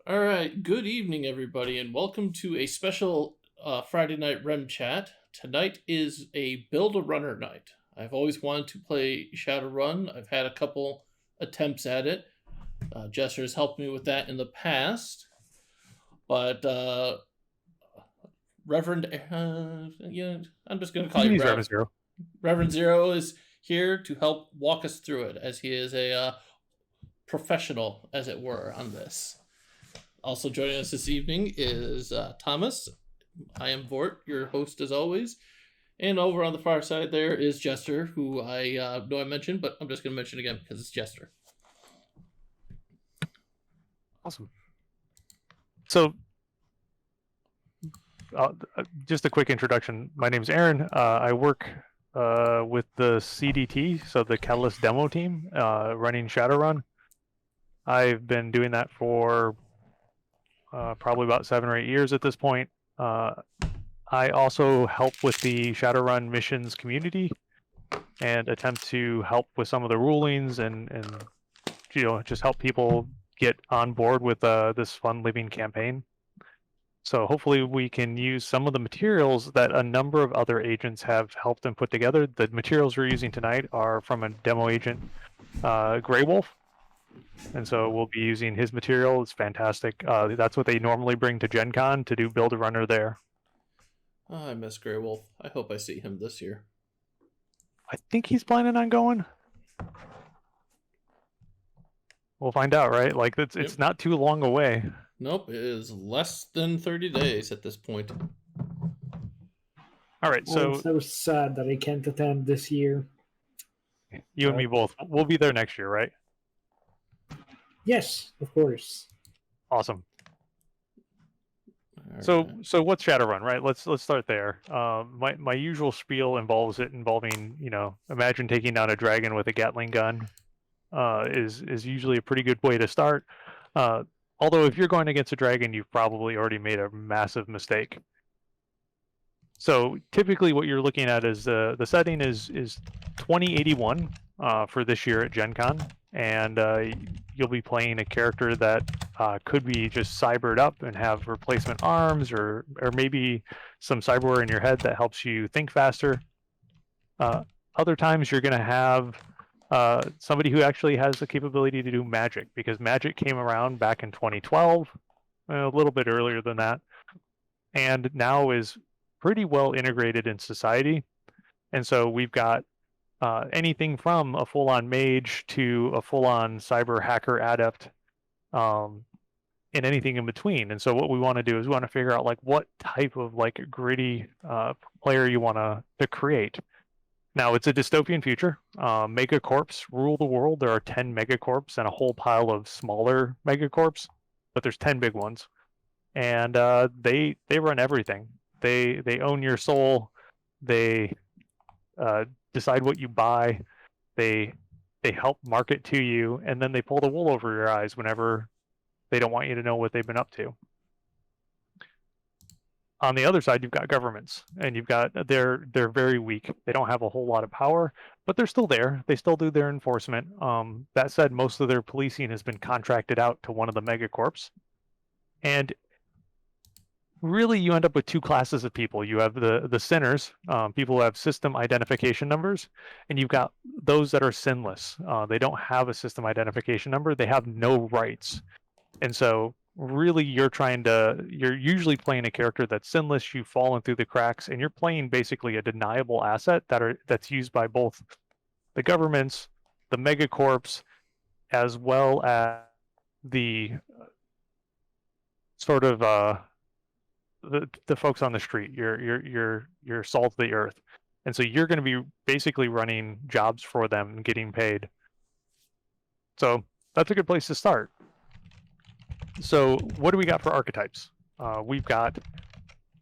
All right, good evening, everybody, and welcome to a special Friday night REM chat. Tonight is a build a runner night. I've always wanted to play Shadowrun. I've had a couple attempts at it. Jester has helped me with that in the past, but Reverend, I'm just going to You call can you use Rev. Revenue Zero. Reverend Zero is here to help walk us through it, as he is a professional, as it were, on this. Also joining us this evening is Thomas. I am Vort, your host as always. And over on the far side there is Jester, who I know I mentioned, but I'm just going to mention again because it's Jester. Awesome. So, just a quick introduction. My name is Aaron. I work with the CDT, so the Catalyst demo team, running Shadowrun. I've been doing that for probably about 7 or 8 years at this point. I also help with the Shadowrun missions community and attempt to help with some of the rulings and just help people get on board with this fun living campaign. So hopefully we can use some of the materials that a number of other agents have helped them put together. The materials we're using tonight are from a demo agent, Grey Wolf. And so we'll be using his material. It's fantastic. That's what they normally bring to Gen Con to do Build a Runner there. Oh, I miss Grey Wolf. I hope I see him this year. I think he's planning on going. We'll find out, right? Like it's not too long away. Nope, it is less than 30 days at this point. All right, so I'm so sad that I can't attend this year. You and me both. We'll be there next year, right? Yes, of course. Awesome. All So right. what's Shadowrun, right? Let's start there. My usual spiel involving imagine taking down a dragon with a Gatling gun. Is usually a pretty good way to start. Although if you're going against a dragon, you've probably already made a massive mistake. So typically, what you're looking at is the setting is 2081 for this year at Gen Con, and you'll be playing a character that could be just cybered up and have replacement arms, or maybe some cyberware in your head that helps you think faster. Other times, you're going to have somebody who actually has the capability to do magic, because magic came around back in 2012, a little bit earlier than that, and now is pretty well integrated in society. And so we've got anything from a full-on mage to a full-on cyber hacker adept, and anything in between. And so what we want to do is we want to figure out like what type of like gritty player you want to create. Now, it's a dystopian future. Megacorps rule the world. There are 10 megacorps and a whole pile of smaller megacorps, but there's 10 big ones, and they run everything. They own your soul. They decide what you buy. They help market to you, and then they pull the wool over your eyes whenever they don't want you to know what they've been up to. On the other side, you've got governments, and they're very weak. They don't have a whole lot of power, but they're still there. They still do their enforcement. That said, most of their policing has been contracted out to one of the megacorps, and really you end up with two classes of people. You have the sinners, people who have system identification numbers, and you've got those that are sinless. They don't have a system identification number. They have no rights, and so really you're usually playing a character that's sinless. You've fallen through the cracks, and you're playing basically a deniable asset that's used by both the governments, the megacorps, as well as the sort of the folks on the street, your salt of the earth. And so you're going to be basically running jobs for them and getting paid. So that's a good place to start. So what do we got for archetypes? We've got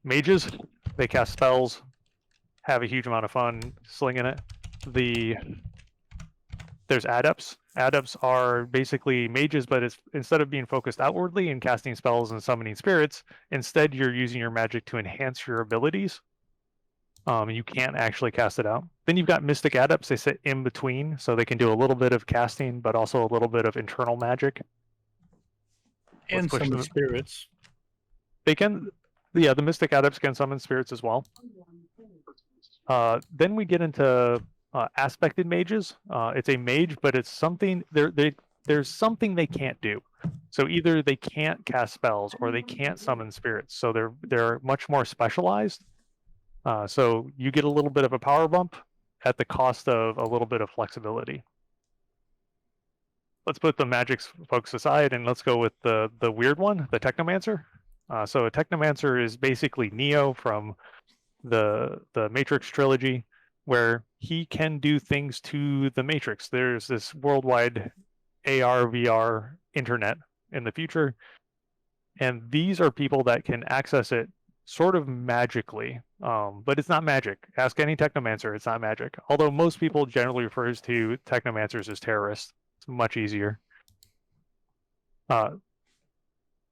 mages. They cast spells, have a huge amount of fun slinging it. There's adepts. Adepts are basically mages, but instead of being focused outwardly and casting spells and summoning spirits, instead you're using your magic to enhance your abilities. You can't actually cast it out. Then you've got mystic adepts. They sit in between, so they can do a little bit of casting, but also a little bit of internal magic. And push summon them. spirits. They can, yeah, the Mystic Adepts can summon spirits as well. Then we get into aspected mages. It's a mage, but it's something there's something they can't do. So either they can't cast spells or they can't summon spirits. So they're much more specialized. So you get a little bit of a power bump at the cost of a little bit of flexibility. Let's put the magic folks aside and let's go with the weird one, the Technomancer. So a Technomancer is basically Neo from the Matrix trilogy, where he can do things to the Matrix. There's this worldwide AR, VR internet in the future, and these are people that can access it sort of magically, but it's not magic. Ask any Technomancer, it's not magic. Although most people generally refers to Technomancers as terrorists. It's much easier.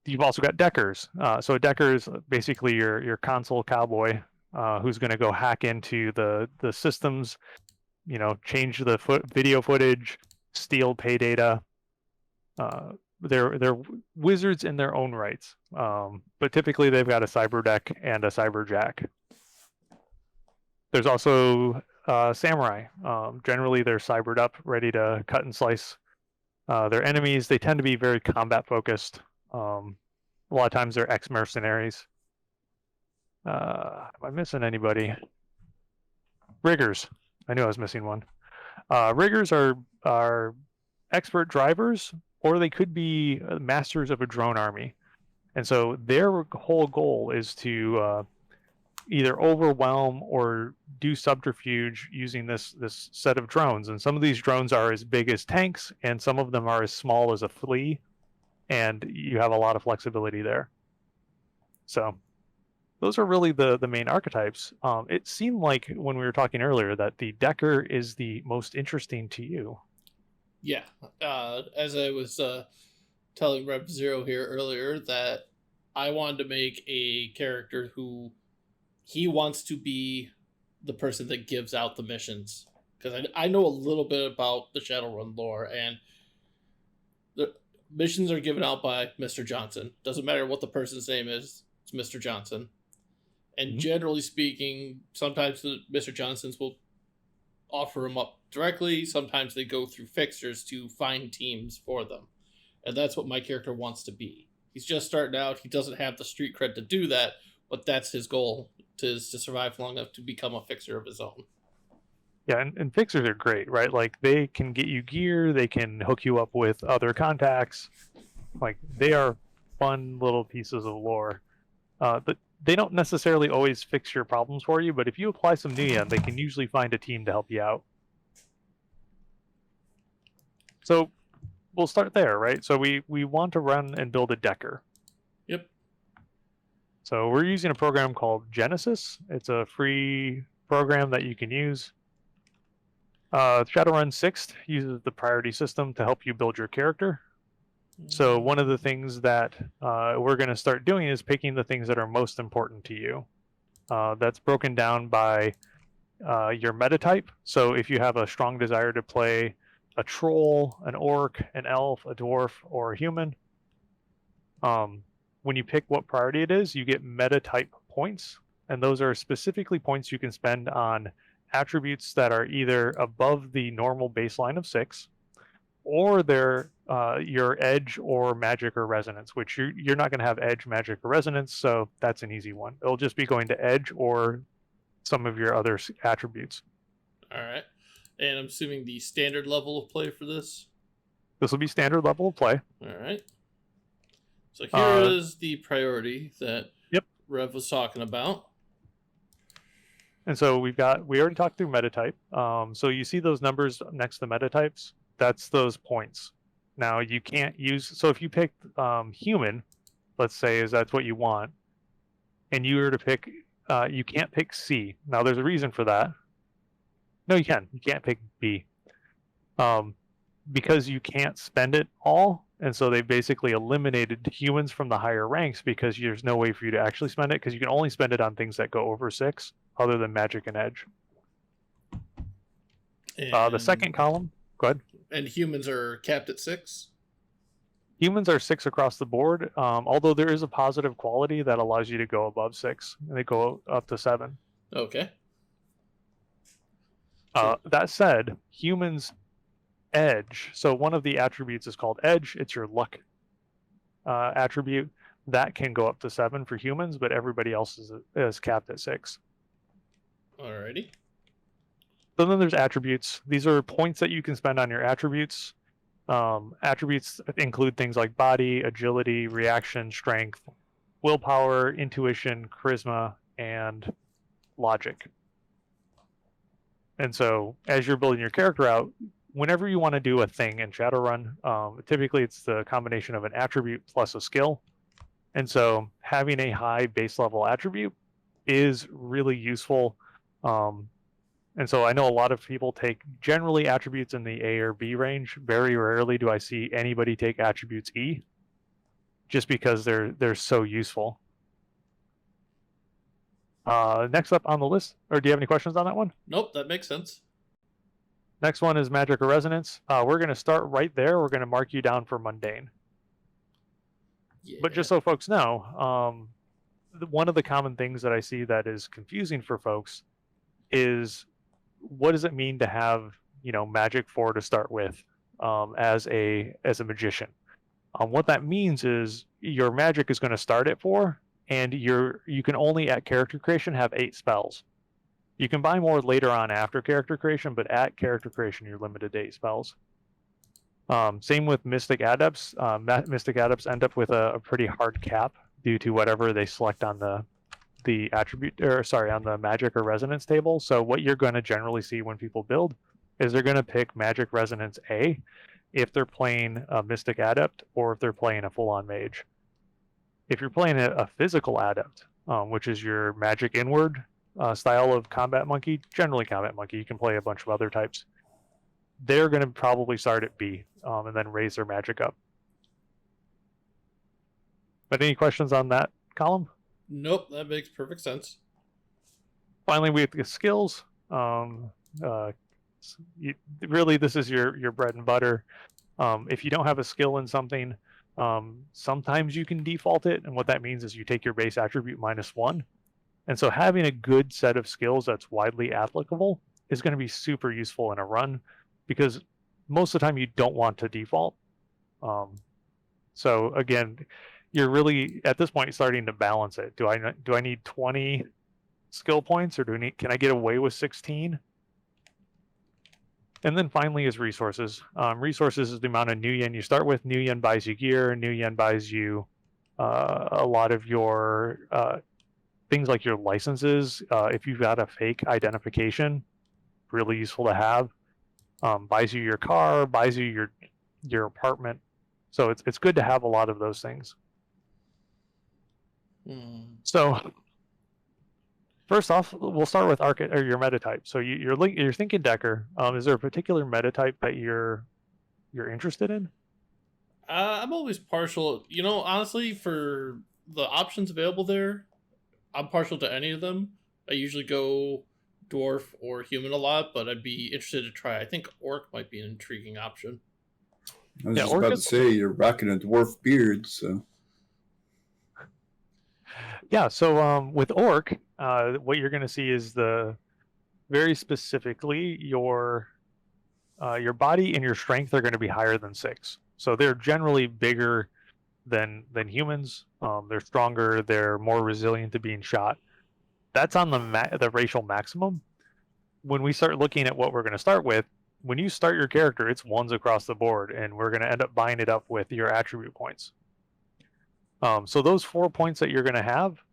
You've also got Deckers. So a Decker is basically your console cowboy who's going to go hack into the systems, change the video footage, steal pay data. They're wizards in their own rights, but typically they've got a cyber deck and a cyber jack. There's also samurai. Generally, they're cybered up, ready to cut and slice their enemies. They tend to be very combat focused. A lot of times they're ex-mercenaries. Am I missing anybody? Riggers. I knew I was missing one. Riggers are expert drivers, or they could be masters of a drone army. And so their whole goal is to either overwhelm or do subterfuge using this set of drones. And some of these drones are as big as tanks, and some of them are as small as a flea. And you have a lot of flexibility there. So those are really the main archetypes. It seemed like when we were talking earlier that the Decker is the most interesting to you. Yeah. As I was telling Rev Zero here earlier, that I wanted to make a character who he wants to be the person that gives out the missions. Because I know a little bit about the Shadowrun lore, and the missions are given out by Mr. Johnson. Doesn't matter what the person's name is, it's Mr. Johnson. And generally speaking, sometimes the Mr. Johnsons will offer them up directly. Sometimes they go through fixers to find teams for them. And that's what my character wants to be. He's just starting out. He doesn't have the street cred to do that, but that's his goal, to survive long enough to become a fixer of his own. Yeah, and fixers are great, right? Like, they can get you gear, they can hook you up with other contacts. Like, they are fun little pieces of lore. But they don't necessarily always fix your problems for you, but if you apply some neon, they can usually find a team to help you out. So we'll start there, right? So we want to run and build a Decker. Yep. So we're using a program called Genesis. It's a free program that you can use. Shadowrun 6 uses the priority system to help you build your character. So one of the things that we're going to start doing is picking the things that are most important to you. That's broken down by your meta type. So if you have a strong desire to play a troll, an orc, an elf, a dwarf, or a human, when you pick what priority it is, you get meta type points. And those are specifically points you can spend on attributes that are either above the normal baseline of 6, or they're your edge or magic or resonance, which you're not going to have edge, magic, or resonance, so that's an easy one. It'll just be going to edge or some of your other attributes. All right. And I'm assuming the standard level of play for this? This will be standard level of play. All right. So here is the priority that Rev was talking about. And so we already talked through meta type. So you see those numbers next to meta types? That's those points. Now you can't use, so if you pick human, let's say that's what you want, and you were to pick, you can't pick C. Now there's a reason for that. No, you can. You can't pick B. Because you can't spend it all, and so they basically eliminated humans from the higher ranks because there's no way for you to actually spend it, because you can only spend it on things that go over 6, other than magic and edge. And the second column, go ahead. And humans are capped at 6? Humans are 6 across the board, although there is a positive quality that allows you to go above 6, and they go up to 7. Okay. That said, humans edge. So one of the attributes is called edge. It's your luck attribute. That can go up to 7 for humans, but everybody else is capped at 6. Alrighty. So then there's attributes. These are points that you can spend on your attributes. Attributes include things like body, agility, reaction, strength, willpower, intuition, charisma, and logic. And so as you're building your character out, whenever you want to do a thing in Shadowrun, typically it's the combination of an attribute plus a skill. And so having a high base level attribute is really useful. And so I know a lot of people take generally attributes in the A or B range. Very rarely do I see anybody take attributes E, just because they're so useful. Next up on the list, or do you have any questions on that one? Nope, that makes sense. Next one is magic or resonance. We're going to start right there. We're going to mark you down for mundane. Yeah. But just so folks know, one of the common things that I see that is confusing for folks is, what does it mean to have, magic 4 to start with as a magician? What that means is your magic is going to start at 4, and you can only at character creation have 8 spells. You can buy more later on after character creation, but at character creation you're limited to 8 spells. Same with Mystic Adepts. Mystic Adepts end up with a pretty hard cap due to whatever they select on the attribute, on the magic or resonance table. So what you're going to generally see when people build is they're going to pick magic resonance A if they're playing a Mystic Adept or if they're playing a full-on mage. If you're playing a physical adept, which is your magic inward style of combat monkey, generally combat monkey, you can play a bunch of other types, they're going to probably start at B and then raise their magic up. But any questions on that column? Nope, that makes perfect sense. Finally, we have the skills. Really, this is your bread and butter. If you don't have a skill in something, sometimes you can default it, and what that means is you take your base attribute -1. And so having a good set of skills that's widely applicable is going to be super useful in a run, because most of the time you don't want to default. So again, you're really at this point starting to balance it. Do I need 20 skill points, or can I get away with 16? And then finally is resources. Resources is the amount of new yen you start with. New yen buys you gear. New yen buys you a lot of your things like your licenses. If you've got a fake identification, really useful to have. Buys you your car, buys you your apartment. So it's good to have a lot of those things. So first off, we'll start with your meta type. So you're thinking Decker. Is there a particular meta type that you're interested in? I'm always partial. Honestly, for the options available there, I'm partial to any of them. I usually go dwarf or human a lot, but I'd be interested to try. I think orc might be an intriguing option. I was just about to say, you're rocking a dwarf beard, so... Yeah, so with orc, what you're going to see is very specifically your body and your strength are going to be higher than 6. So they're generally bigger than humans. They're stronger. They're more resilient to being shot. That's on the racial maximum. When we start looking at what we're going to start with, when you start your character, it's 1s across the board, and we're going to end up buying it up with your attribute points. So those 4 points that you're going to have,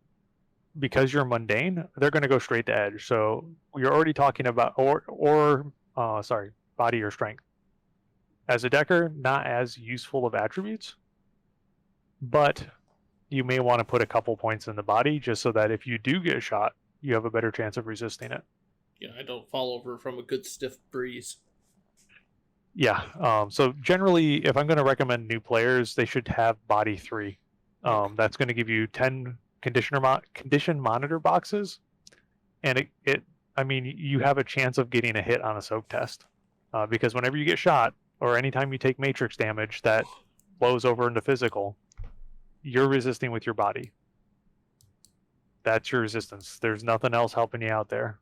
because you're mundane, they're going to go straight to edge. So you're already talking about body or strength. As a Decker, not as useful of attributes, but you may want to put a couple points in the body just so that if you do get shot, you have a better chance of resisting it. I don't fall over from a good stiff breeze. Yeah. So generally, if I'm going to recommend new players, they should have body 3. That's going to give you 10 condition monitor boxes, and you have a chance of getting a hit on a soak test, because whenever you get shot or anytime you take matrix damage, that flows over into physical, you're resisting with your body. That's your resistance. There's nothing else helping you out there.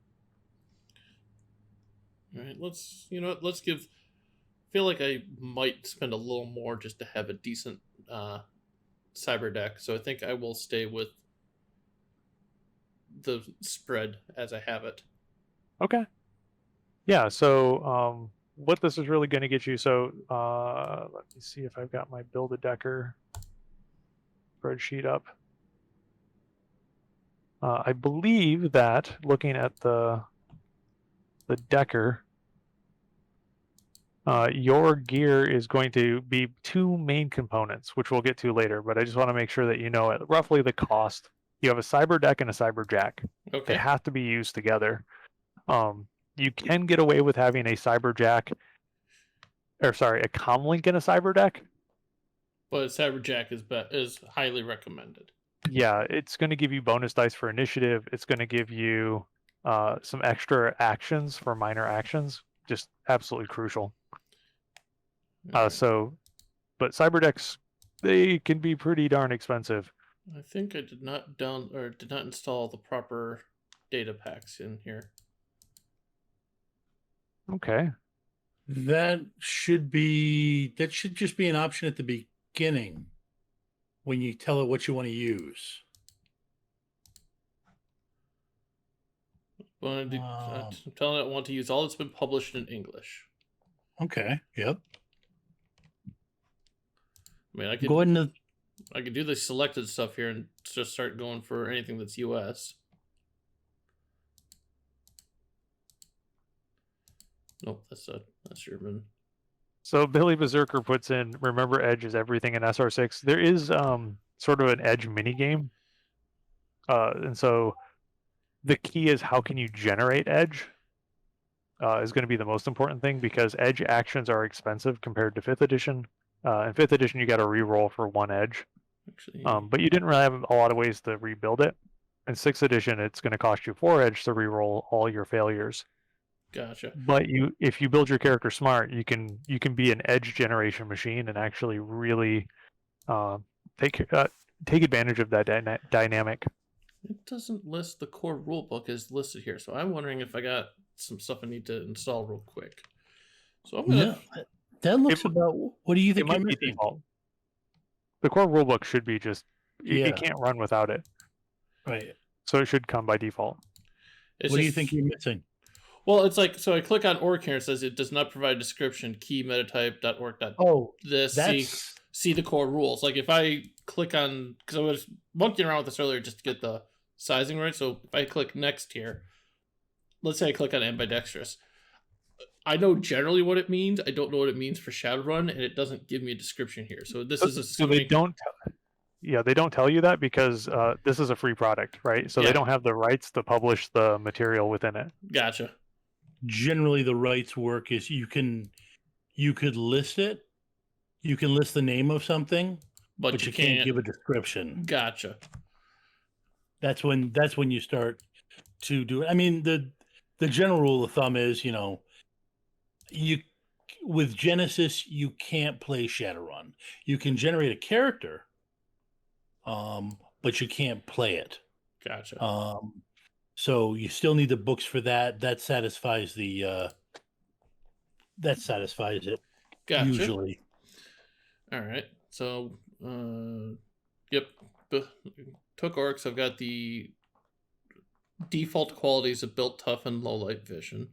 All right, let's give. I feel like I might spend a little more just to have a decent cyber deck, so I think I will stay with the spread as I have it. Okay. Yeah, so what this is really going to get you, so let me see if I've got my Build-A-Decker spreadsheet up. I believe that looking at the Decker, your gear is going to be 2 main components, which we'll get to later, but I just want to make sure that you know roughly the cost. You have a cyber deck and a cyber jack. Okay. They have to be used together. You can get away with having a cyber jack, or sorry, a comlink in a cyber deck. But cyber jack is highly recommended. Yeah, it's going to give you bonus dice for initiative. It's going to give you some extra actions for minor actions. Just absolutely crucial. Right. But cyber decks, they can be pretty darn expensive. I think I did not install the proper data packs in here. Okay. That should just be an option at the beginning when you tell it what you want to use. I'm telling it I want to use all that's been published in English. Okay. Yep. I mean, I could Go ahead and I could do the selected stuff here and just start going for anything that's US. Nope, that's German. So Billy Berserker puts in, remember Edge is everything in SR6. There is sort of an Edge minigame. And so the key is how can you generate Edge is going to be the most important thing, because Edge actions are expensive compared to 5th edition. In 5th edition, you got to reroll for 1 Edge. Actually, but you didn't really have a lot of ways to rebuild it. In 6th edition, it's going to cost you 4 Edge to reroll all your failures. gotcha. But if you build your character smart, you can be an Edge generation machine and actually really take advantage of that dynamic. It doesn't list the core rulebook as listed here, so I'm wondering if I got some stuff I need to install real quick. So I'm gonna. no, that looks about. What do you It think? might be default. The core rulebook should be just. Yeah. It can't run without it, Right. so it should come by default. What do you think you're missing? Well, it's like, so I click on org here. It says it does not provide description. Key metatype.org. Oh, This that's see the core rules. Like if I click on, because I was monkeying around with this earlier just to get the sizing right. So if I click next here, let's say I click on ambidextrous. I know generally what it means. I don't know what it means for Shadowrun, and it doesn't give me a description here. So this is assuming... So they don't. Yeah, they don't tell you that because this is a free product, right? So Yeah. they don't have the rights to publish the material within it. Gotcha. generally the rights work is you could list it, you can list the name of something, but you can't give a description. Gotcha. That's when you start to do it. I mean, the general rule of thumb is, you with Genesis you can't play Shadowrun. You can generate a character, but you can't play it. Gotcha. So you still need the books for that. That satisfies it. Gotcha. Usually. All right. So, yep. Took orcs. I've got the default qualities of built, tough, and low light vision.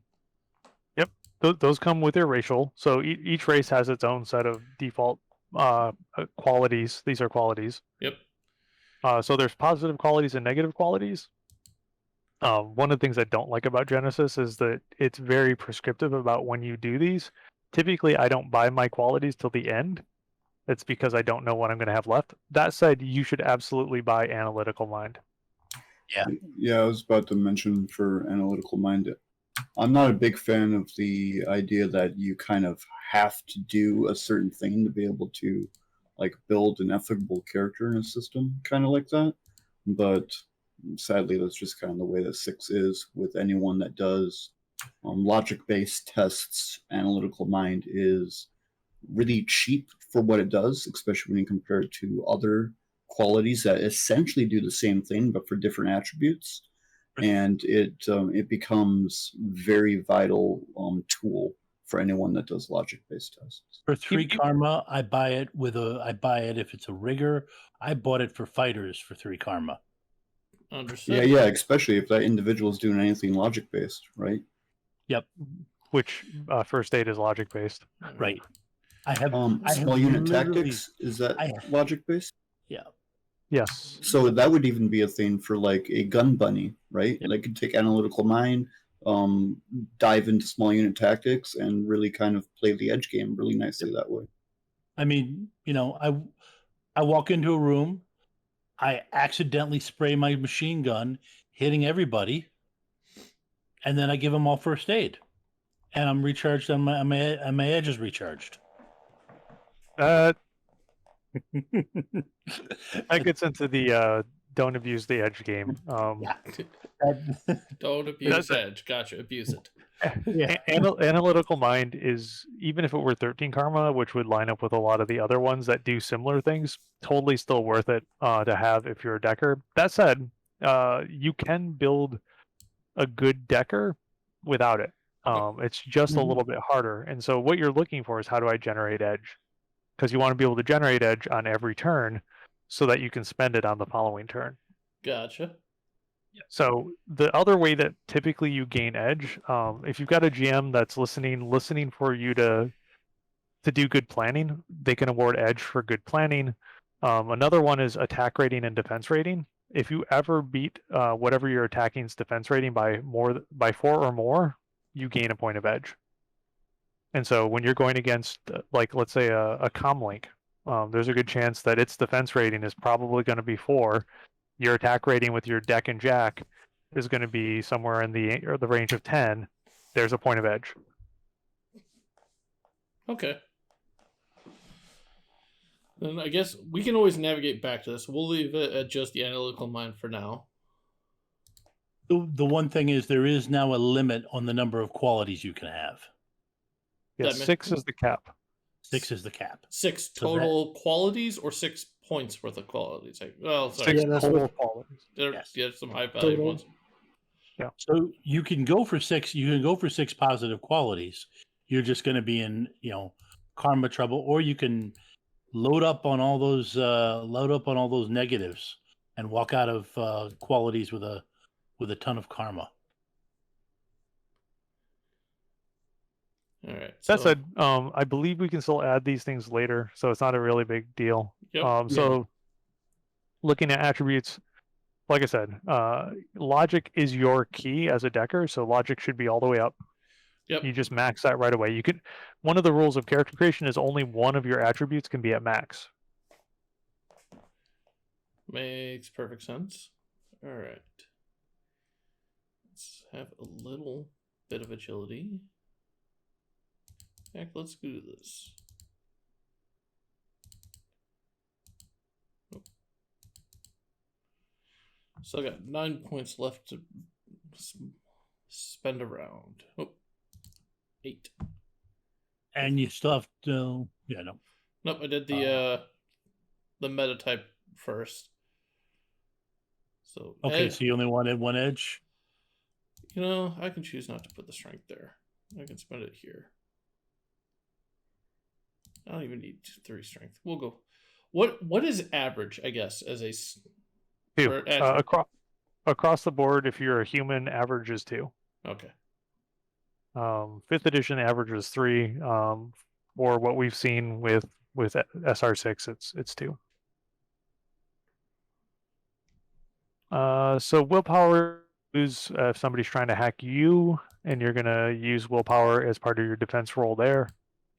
Yep, those come with their racial. So each race has its own set of default qualities. These are qualities. Yep. So there's positive qualities and negative qualities. One of the things I don't like about Genesis is that it's very prescriptive about when you do these. Typically, I don't buy my qualities till the end. It's because I don't know what I'm going to have left. That said, you should absolutely buy Analytical Mind. Yeah, I was about to mention for Analytical Mind. I'm not a big fan of the idea that you kind of have to do a certain thing to be able to build an ethical character in a system, kind of like that. But sadly, that's just kind of the way that 6 is with anyone that does logic-based tests. Analytical Mind is really cheap for what it does, especially when you compare it to other qualities that essentially do the same thing but for different attributes. And it becomes very vital tool for anyone that does logic-based tests. For 3 karma, I buy it if it's a rigger. I bought it for fighters for 3 karma. Understood. Yeah, especially if that individual is doing anything logic-based, right? Yep. Which first aid is logic-based. Right. I have small unit literally- tactics, is that logic-based? Yeah. Yes. So that would even be a thing for like a gun bunny, right? Yep. Like could take analytical mind, dive into small unit tactics, and really kind of play the edge game really nicely that way. I mean, I walk into a room, I accidentally spray my machine gun, hitting everybody, and then I give them all first aid, and I'm recharged on my edge is recharged. That gets into the don't abuse the edge game. Don't abuse edge. Gotcha. Abuse it. Yeah. Analytical mind is, even if it were 13 karma, which would line up with a lot of the other ones that do similar things, totally still worth it to have if you're a decker. That said, you can build a good decker without it. It's just a little bit harder. And so what you're looking for is, how do I generate edge? Because you want to be able to generate edge on every turn so that you can spend it on the following turn. Gotcha. So the other way that typically you gain edge, if you've got a GM that's listening for you to do good planning, they can award edge for good planning. Another one is attack rating and defense rating. If you ever beat whatever you're attacking's defense rating by 4 or more, you gain a point of edge. And so when you're going against, like, let's say a comlink, there's a good chance that its defense rating is probably going to be 4. Your attack rating with your deck and jack is going to be somewhere in the range of 10. There's a point of edge. Okay. Then I guess we can always navigate back to this. We'll leave it at just the analytical mind for now. The one thing is, there is now a limit on the number of qualities you can have. Yeah, 6 is the cap. 6 is the cap. 6 So total qualities, or 6 points worth of qualities? Well, sorry. 6 total qualities. There's some high value Total. ones. Yeah. So you can go for 6. You can go for 6 positive qualities. You're just going to be in, karma trouble, or you can load up on all those negatives and walk out of qualities with a ton of karma. All right. That said, I believe we can still add these things later, so it's not a really big deal. Yep. So looking at attributes, like I said, logic is your key as a decker, so logic should be all the way up. Yep. You just max that right away. One of the rules of character creation is only one of your attributes can be at max. Makes perfect sense. All right. Let's have a little bit of agility. Heck, let's do this. Oh. So I got 9 points left to spend around. Oh, 8. And you still have to, Nope, I did the meta type first. So okay, so you only wanted 1 edge? I can choose not to put the strength there. I can spend it here. I don't even need 3 strength. We'll go. What is average, I guess, as a 2. Across the board, if you're a human, average is 2. Okay. 5th edition average is 3. For what we've seen with SR6, it's 2. So willpower is if somebody's trying to hack you, and you're gonna use willpower as part of your defense roll there.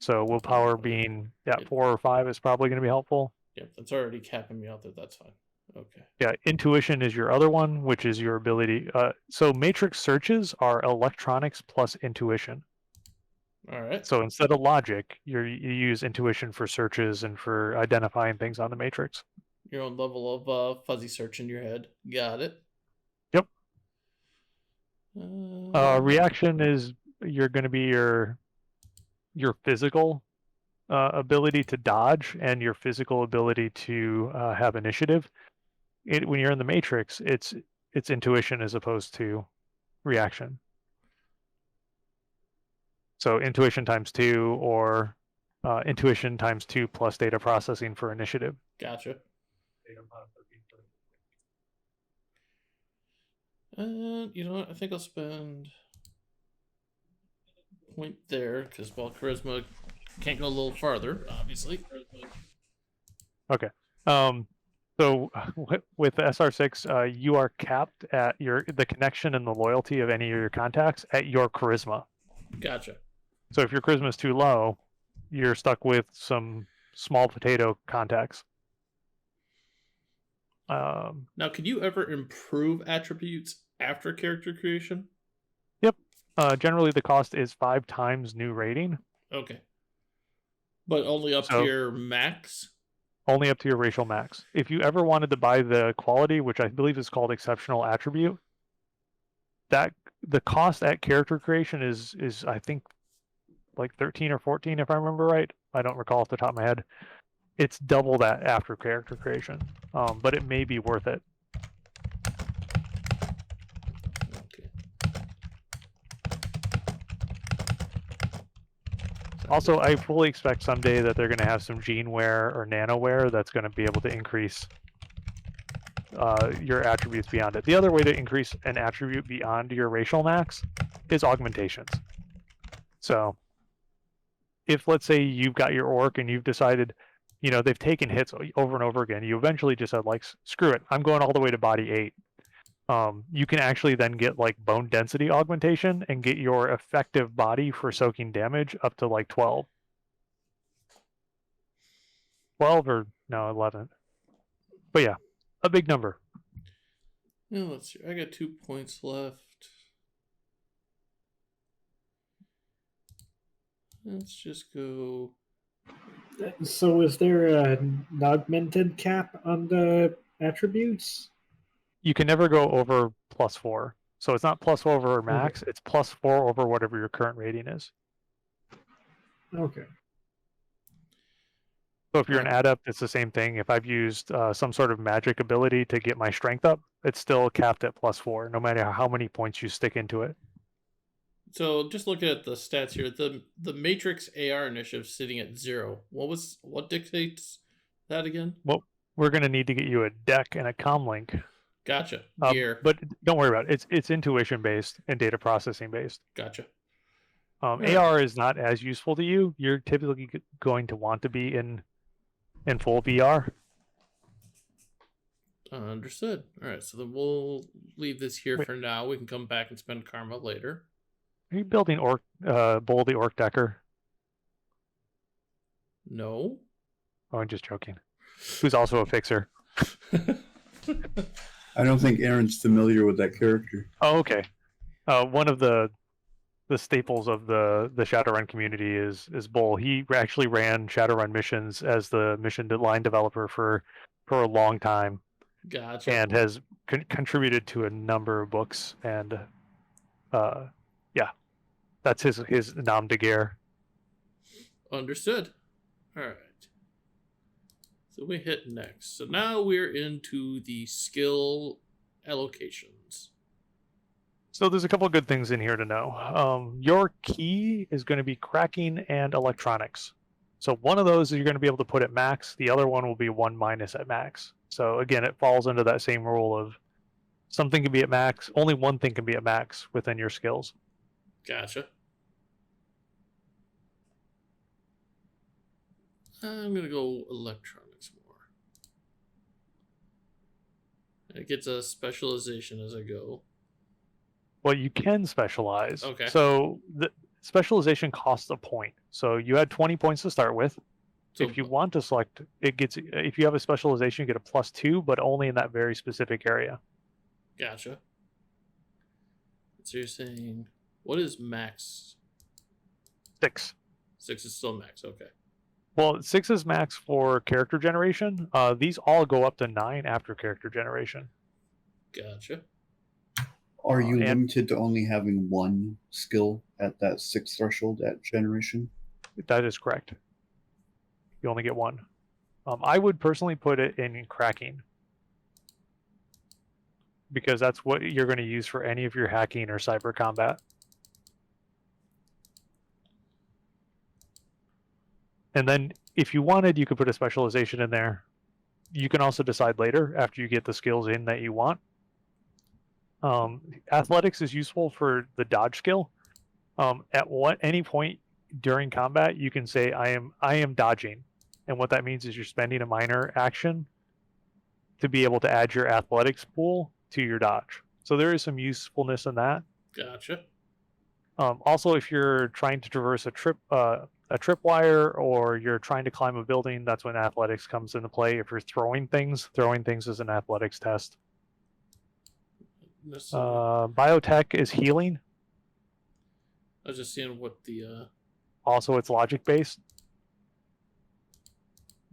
So willpower being 4 or 5 is probably going to be helpful. Yep, that's already capping me out there. That's fine. Okay. Yeah, intuition is your other one, which is your ability. So matrix searches are electronics plus intuition. All right. So instead of logic, you use intuition for searches and for identifying things on the matrix. Your own level of fuzzy search in your head. Got it. Yep. Reaction is you're going to be your physical ability to dodge and your physical ability to have initiative. When you're in the Matrix, it's intuition as opposed to reaction. So intuition times 2 or intuition times 2 plus data processing for initiative. Gotcha. You know what? I think I'll spend a point there because charisma can't go a little farther, obviously. Okay. So with SR6, you are capped at the connection and the loyalty of any of your contacts at your charisma. Gotcha. So if your charisma is too low, you're stuck with some small potato contacts. Now, can you ever improve attributes after character creation? Yep. Generally, the cost is 5 times new rating. Okay. But only up to your max? Only up to your racial max. If you ever wanted to buy the quality, which I believe is called exceptional attribute, that the cost at character creation is I think like 13 or 14 if I remember right. I don't recall off the top of my head. It's double that after character creation, but it may be worth it. Okay. Also, I fully expect someday that they're going to have some geneware or nanoware that's going to be able to increase your attributes beyond it. The other way to increase an attribute beyond your racial max is augmentations. So if, let's say, you've got your orc and you've decided, you know, they've taken hits over and over again, you eventually just said, like, screw it, I'm going all the way to body 8. You can actually then get like bone density augmentation and get your effective body for soaking damage up to like 12. 12 or no, 11. But yeah, a big number. Yeah, let's see. I got 2 points left. Let's just go. So is there an augmented cap on the attributes? You can never go over +4. So it's not +4 over max, it's +4 over whatever your current rating is. Okay. So if you're an adept, it's the same thing. If I've used some sort of magic ability to get my strength up, it's still capped at +4, no matter how many points you stick into it. So just looking at the stats here, the Matrix AR initiative sitting at 0. What dictates that again? Well, we're going to need to get you a deck and a comlink. Gotcha. Gear. But don't worry about it. It's intuition based and data processing based. Gotcha. AR is not as useful to you. You're typically going to want to be in full VR. Understood. All right, so then we'll leave this here for now. We can come back and spend karma later. Are you building Bull the Orc Decker? No. Oh, I'm just joking. Who's also a fixer. I don't think Aaron's familiar with that character. Oh, okay. One of the staples of the Shadowrun community is Bull. He actually ran Shadowrun missions as the mission line developer for a long time. Gotcha. And has contributed to a number of books, and yeah, that's his nom de guerre. Understood. All right. So we hit next. So now we're into the skill allocations. So there's a couple of good things in here to know. Your key is going to be cracking and electronics. So one of those you're going to be able to put at max. The other one will be 1- at max. So again, it falls under that same rule of something can be at max. Only one thing can be at max within your skills. Gotcha. I'm going to go electronics more. It gets a specialization as I go. Well, you can specialize. Okay. So the specialization costs a point. So you had 20 points to start with. So if you want to select, if you have a specialization, you get a +2, but only in that very specific area. Gotcha. So you're saying, what is max? 6. 6 is still max, okay. Well, 6 is max for character generation. These all go up to 9 after character generation. Gotcha. Are you limited to only having one skill at that 6 threshold at generation? That is correct. You only get one. I would personally put it in cracking, because that's what you're going to use for any of your hacking or cyber combat. And then if you wanted, you could put a specialization in there. You can also decide later, after you get the skills in that you want. Athletics is useful for the dodge skill. At any point during combat, you can say, I am dodging. And what that means is you're spending a minor action to be able to add your athletics pool to your dodge. So there is some usefulness in that. Gotcha. Also, if you're trying to traverse a tripwire, or you're trying to climb a building, that's when athletics comes into play. If you're throwing things is an athletics test. Biotech is healing. I was just seeing what the... Also, it's logic based.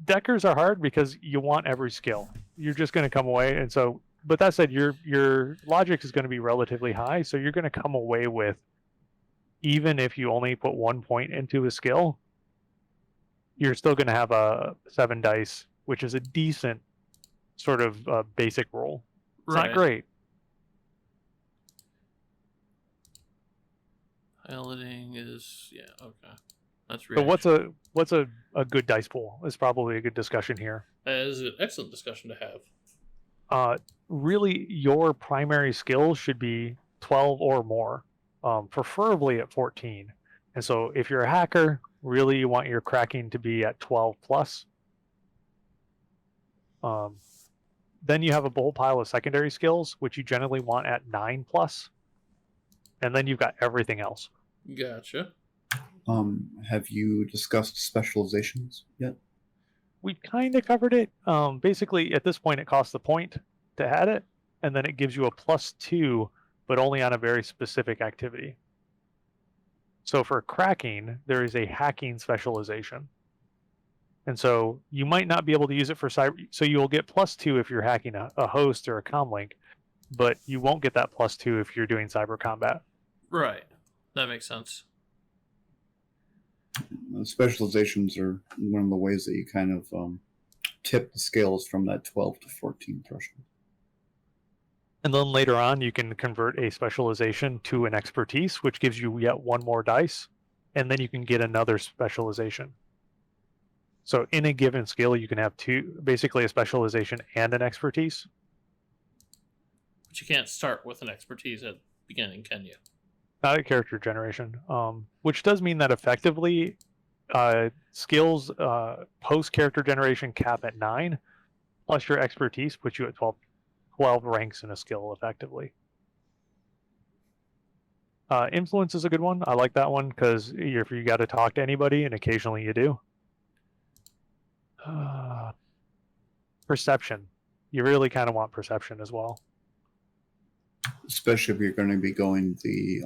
Deckers are hard because you want every skill. You're just going to come away, and so. But that said, your logic is going to be relatively high, so you're going to come away with, even if you only put 1 point into a skill, you're still going to have a 7 dice, which is a decent sort of basic roll. It's not great. Piloting is, yeah, okay. That's So what's a good dice pool is probably a good discussion here. That is an excellent discussion to have. Really, your primary skills should be 12 or more, preferably at 14. And so if you're a hacker, really you want your cracking to be at 12 plus. Then you have a whole pile of secondary skills, which you generally want at 9 plus. And then you've got everything else. Gotcha. Have you discussed specializations yet? We kind of covered it. Basically, at this point, it costs a point to add it, and then it gives you a +2, but only on a very specific activity. So for cracking, there is a hacking specialization. And so you might not be able to use it for cyber. So you'll get +2 if you're hacking a host or a comlink, but you won't get that +2 if you're doing cyber combat. Right. That makes sense. Specializations are one of the ways that you kind of tip the scales from that 12 to 14 threshold. And then later on, you can convert a specialization to an expertise, which gives you yet 1 more dice, and then you can get another specialization. So in a given skill, you can have 2, basically a specialization and an expertise. But you can't start with an expertise at the beginning, can you? Not at character generation, which does mean that effectively skills post character generation cap at 9, plus your expertise puts you at 12 ranks in a skill effectively. Influence is a good one. I like that one because if you got to talk to anybody, and occasionally you do. Perception. You really kind of want perception as well. Especially if you're going to be going the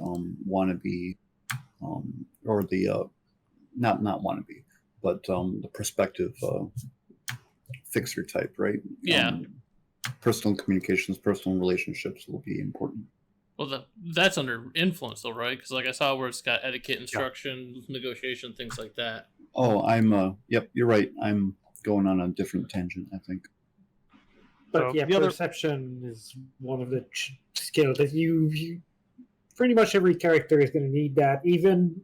wannabe, or the not wannabe, but the prospective fixer type, right? Yeah. Personal communications, personal relationships will be important. Well, that's under influence, though, right? Because, like, I saw where it's got etiquette, instruction, negotiation, things like that. Oh, yep, you're right. I'm going on a different tangent, I think. But So yeah, perception is one of the skills that you pretty much every character is going to need that. Even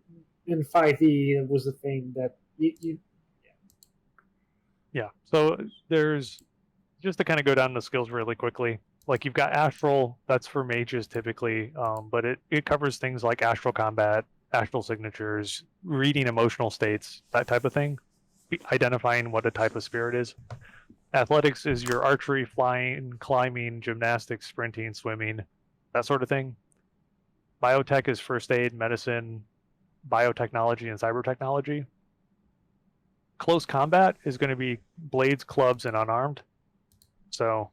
in 5e, it was a thing that you Yeah. So there's, just to kind of go down the skills really quickly, like you've got astral, that's for mages typically, but it covers things like astral combat, astral signatures, reading emotional states, that type of thing, identifying what a type of spirit is. Athletics is your archery, flying, climbing, gymnastics, sprinting, swimming, that sort of thing. Biotech is first aid, medicine, biotechnology, and cyber technology. Close combat is going to be blades, clubs, and unarmed. So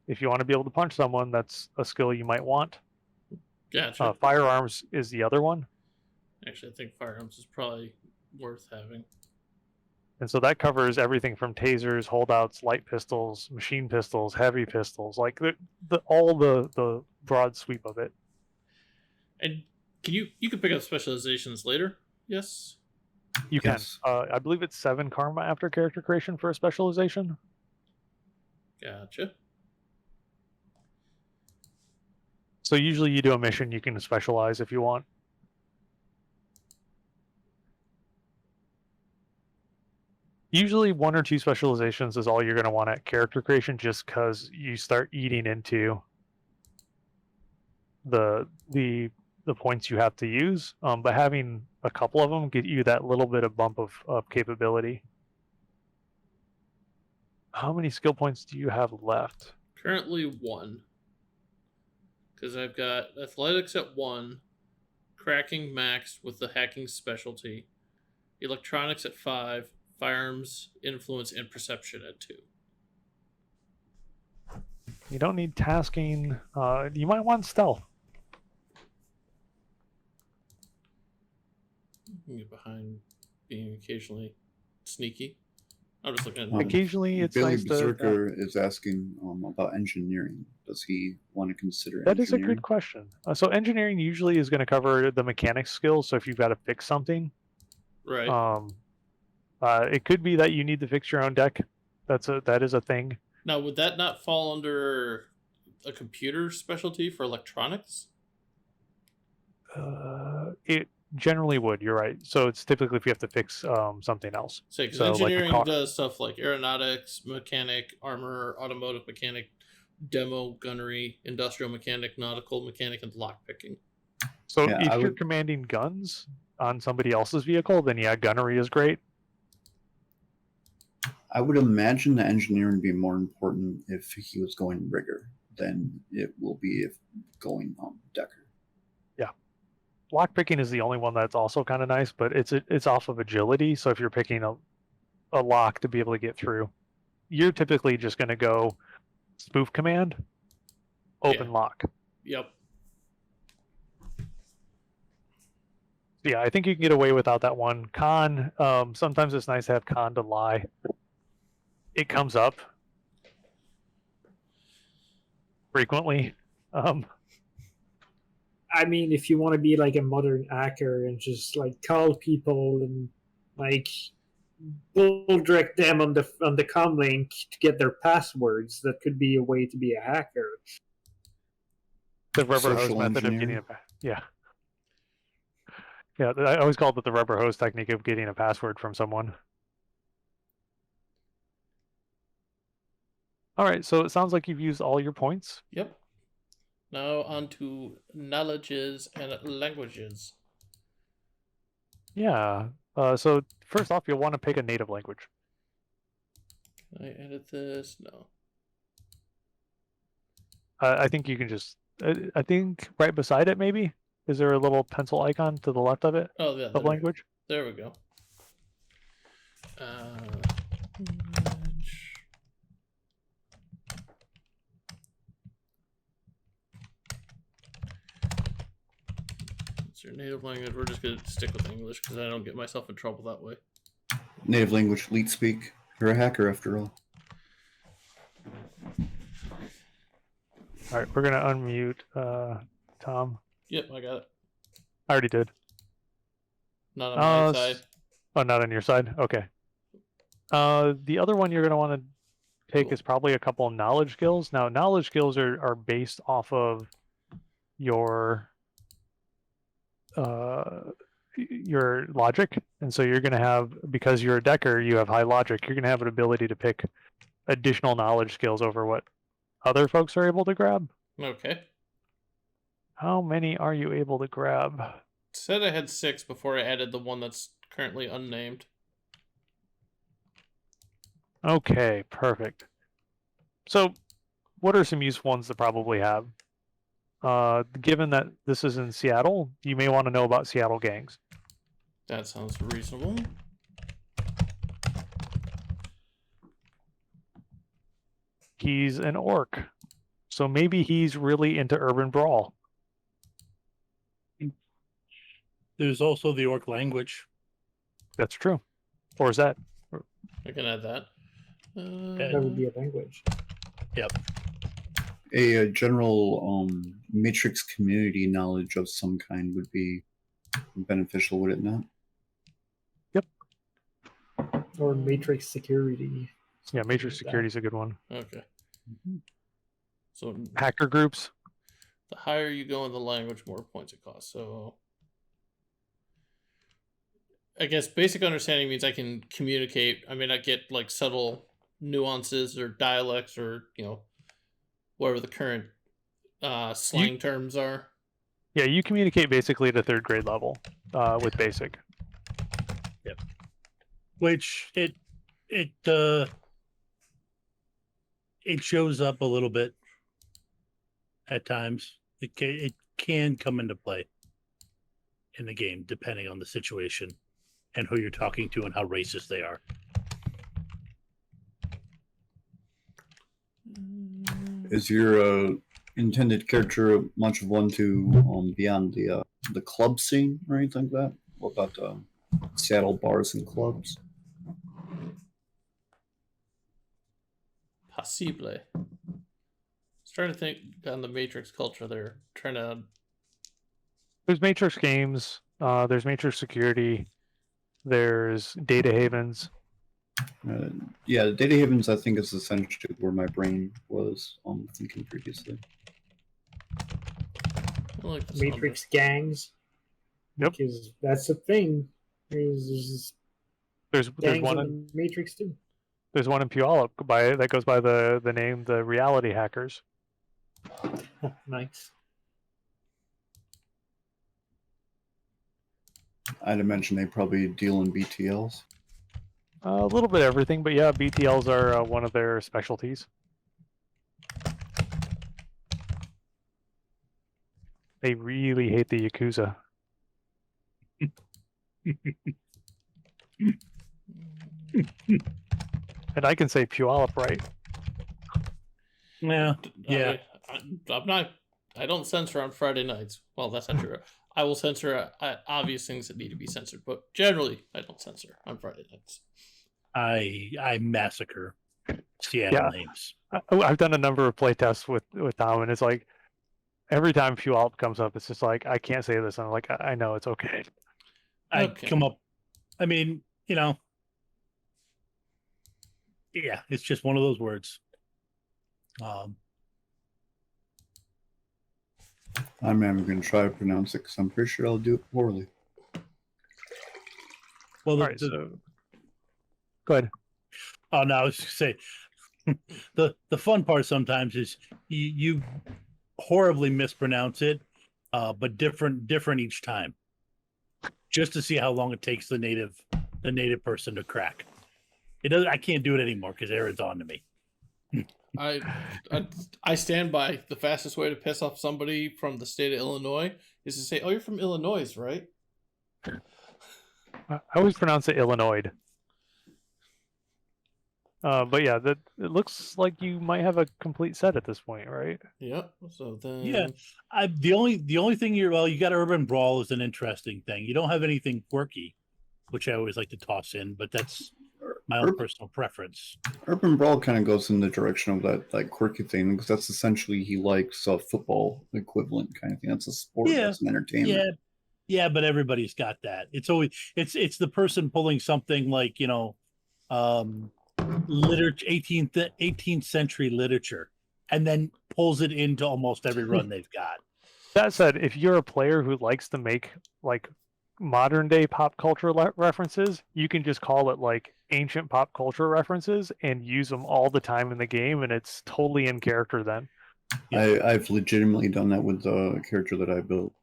if you want to be able to punch someone, that's a skill you might want. Gotcha. Firearms is the other one. Actually, I think firearms is probably worth having. And so that covers everything from tasers, holdouts, light pistols, machine pistols, heavy pistols, like all the broad sweep of it. And you can pick up specializations later? Yes? You Yes. can. I believe it's 7 karma after character creation for a specialization. Gotcha. So usually you do a mission, you can specialize if you want. Usually 1 or 2 specializations is all you're going to want at character creation, just because you start eating into the points you have to use. But having a couple of them get you that little bit of bump of capability. How many skill points do you have left? Currently 1. Because I've got athletics at 1, cracking max with the hacking specialty, electronics at 5, firearms, influence, and perception at 2. You don't need tasking. You might want stealth. You can get behind being occasionally sneaky. I'm just looking at Occasionally, it's Billy nice to. Berserker is asking about engineering. Does he want to consider That is a engineering? good question. So engineering usually is going to cover the mechanics skills. So if you've got to fix something, right. It could be that you need to fix your own deck. That is a thing. Now, would that not fall under a computer specialty for electronics? It generally would. You're right. So it's typically if you have to fix something else. Say, because So, like a engineering car. does stuff like aeronautics, mechanic, armor, automotive mechanic, demo, gunnery, industrial mechanic, nautical mechanic, and lockpicking. So Yeah, if I you're would- commanding guns on somebody else's vehicle, then yeah, gunnery is great. I would imagine the engineering would be more important if he was going rigger than it will be if going decker. Lockpicking is the only one that's also kind of nice, but it's off of agility. So if you're picking a lock to be able to get through, you're typically just going to go spoof command, open Yeah. lock. Yep. Yeah, I think you can get away without that one. Con, sometimes it's nice to have con to lie. It comes up frequently. I mean, if you want to be like a modern hacker and just like call people and like bull direct them on the comlink to get their passwords, that could be a way to be a hacker. The rubber Social hose method of getting engineering. yeah. I always called it the rubber hose technique of getting a password from someone. All right, so it sounds like you've used all your points. Yep. Now on to knowledges and languages. Yeah. So first off, you'll want to pick a native language. Can I edit this? No. I think you can just. I think right beside it, maybe is there a little pencil icon to the left of it Oh, yeah. of language? There we go. It's your native language. We're just going to stick with English because I don't get myself in trouble that way. Native language, leet speak. You're a hacker after all. All right, we're gonna unmute Tom. Yep, I got it. I already did. Not on my side. Oh, not on your side. Okay. The other one you're gonna want to take Cool. is probably a couple of knowledge skills. Now, knowledge skills are based off of your logic, and so you're gonna have, because you're a decker, you have high logic. You're gonna have an ability to pick additional knowledge skills over what other folks are able to grab. Okay. How many are you able to grab? Said I had 6 before I added the one that's currently unnamed. Okay, perfect. So, what are some useful ones to probably have? Given that this is in Seattle, you may want to know about Seattle gangs. That sounds reasonable. He's an orc, so maybe he's really into urban brawl. There's also the orc language. That's true. Or is that? I can add that. That would be a language. Yep. A general matrix community knowledge of some kind would be beneficial, would it not? Yep. Or Matrix Security. Yeah, Matrix Security is a good one. Okay. So Hacker groups. the higher you go in the language, more points it costs. So I guess basic understanding means I can communicate. I may not get like subtle nuances or dialects or whatever the current slang terms are. Yeah, you communicate basically to 3rd grade level with basic. Yep. Which it shows up a little bit at times. It can come into play in the game depending on the situation and who you're talking to and how racist they are. Is your intended character much of one to be on the club scene or anything like that? What about Seattle bars and clubs? Possible. I was trying to think on the Matrix culture. They're trying to. There's Matrix games. There's Matrix Security. There's Data Havens. Yeah, the Data Havens, I think, is essentially where my brain was thinking previously. I like this Matrix gangs. Yep. Because that's the thing. There's gangs one in Matrix too. There's one in Puyallup that goes by the name the Reality Hackers. Nice. I'd imagine they probably deal in BTLs. A little bit of everything, but yeah, BTLs are one of their specialties. They really hate the Yakuza. And I can say Puyallup, right? Yeah. Yeah. I'm not. I don't censor on Friday nights. Well, that's not true. I will censor obvious things that need to be censored, but generally, I don't censor on Friday nights. I massacre Seattle names. I've done a number of playtests with Tom, and it's like every time Puyallup comes up, it's just like I can't say this. And I'm like, I know it's okay. I come up. I mean, yeah, it's just one of those words. I'm never going to try to pronounce it because I'm pretty sure I'll do it poorly. Well, so go ahead. Oh no, I was going to say the fun part sometimes is you horribly mispronounce it, but different each time, just to see how long it takes the native person to crack. It does. I can't do it anymore because Aaron's on to me. I stand by the fastest way to piss off somebody from the state of Illinois is to say, "Oh, you're from Illinois, right?" I always pronounce it Illinois. But yeah, it looks like you might have a complete set at this point, right? Yep. So then, yeah, the only thing you got Urban Brawl is an interesting thing. You don't have anything quirky, which I always like to toss in, but that's my own personal preference. Urban Brawl kind of goes in the direction of that quirky thing because that's essentially he likes a football equivalent kind of thing. That's a sport. Yeah. That's an entertainment. Yeah, but everybody's got that. It's always it's the person pulling something like literature, 18th century literature, and then pulls it into almost every run they've got. That said, if you're a player who likes to make like modern day pop culture references, you can just call it like ancient pop culture references and use them all the time in the game, and it's totally in character then. Yeah. I've legitimately done that with the character that I built.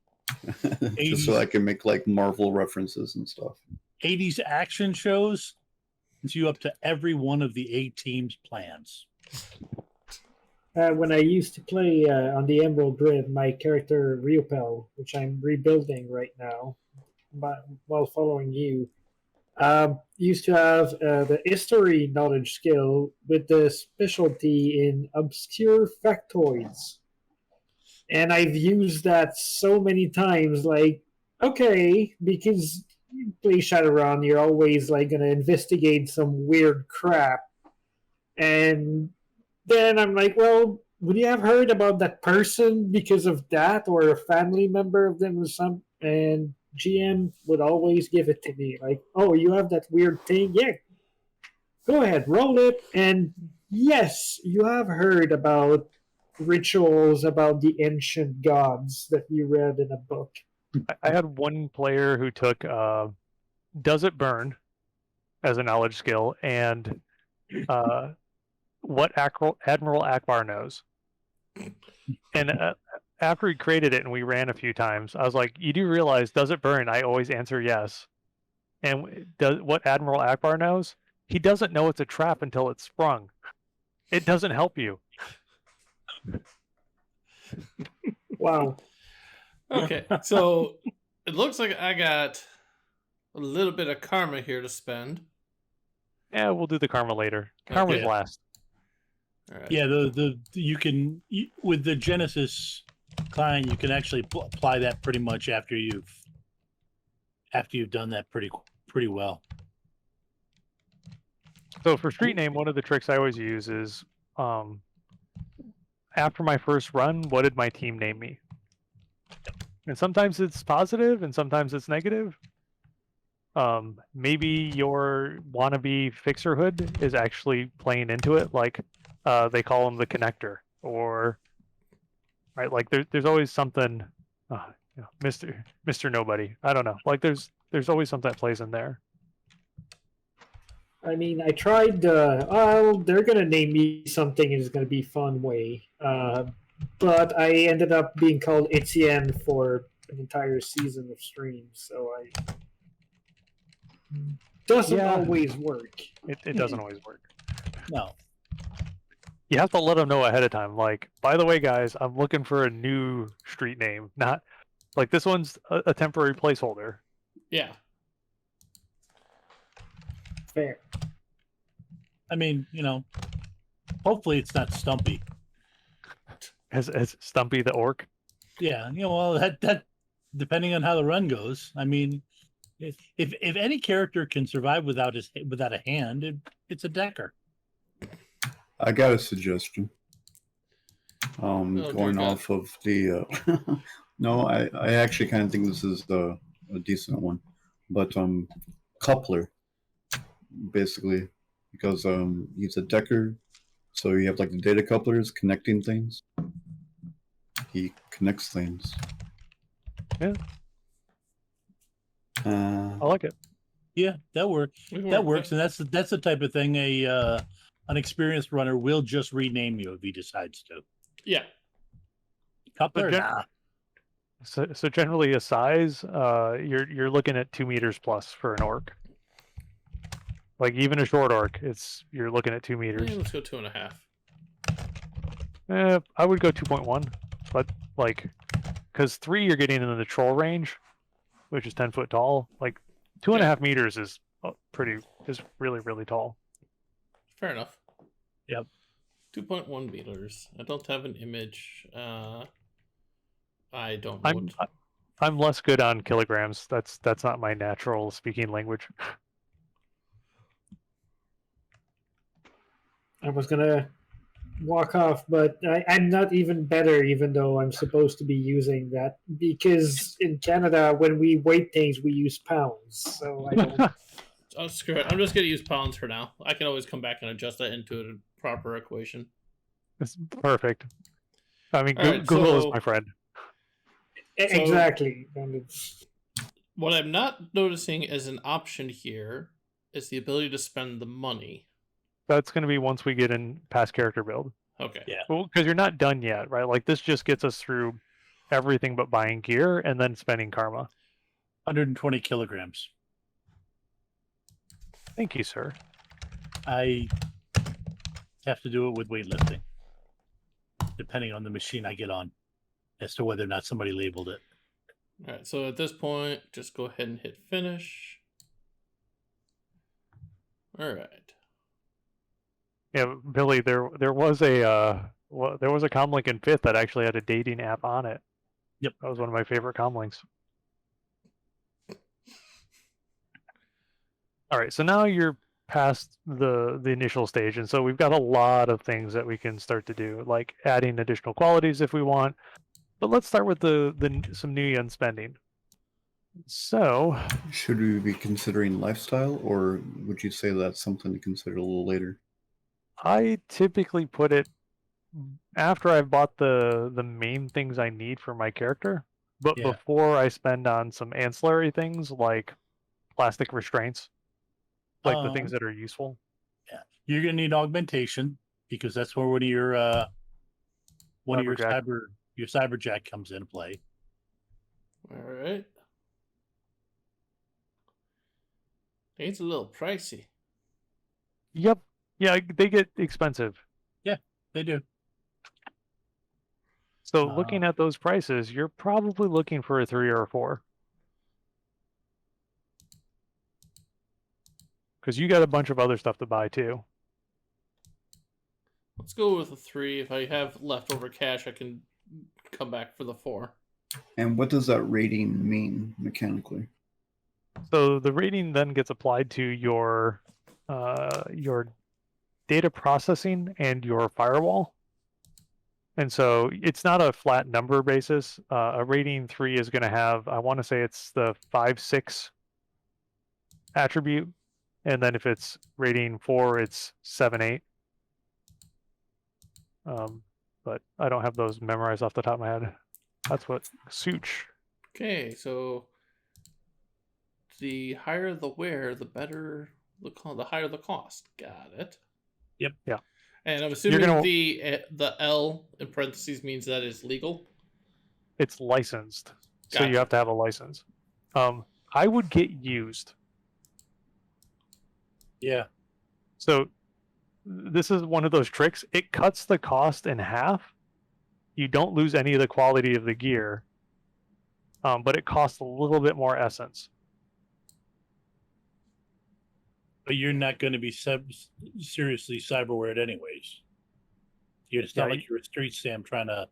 Just so I can make like Marvel references and stuff. 80s action shows you up to every one of the A-Team's plans. When I used to play on the Emerald Grid, my character Ryupel, which I'm rebuilding right now, but while following you, used to have the history knowledge skill with the specialty in obscure factoids. And I've used that so many times, like, okay, because you play Shadowrun, you're always like going to investigate some weird crap. And then I'm like, well, would you have heard about that person because of that, or a family member of them or something? And GM would always give it to me, like, oh, you have that weird thing? Yeah, Go ahead, roll it. And yes, you have heard about rituals about the ancient gods that you read in a book. I had one player who took Does It Burn as a knowledge skill, and what Admiral Akbar knows. And after he created it and we ran a few times, I was like, you do realize, does it burn? I always answer yes. And what Admiral Akbar knows? He doesn't know it's a trap until it's sprung. It doesn't help you. Wow. Okay, so it looks like I got a little bit of karma here to spend. Yeah, we'll do the karma later. Karma's Okay. last. All right. Yeah, with the Genesis client, you can actually apply that pretty much after you've done that pretty well. So for street name, one of the tricks I always use is after my first run, what did my team name me? And sometimes it's positive and sometimes it's negative. Maybe your wannabe fixer hood is actually playing into it, like they call him the connector, or right, like there's always something, Mr. Nobody. I don't know. Like there's always something that plays in there. I mean, I tried. They're gonna name me something, and it's gonna be fun way. But I ended up being called Etienne for an entire season of streams, so I doesn't always work. It doesn't always work. No. You have to let them know ahead of time. Like, by the way, guys, I'm looking for a new street name. Not like this one's a temporary placeholder. Yeah. Fair. I mean, hopefully it's not Stumpy. As Stumpy the orc. Yeah, well, that depending on how the run goes. I mean, if any character can survive without a hand, it's a decker. I got a suggestion. Going off of the no, I actually kind of think this is a decent one, but coupler, basically, because he's a decker, so you have like the data couplers connecting things. He connects things. Yeah. I like it. Yeah, that works. That works, and that's the type of thing an experienced runner will just rename you if he decides to. Yeah. Coupler, So generally a size, you're looking at 2 meters plus for an orc. Like even a short orc, you're looking at 2 meters. Yeah, let's go 2.5. I would go 2.1, but like, because 3 you're getting into the troll range, which is 10 foot tall. Like 2.5 meters is really, really tall. Fair enough. Yep. 2.1 meters. I don't have an image. I don't know. I'm less good on kilograms. That's not my natural speaking language. I was gonna walk off, but I'm not even better, even though I'm supposed to be using that, because in Canada, when we weight things, we use pounds. So I don't. Oh, screw it. I'm just going to use pounds for now. I can always come back and adjust that into a proper equation. It's perfect. I mean, right, Google so- is my friend. Exactly. And it's What I'm not noticing as an option here is the ability to spend the money. That's going to be once we get in past character build. Okay. Yeah. Well, because you're not done yet, right? Like this just gets us through everything but buying gear and then spending karma. 120 kilograms. Thank you, sir. I have to do it with weightlifting, depending on the machine I get on, as to whether or not somebody labeled it. All right. So at this point, just go ahead and hit finish. All right. Yeah, Billy, there was a comlink in 5th that actually had a dating app on it. Yep. That was one of my favorite comlinks. All right, so now you're past the initial stage, and so we've got a lot of things that we can start to do, like adding additional qualities if we want. But let's start with some new yen spending. So Should we be considering lifestyle, or would you say that's something to consider a little later? I typically put it after I've bought the main things I need for my character, but Yeah. before I spend on some ancillary things like plastic restraints, like the things that are useful. Yeah. You're gonna need augmentation because that's where one of your Cyberjack. cyberjack comes into play. All right. It's a little pricey. Yep. Yeah, they get expensive. They do. So looking at those prices, you're probably looking for a 3 or a 4. Because you got a bunch of other stuff to buy too. Let's go with a 3. If I have leftover cash, I can come back for the 4. And what does that rating mean mechanically? So the rating then gets applied to your data processing and your firewall. And so it's not a flat number basis. A rating 3 is going to have, I want to say it's the 5-6 attribute. And then if it's rating 4, it's 7-8. But I don't have those memorized off the top of my head. That's what Such. Okay, so the higher the wear, the better the higher the cost. Got it. Yep. Yeah. And I'm assuming the L in parentheses means that it's legal. It's licensed, so Gotcha. you have to have a license. I would get used. Yeah. So this is one of those tricks. It cuts the cost in half. You don't lose any of the quality of the gear, but it costs a little bit more essence. But you're not going to be seriously cyberwared anyways. It's not like you're a street Sam trying to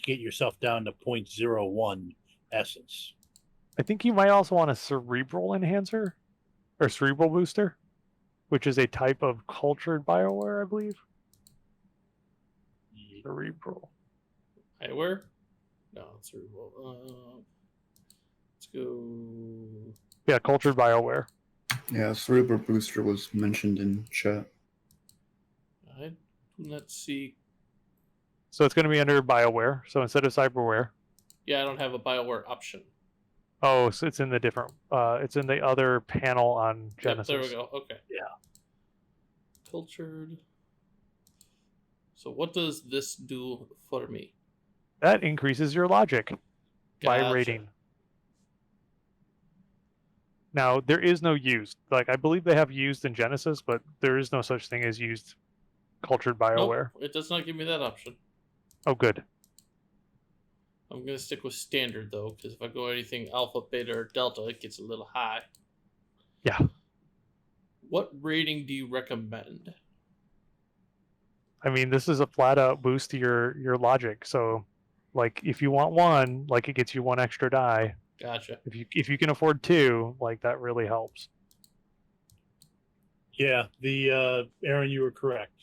get yourself down to 0.01 essence. I think you might also want a cerebral enhancer or cerebral booster, which is a type of cultured bioware, I believe. Cerebral. Bioware? No, cerebral. Let's go. Yeah, cultured bioware. Yeah, Cerebral Booster was mentioned in chat. Let's see. So it's going to be under bioware. So instead of cyberware. Yeah, I don't have a bioware option. Oh, so it's in the different. It's in the other panel on Genesis. Yep, there we go. Okay. Yeah. Cultured. So what does this do for me? That increases your logic by Gotcha. rating. Now, there is no used. Like, I believe they have used in Genesis, but there is no such thing as used cultured bioware. Nope, it does not give me that option. Oh, good. I'm going to stick with standard, though, because if I go anything alpha, beta, or delta, it gets a little high. Yeah. What rating do you recommend? I mean, this is a flat-out boost to your logic. So, like, if you want 1, like, it gets you 1 extra die. Gotcha. If you can afford 2, like, that really helps. Yeah, Aaron, you were correct.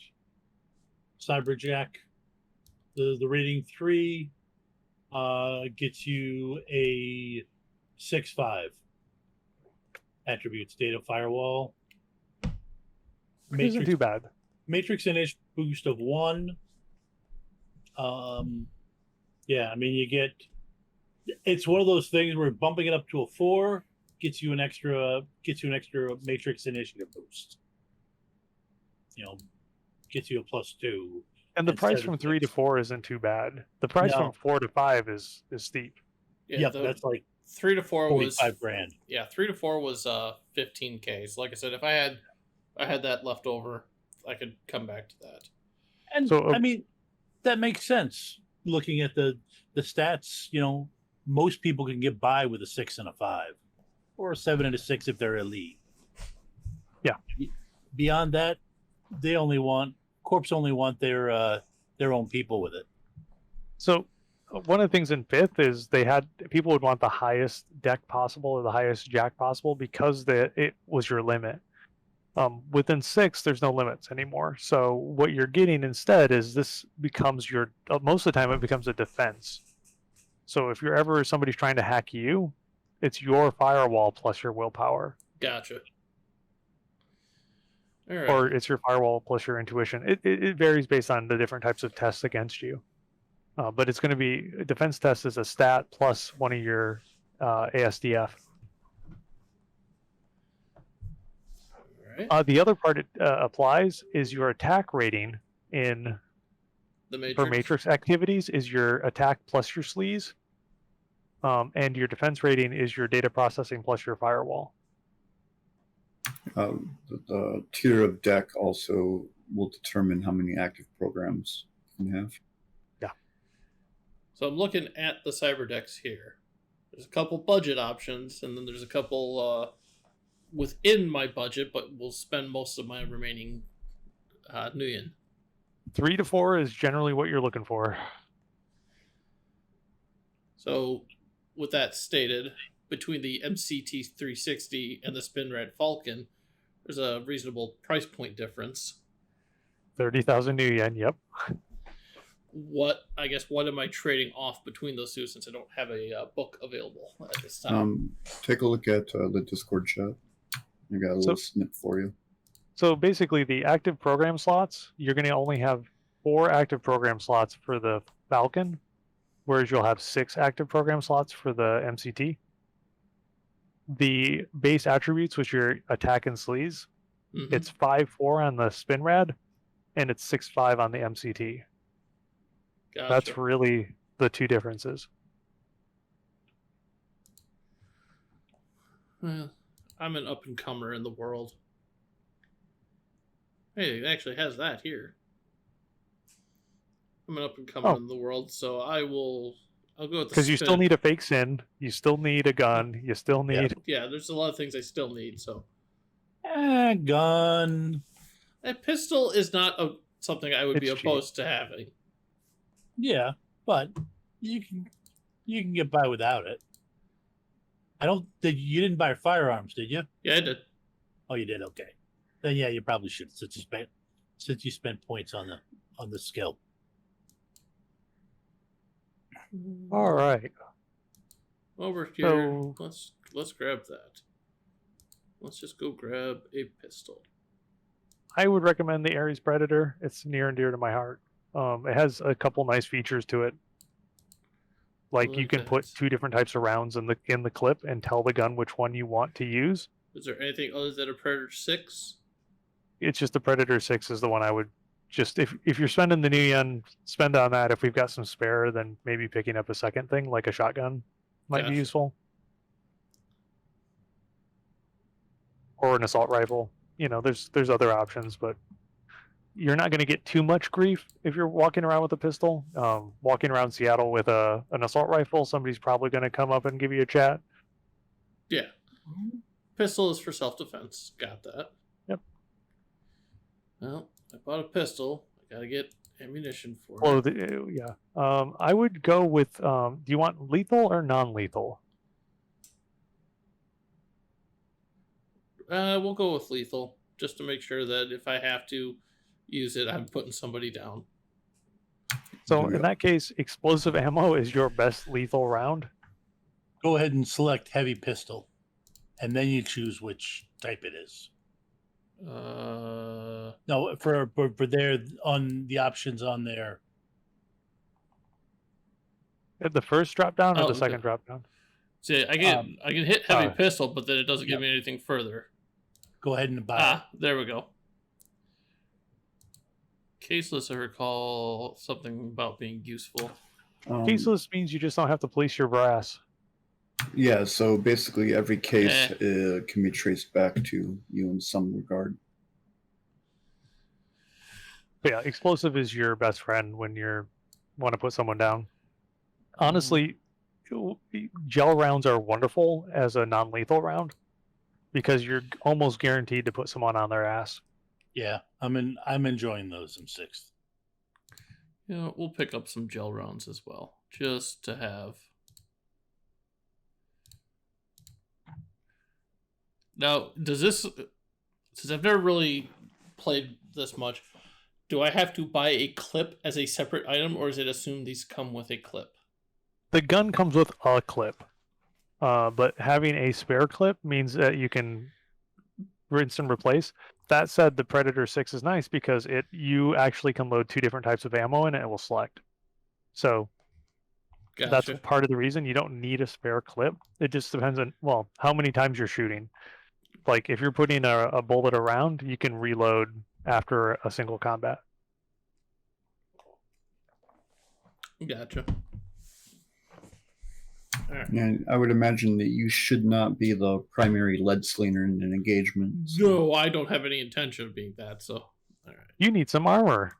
Cyberjack, the rating 3 gets you a 6-5 attributes, data firewall. Isn't too bad. Matrix Init boost of 1. Yeah, I mean, you get. It's one of those things where bumping it up to a 4 gets you an extra Matrix Initiative boost. Gets you a +2. And the price from 3 to 4 isn't too bad. The price from 4 to 5 is steep. Yeah, that's like 3 to 4 was $45,000. Yeah, 3 to 4 was $15K. So like I said, if I had that left over, I could come back to that. And so, I mean, that makes sense. Looking at the stats, most people can get by with a 6 and a 5, or a 7 and a 6 if they're elite. Yeah. Beyond that, Corps only want their own people with it. So one of the things in 5th is people would want the highest deck possible or the highest jack possible because it was your limit. Within 6, there's no limits anymore. So what you're getting instead is this becomes most of the time it becomes a defense. So if you're ever somebody's trying to hack you, It's your firewall plus your willpower. Gotcha. All right. Or it's your firewall plus your intuition. It varies based on the different types of tests against you. But it's going to be a defense test is a stat plus one of your ASDF. All right. The other part it applies is your attack rating in The Matrix. for Matrix activities is your attack plus your sleaze. And your defense rating is your data processing plus your firewall. The tier of deck also will determine how many active programs you can have. So I'm looking at the cyber decks here. There's a couple budget options, and then there's a couple within my budget, but will spend most of my remaining Nuyen. 3 to 4 is generally what you're looking for. So, with that stated, between the MCT 360 and the Spinrad Falcon, there's a reasonable price point difference. 30,000 new yen, yep. What am I trading off between those two since I don't have a book available at this time? Take a look at the Discord chat. I got a little snip for you. So basically, the active program slots, you're going to only have 4 active program slots for the Falcon, whereas you'll have 6 active program slots for the MCT. The base attributes, which are attack and sleaze, it's 5-4 on the Spinrad, and it's 6-5 on the MCT. Gotcha. That's really the two differences. Well, I'm an up-and-comer in the world. Hey, it actually has that here. I'm an up-and-comer in the world, so I'll go with the Because you still need a fake sin, you still need a gun, you still need... Yeah, there's a lot of things I still need, so... Gun. A pistol is not something I would be It's cheap. opposed to having. Yeah, but you can get by without it. You didn't buy firearms, did you? Yeah, I did. Oh, you did. Okay, then yeah, you probably should since you spent points on the skill. All right. Over here, So- let's grab that. Let's just go grab a pistol. I would recommend the Ares Predator. It's near and dear to my heart. It has a couple nice features to it. Like you can put 2 different types of rounds in the clip and tell the gun which one you want to use. Is there anything other than a Predator 6? It's just the Predator 6 is the one I would just, if you're spending the new yen, spend on that. If we've got some spare, then maybe picking up a second thing like a shotgun might Gotcha. be useful. Or an assault rifle. You know, there's other options, but you're not going to get too much grief if you're walking around with a pistol. Walking around Seattle with an assault rifle, somebody's probably going to come up and give you a chat. Yeah. Pistol is for self-defense. Got that. Yep. Well, I bought a pistol. I gotta get ammunition for Well, it. yeah. I would go with, do you want lethal or non-lethal? We'll go with lethal, just to make sure that if I have to use it, I'm putting somebody down. So in that case, explosive ammo is your best lethal round. Go ahead and select heavy pistol, and then you choose which type it is. No, for there on the options on there. At the first drop down or Oh, the second drop down? See, I can hit heavy pistol, but then it doesn't give me anything further. Go ahead and buy it. There we go. Caseless, I recall something about being useful. Caseless means you just don't have to police your brass. Yeah, so basically every case can be traced back to you in some regard. But yeah, explosive is your best friend when you want to put someone down. Honestly, gel rounds are wonderful as a non-lethal round because you're almost guaranteed to put someone on their ass. Yeah, I'm enjoying those in 6th. You know, we'll pick up some gel rounds as well, just to have. Now, does this, since I've never really played this much, do I have to buy a clip as a separate item, or is it assumed these come with a clip? The gun comes with a clip. But having a spare clip means that you can rinse and replace. That said, the Predator 6 is nice because you actually can load 2 different types of ammo in it and it will select. So that's Gotcha. part of the reason you don't need a spare clip. It just depends on, well, how many times you're shooting. Like if you're putting a bullet around, you can reload after a single combat. Gotcha. All right. And I would imagine that you should not be the primary lead slinger in an engagement. No, I don't have any intention of being that. So, all right. You need some armor.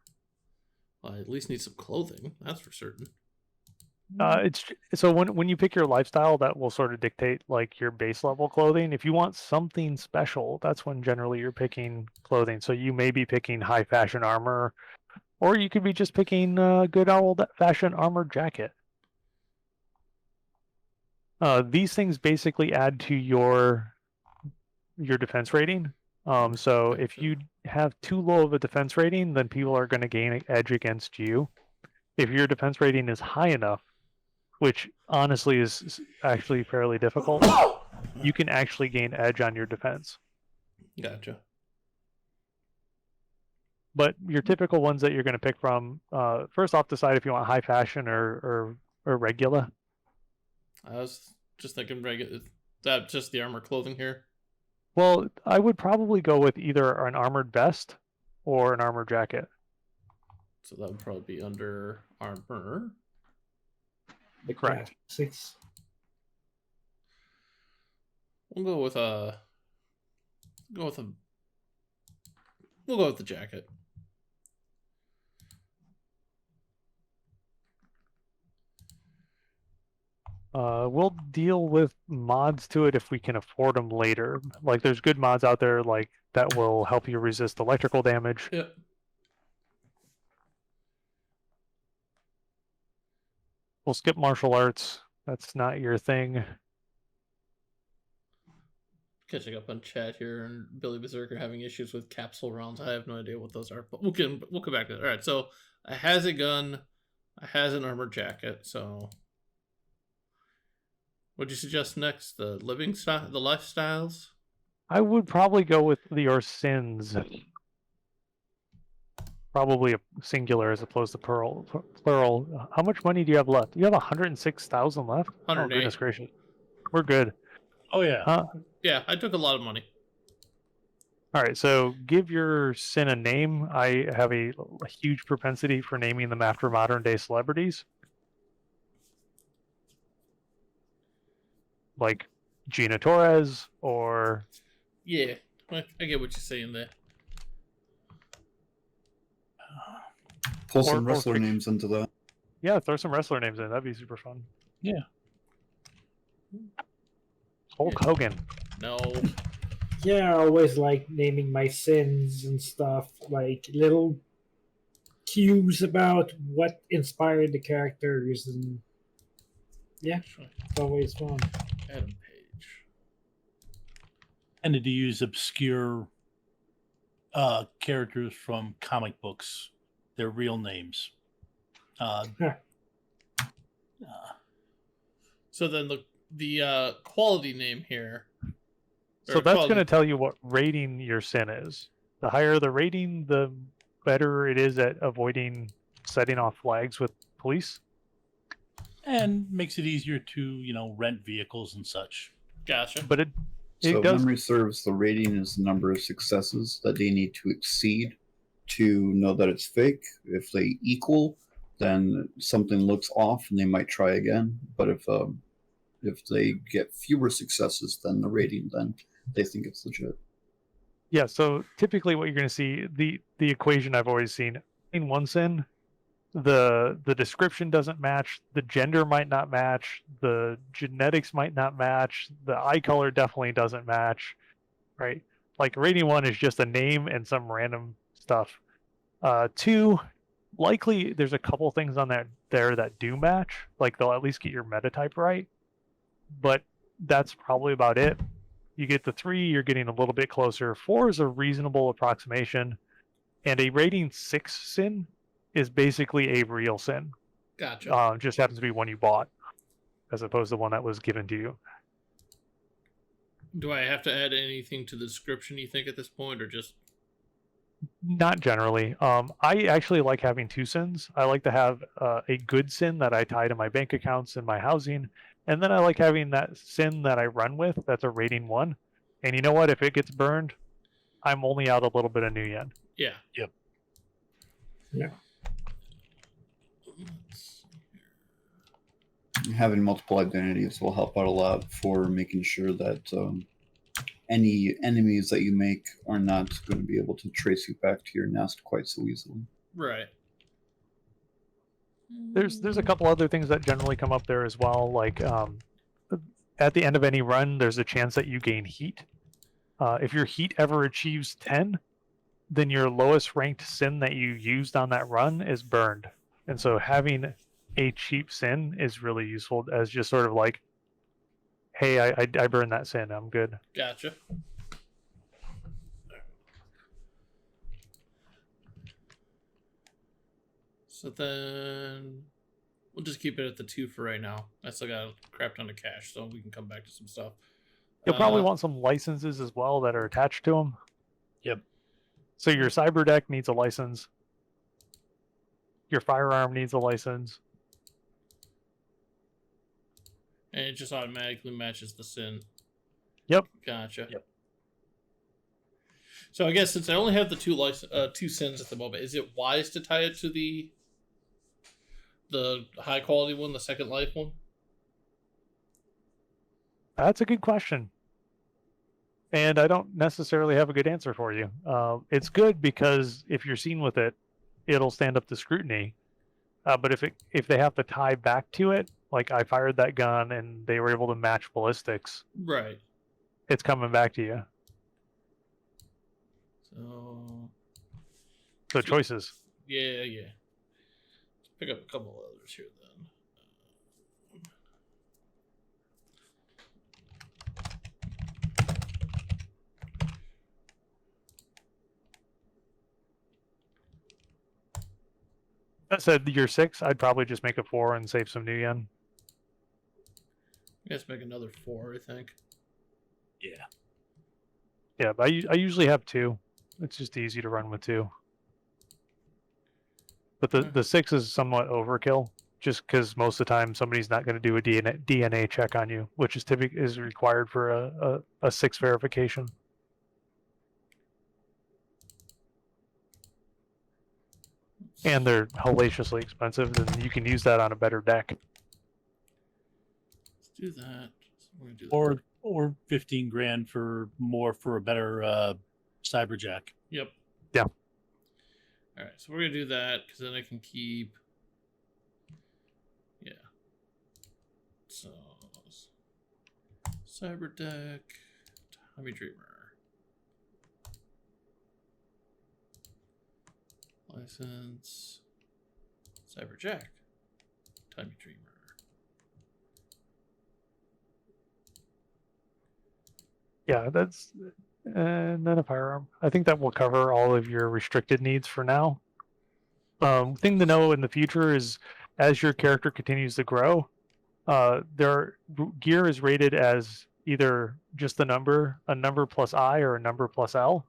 Well, I at least need some clothing. That's for certain. It's so when you pick your lifestyle, that will sort of dictate like your base level clothing. If you want something special, that's when generally you're picking clothing. So you may be picking high fashion armor, or you could be just picking a good old fashioned armored jacket. These things basically add to your defense rating. So if you have too low of a defense rating, then people are going to gain an edge against you. If your defense rating is high enough, which honestly is actually fairly difficult, you can actually gain edge on your defense. Gotcha. But your typical ones that you're going to pick from, first off, decide if you want high fashion or regular. I was just thinking regular. That just the armor clothing here. Well, I would probably go with either an armored vest or an armored jacket. So that would probably be under armor. The Correct. classics. We'll go with a. We'll go with the jacket. We'll deal with mods to it if we can afford them later. Like, there's good mods out there like that will help you resist electrical damage. Yep. We'll skip martial arts. That's not your thing. Catching up on chat here, and Billy Berserker having issues with capsule rounds. I have no idea what those are, but we'll come back to that. All right, so I has a gun, I has an armored jacket. So, what'd you suggest next? The living style, the lifestyles. I would probably go with your sins. Probably a singular as opposed to plural. How much money do you have left? You have 106,000 left? 108. Oh, goodness gracious. We're good. Oh yeah. Yeah, I took a lot of money. All right, so give your sin a name. I have a huge propensity for naming them after modern day celebrities. Like Gina Torres or... Yeah, I get what you're saying there. Pull some or wrestler pick- names into that. Yeah, throw some wrestler names in. That'd be super fun. Yeah. Hulk Hogan. No. Yeah, I always like naming my sins and stuff, like little cues about what inspired the characters, and yeah, it's always fun. Adam Page. Tended to use obscure characters from comic books, their real names. So then the quality name here. So that's going to tell you what rating your sin is. The higher the rating, the better it is at avoiding setting off flags with police. And makes it easier to, rent vehicles and such. Gotcha. But it So does. memory serves, the rating is the number of successes that they need to exceed to know that it's fake. If they equal, then something looks off and they might try again. But if they get fewer successes than the rating, then they think it's legit. Yeah, so typically what you're going to see, the equation I've always seen, in one sin, the description doesn't match, the gender might not match, the genetics might not match, the eye color definitely doesn't match, right? Like rating 1 is just a name and some random stuff. 2, likely there's a couple things on there that do match, like they'll at least get your meta type right, but that's probably about it. You get to 3, you're getting a little bit closer. 4 is a reasonable approximation, and a rating 6 sin is basically a real sin. Gotcha. Just happens to be one you bought, as opposed to one that was given to you. Do I have to add anything to the description, you think, at this point, or just... Not generally. I actually like having 2 sins. I like to have a good sin that I tie to my bank accounts and my housing, and then I like having that sin that I run with that's a rating 1. And you know what? If it gets burned, I'm only out a little bit of new yen. Yeah. Yep. Yeah. Having multiple identities will help out a lot for making sure that any enemies that you make are not going to be able to trace you back to your nest quite so easily. Right. There's a couple other things that generally come up there as well. Like at the end of any run, there's a chance that you gain heat. If your heat ever achieves 10, then your lowest ranked sin that you used on that run is burned. And so having a cheap sin is really useful as just sort of like, hey, I burned that sin, I'm good. Gotcha. So then we'll just keep it at the 2 for right now. I still got a crap ton of cash, so we can come back to some stuff. You'll probably want some licenses as well that are attached to them. Yep. So your cyber deck needs a license. Your firearm needs a license. And it just automatically matches the sin. Yep. Gotcha. Yep. So I guess since I only have the 2 sins at the moment, is it wise to tie it to the high quality one, the second life one? That's a good question. And I don't necessarily have a good answer for you. It's good because if you're seen with it, it'll stand up to scrutiny. But if they have to tie back to it, like I fired that gun and they were able to match ballistics, Right. it's coming back to you. So choices. Yeah. Let's pick up a couple others here then. That said, you're 6, I'd probably just make a 4 and save some new yen. I guess make another 4, I think. Yeah. Yeah, but I usually have 2. It's just easy to run with 2. But the 6 is somewhat overkill, just because most of the time somebody's not going to do a DNA check on you, which is required for a 6 verification. And they're hellaciously expensive, and you can use that on a better deck. Let's do that. So we're gonna do that. Or 15 grand for a better cyberjack. Yep. Yeah. All right, so we're gonna do that because then I can keep. Yeah. So, cyber deck, Tommy Dreamer, license, cyber jack, Tommy Dreamer. Yeah, that's and then a firearm. I think that will cover all of your restricted needs for now. Thing to know in the future is, as your character continues to grow, their gear is rated as either just a number plus I, or a number plus L.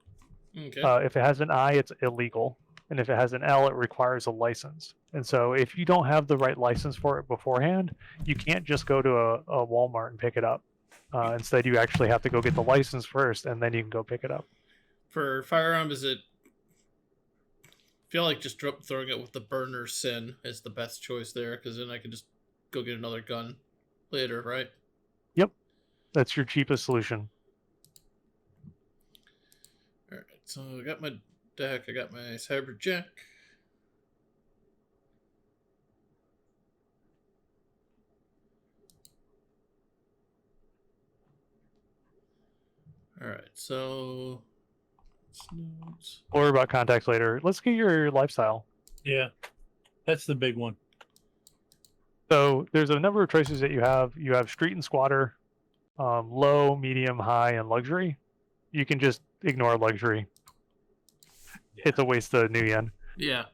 Okay. If it has an I, it's illegal, and if it has an L, it requires a license. And so, if you don't have the right license for it beforehand, you can't just go to a Walmart and pick it up. Instead, you actually have to go get the license first, and then you can go pick it up. For firearm, is it? I feel like just throwing it with the burner sin is the best choice there, because then I can just go get another gun later, right? Yep, that's your cheapest solution. All right, so I got my deck. I got my cyber jack. All right, so notes. We'll worry about contacts later. Let's get your lifestyle. Yeah. That's the big one. So there's a number of choices that you have. You have street and squatter, low, medium, high, and luxury. You can just ignore luxury. Yeah. It's a waste of new yen. Yeah.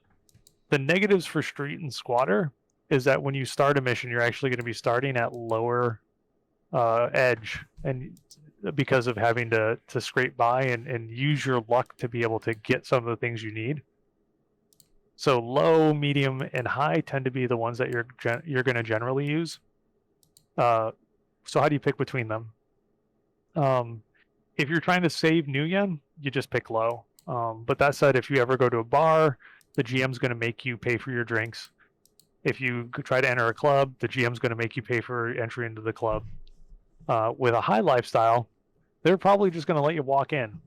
The negatives for street and squatter is that when you start a mission, you're actually going to be starting at lower edge, and because of having to scrape by and use your luck to be able to get some of the things you need. So low, medium, and high tend to be the ones that you're going to generally use. So how do you pick between them? If you're trying to save new yen, you just pick low. But that said, if you ever go to a bar, the GM's going to make you pay for your drinks. If you try to enter a club, the GM's going to make you pay for entry into the club. With a high lifestyle, they're probably just going to let you walk in.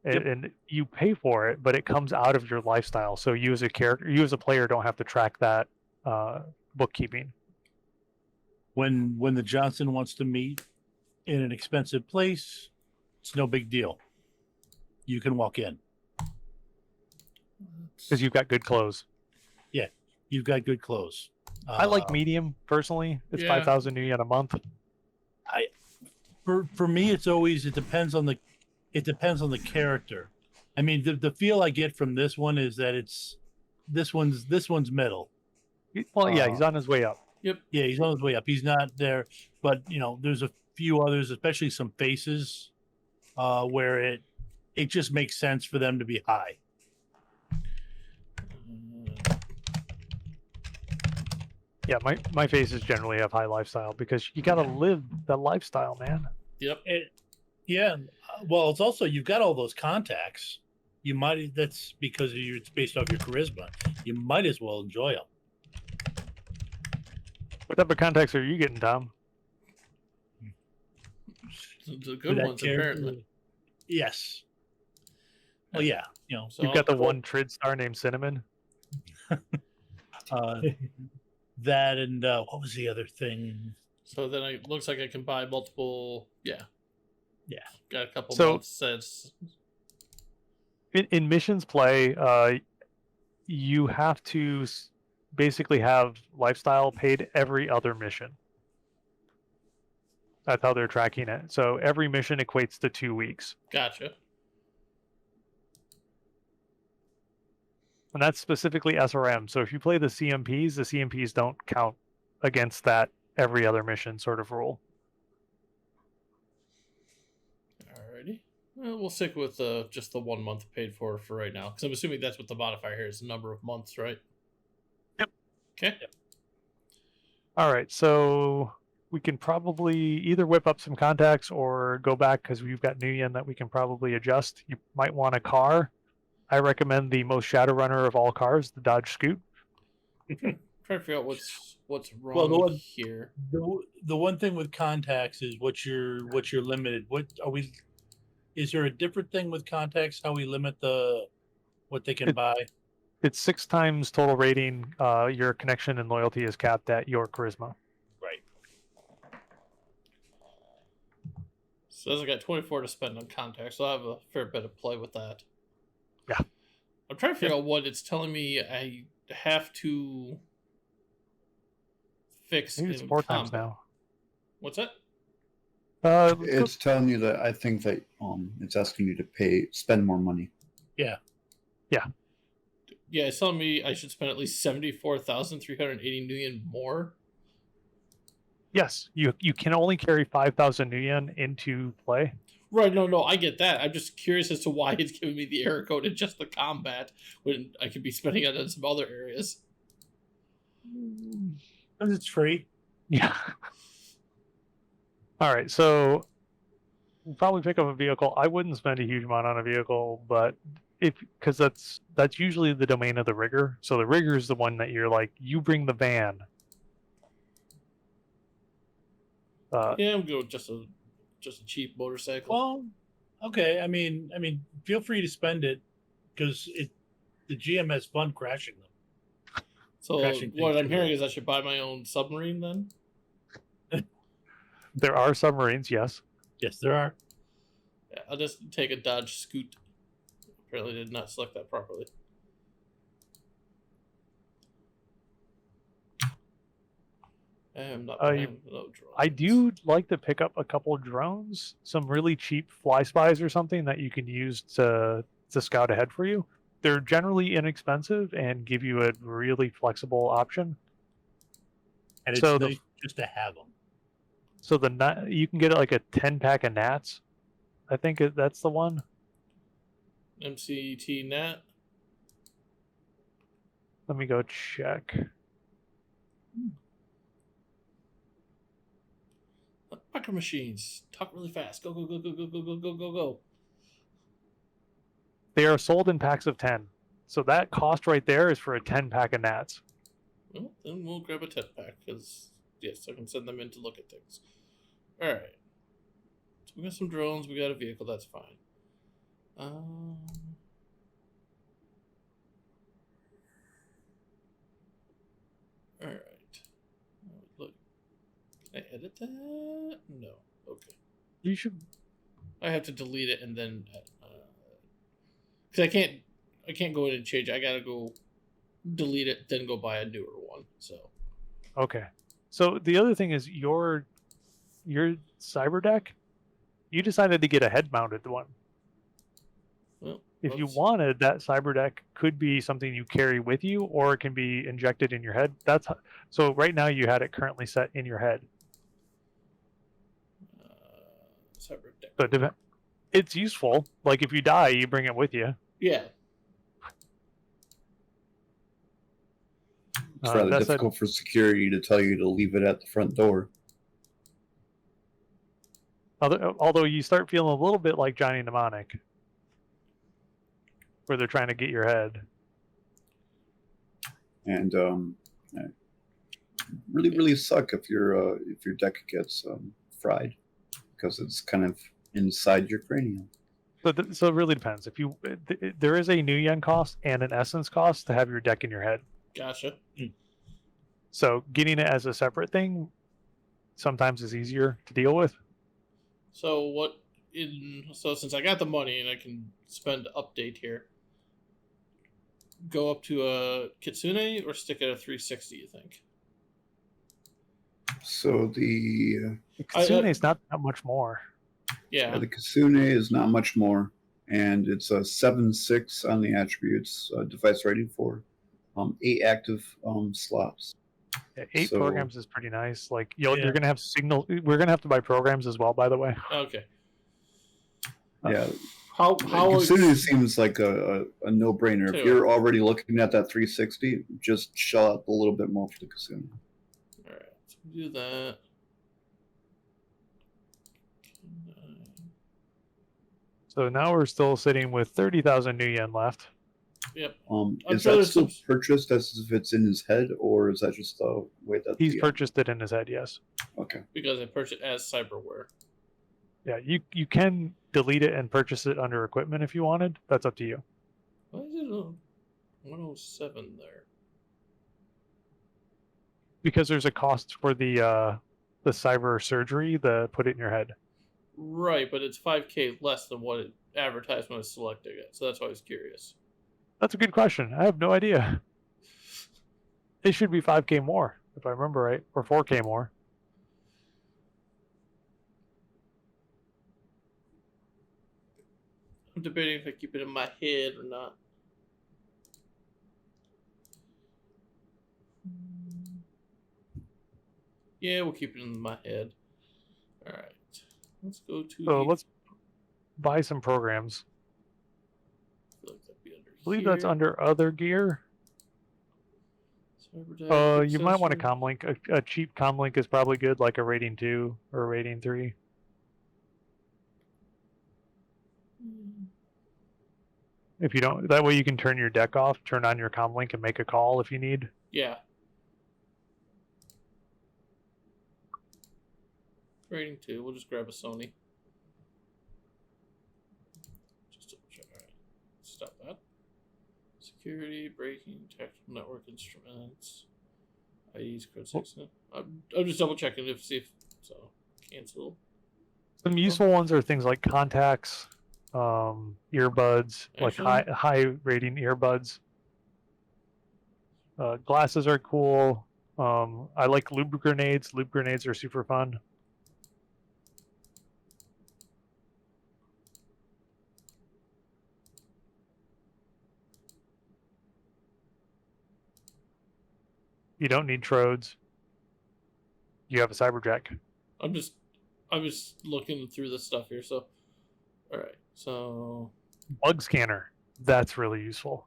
And you pay for it, but it comes out of your lifestyle. So you as a character, you as a player, don't have to track that bookkeeping. When the Johnson wants to meet in an expensive place, it's no big deal. You can walk in because you've got good clothes. Yeah, you've got good clothes. I like medium personally. It's 5,000 new yen a month. For me, it depends on the character. I mean, the feel I get from this one is that this one's middle. Well, yeah, he's on his way up. Yep. Yeah, he's on his way up. He's not there, but there's a few others, especially some faces, where it just makes sense for them to be high. Yeah, my faces generally have high lifestyle because you got to live the lifestyle, man. Yep. Yeah. Well, it's also you've got all those contacts. That's because it's based off your charisma. You might as well enjoy them. What type of contacts are you getting, Tom? The good ones, apparently. Yes. Well, yeah. So you've got the one Trid star named Cinnamon. That and what was the other thing? So then it looks like I can buy multiple. Yeah. Got a couple months sets. In missions play, you have to basically have lifestyle paid every other mission. That's how they're tracking it. So every mission equates to 2 weeks. Gotcha. And that's specifically SRM. So if you play the CMPs don't count against that every other mission sort of rule. Alrighty. Well, we'll stick with just the 1 month paid for right now. Because I'm assuming that's what the modifier here is, the number of months, right? Yep. Okay. Yep. All right. So we can probably either whip up some contacts or go back because we've got new yen that we can probably adjust. You might want a car. I recommend the most Shadowrunner of all cars, the Dodge Scoot. Trying to figure out what's wrong here. The one thing with contacts is what you're limited. Is there a different thing with contacts? How we limit what they can buy? It's 6 times total rating. Your connection and loyalty is capped at your charisma. Right. So I got 24 to spend on contacts, so I have a fair bit of play with that. Yeah. I'm trying to figure out what it's telling me I have to fix. Maybe it's 4 times now. What's that? It's telling you that I think that it's asking you to spend more money. Yeah. Yeah. Yeah, it's telling me I should spend at least 74,380 new yen more. Yes, you can only carry 5,000 new yen into play. Right, no, I get that. I'm just curious as to why it's giving me the error code in just the combat when I could be spending it in some other areas. Because it's free. Yeah. All right, so we'll probably pick up a vehicle. I wouldn't spend a huge amount on a vehicle, but because that's usually the domain of the rigger. So the rigger is the one that you're like, you bring the van. Yeah, I'm going just a cheap motorcycle. Well, okay. I mean, feel free to spend it because the GM has fun crashing them. So what I'm hearing is I should buy my own submarine then? There are submarines, yes. Yes, there are. Yeah, I'll just take a Dodge Scoot. Apparently did not select that properly. I do like to pick up a couple of drones, some really cheap fly spies or something that you can use to scout ahead for you. They're generally inexpensive and give you a really flexible option. And it's nice just to have them. So you can get like a 10-pack of gnats. I think that's the one. MCT Nat. Let me go check. Micro machines. Talk really fast. Go, go, go, go, go, go, go, go, go, go. They are sold in packs of 10. So that cost right there is for a 10-pack of gnats. Well, then we'll grab a 10-pack, because, yes, I can send them in to look at things. Alright. So we got some drones, we got a vehicle, that's fine. Alright. Look. Can I edit that? No. Okay. You should. I have to delete it and then... because I can't go in and change it. I gotta go delete it, then go buy a newer one. So... Okay. So the other thing is your cyber deck, you decided to get a head-mounted one. Well, if you wanted, that cyber deck could be something you carry with you, or it can be injected in your head. So right now you had it currently set in your head. Cyber deck. So it's useful. Like if you die, you bring it with you. Yeah. It's rather difficult for security to tell you to leave it at the front door. Although you start feeling a little bit like Johnny Mnemonic, where they're trying to get your head. And really suck if your deck gets fried, because it's kind of inside your cranium. So it really depends. There is a new yen cost and an essence cost to have your deck in your head. Gotcha. So getting it as a separate thing sometimes is easier to deal with. So since I got the money and I can spend update here, go up to a Kitsune or stick at a 360, you think? So the Kitsune is not that much more. Yeah. The Kitsune is not much more, and it's a 7/6 on the attributes, device rating for 8 active slots. Yeah, 8 programs is pretty nice. Like you're gonna have signal. We're gonna have to buy programs as well, by the way. Okay. Yeah. How Kitsune seems like a no-brainer. If you're already looking at that 360, just shell out a little bit more for the Kitsune. All right, so do that. So now we're still sitting with 30,000 new yen left. Yep. Is that still purchased as if it's in his head, or is that just the way that he's purchased it in his head? Yes. Okay. Because I purchased it as cyberware. Yeah, you can delete it and purchase it under equipment if you wanted. That's up to you. Why is it 107 there? Because there's a cost for the cyber surgery, the put it in your head. Right, but it's 5K less than what it advertised when I was selecting it, so that's why I was curious. That's a good question. I have no idea. It should be 5K more, if I remember right, or 4K more. I'm debating if I keep it in my head or not. Yeah, we'll keep it in my head. All right. Let's go to. So let's buy some programs. I feel like that'd be under I believe here. that's under other gear. You might want a comlink. A cheap comlink is probably good, like a rating 2 or a rating 3. If you don't, that way you can turn your deck off, turn on your comlink, and make a call if you need. Yeah. Rating 2. We'll just grab a Sony. Just double check. All right. Stop that. Security, braking, tactical network instruments, IDs, code 6. I'm just double checking to see if so. Cancel. Some useful ones are things like contacts, earbuds, like high rating earbuds. Glasses are cool. I like loop grenades. Loop grenades are super fun. You don't need trodes. You have a cyberjack. I'm just looking through the stuff here. So, all right. So, Bug scanner. That's really useful.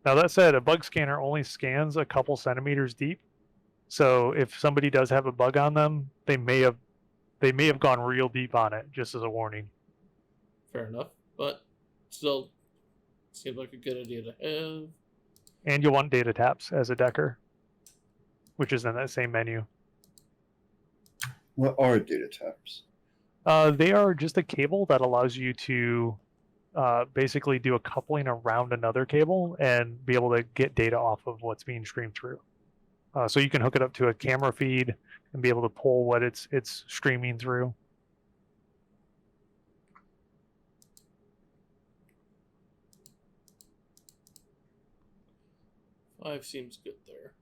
Now that said, a bug scanner only scans a couple centimeters deep. So if somebody does have a bug on them, they may have gone real deep on it, just as a warning. Fair enough, but still seems like a good idea to have. And you'll want data taps as a decker, which is in that same menu. What are data taps? They are just a cable that allows you to basically do a coupling around another cable and be able to get data off of what's being streamed through. So you can hook it up to a camera feed and be able to pull what it's streaming through. Five seems good there.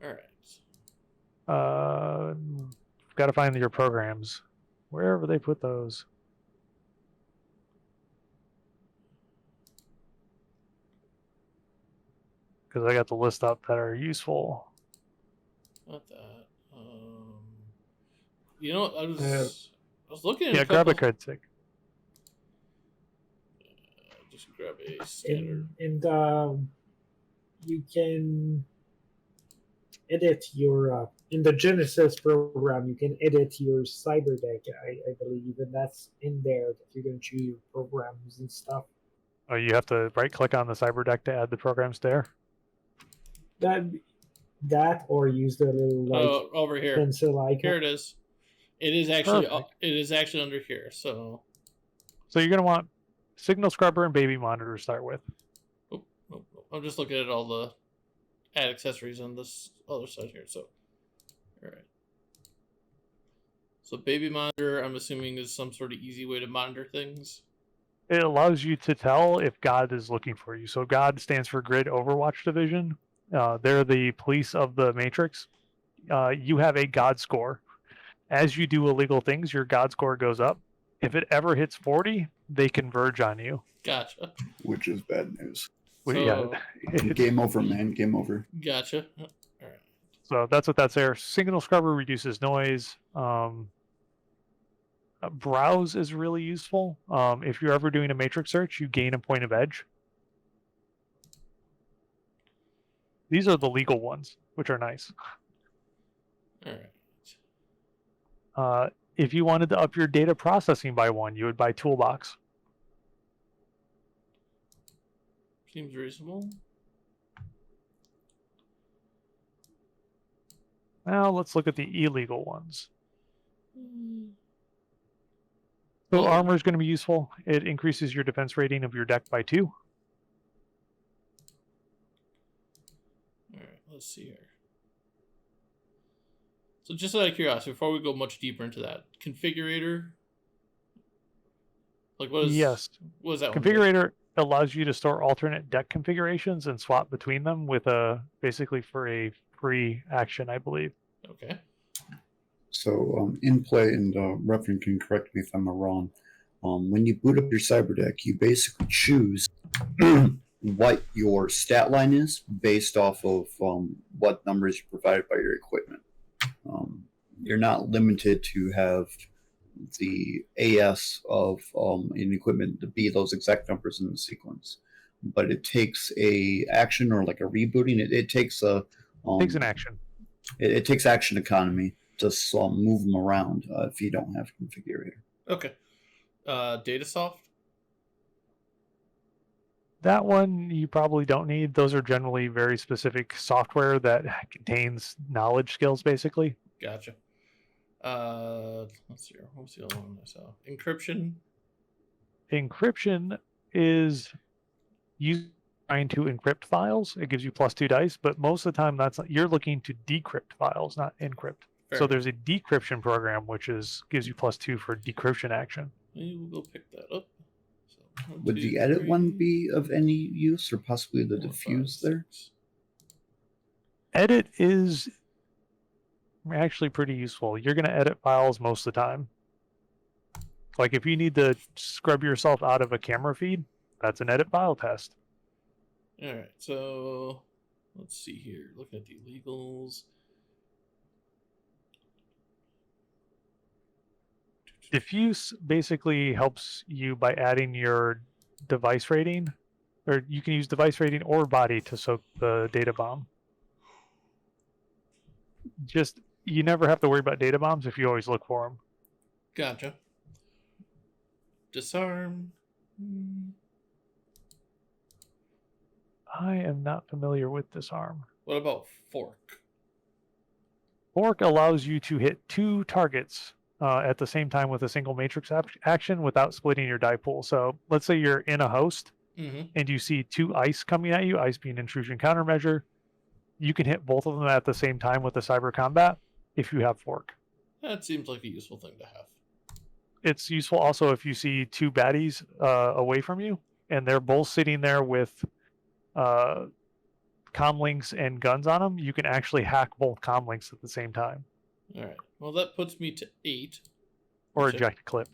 All right. Got to find your programs. Wherever they put those. Because I got the list up that are useful. Not that. You know, I was looking at Yeah, a grab a couple. card stick. Just grab a standard. And you can edit your in the Genesis program. You can edit your cyber deck, I believe, and that's in there that you can choose your programs and stuff. Oh, you have to right click on the cyber deck to add the programs there. That or use the little Over here. pencil icon. Here it is. It is actually Perfect. it is actually under here. So you're gonna want signal scrubber and baby monitor to start with. I'm just looking at all the add accessories on this other side here. So, all right. So baby monitor, I'm assuming, is some sort of easy way to monitor things. It allows you to tell if God is looking for you. So God stands for Grid Overwatch Division. They're the police of the Matrix. You have a God score. As you do illegal things, your God score goes up. If it ever hits 40, they converge on you. Gotcha. Which is bad news. So, Game over, man. Game over. Gotcha. All right. So that's what that's there. Signal scrubber reduces noise. Browse is really useful. If you're ever doing a matrix search, you gain a point of edge. These are the legal ones, which are nice. All right. If you wanted to up your data processing by one, you would buy Toolbox. Seems reasonable. Now let's look at the illegal ones. So armor is going to be useful. It increases your defense rating of your deck by 2. All right, let's see here. So just out of curiosity, before we go much deeper into that, configurator, like what is that? Configurator allows you to store alternate deck configurations and swap between them with basically for a free action, I believe. Okay. So in play, and Reverend can correct me if I'm wrong, when you boot up your cyber deck, you basically choose what your stat line is based off of what numbers you provided by your equipment. You're not limited to have the AS of an equipment to be those exact numbers in the sequence, but it takes a action or like a rebooting. It takes a takes an action. It takes action economy to move them around if you don't have a configurator. Okay. Datasoft? That one you probably don't need. Those are generally very specific software that contains knowledge skills, basically. Gotcha. Let's see here. What was the other one I saw? Encryption? Encryption is you trying to encrypt files. It gives you +2 dice, but most of the time you're looking to decrypt files, not encrypt. Fair so enough. There's a decryption program which gives you +2 for decryption action. Maybe we'll go pick that up. So, Would the edit one be of any use, or possibly the diffuse there? Edit is actually pretty useful. You're going to edit files most of the time. Like if you need to scrub yourself out of a camera feed, that's an edit file test. All right, so let's see here. Looking at the illegals. Diffuse basically helps you by adding your device rating, or you can use device rating or body to soak the data bomb. Just, you never have to worry about data bombs if you always look for them. Gotcha. Disarm. I am not familiar with disarm. What about fork? Fork allows you to hit 2 targets at the same time with a single matrix action without splitting your die pool. So let's say you're in a host and you see 2 ice coming at you, ice being intrusion countermeasure. You can hit both of them at the same time with the cyber combat if you have fork. That seems like a useful thing to have. It's useful also if you see 2 baddies away from you and they're both sitting there with comlinks and guns on them. You can actually hack both comlinks at the same time. All right. Well, that puts me to 8. Or eject a clip.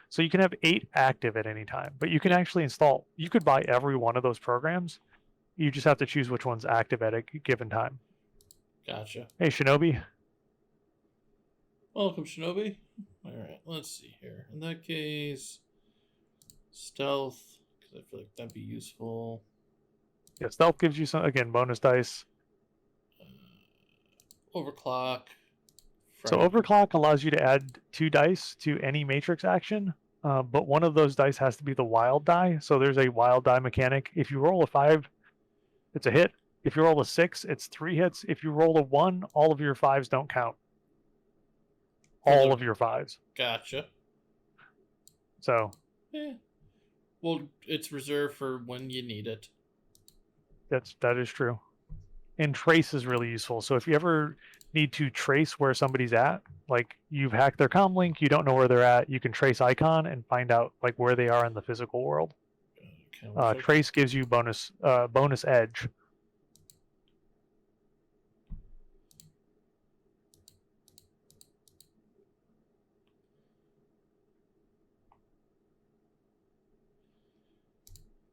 So you can have 8 active at any time, but you can actually install, you could buy every one of those programs. You just have to choose which one's active at a given time. Gotcha. Hey, Shinobi. Welcome, Shinobi. All right, let's see here. In that case, stealth, because I feel like that'd be useful. Yeah, stealth gives you some, again, bonus dice. Overclock. So overclock allows you to add 2 dice to any matrix action, but one of those dice has to be the wild die. So there's a wild die mechanic. If you roll a 5, it's a hit. If you roll a 6, it's 3 hits. If you roll a 1, all of your 5s don't count. All of your 5s. Gotcha. So. Well, it's reserved for when you need it. That is true. And trace is really useful. So if you ever need to trace where somebody's at, like you've hacked their comm link, you don't know where they're at, you can trace icon and find out like where they are in the physical world. Trace gives you bonus edge.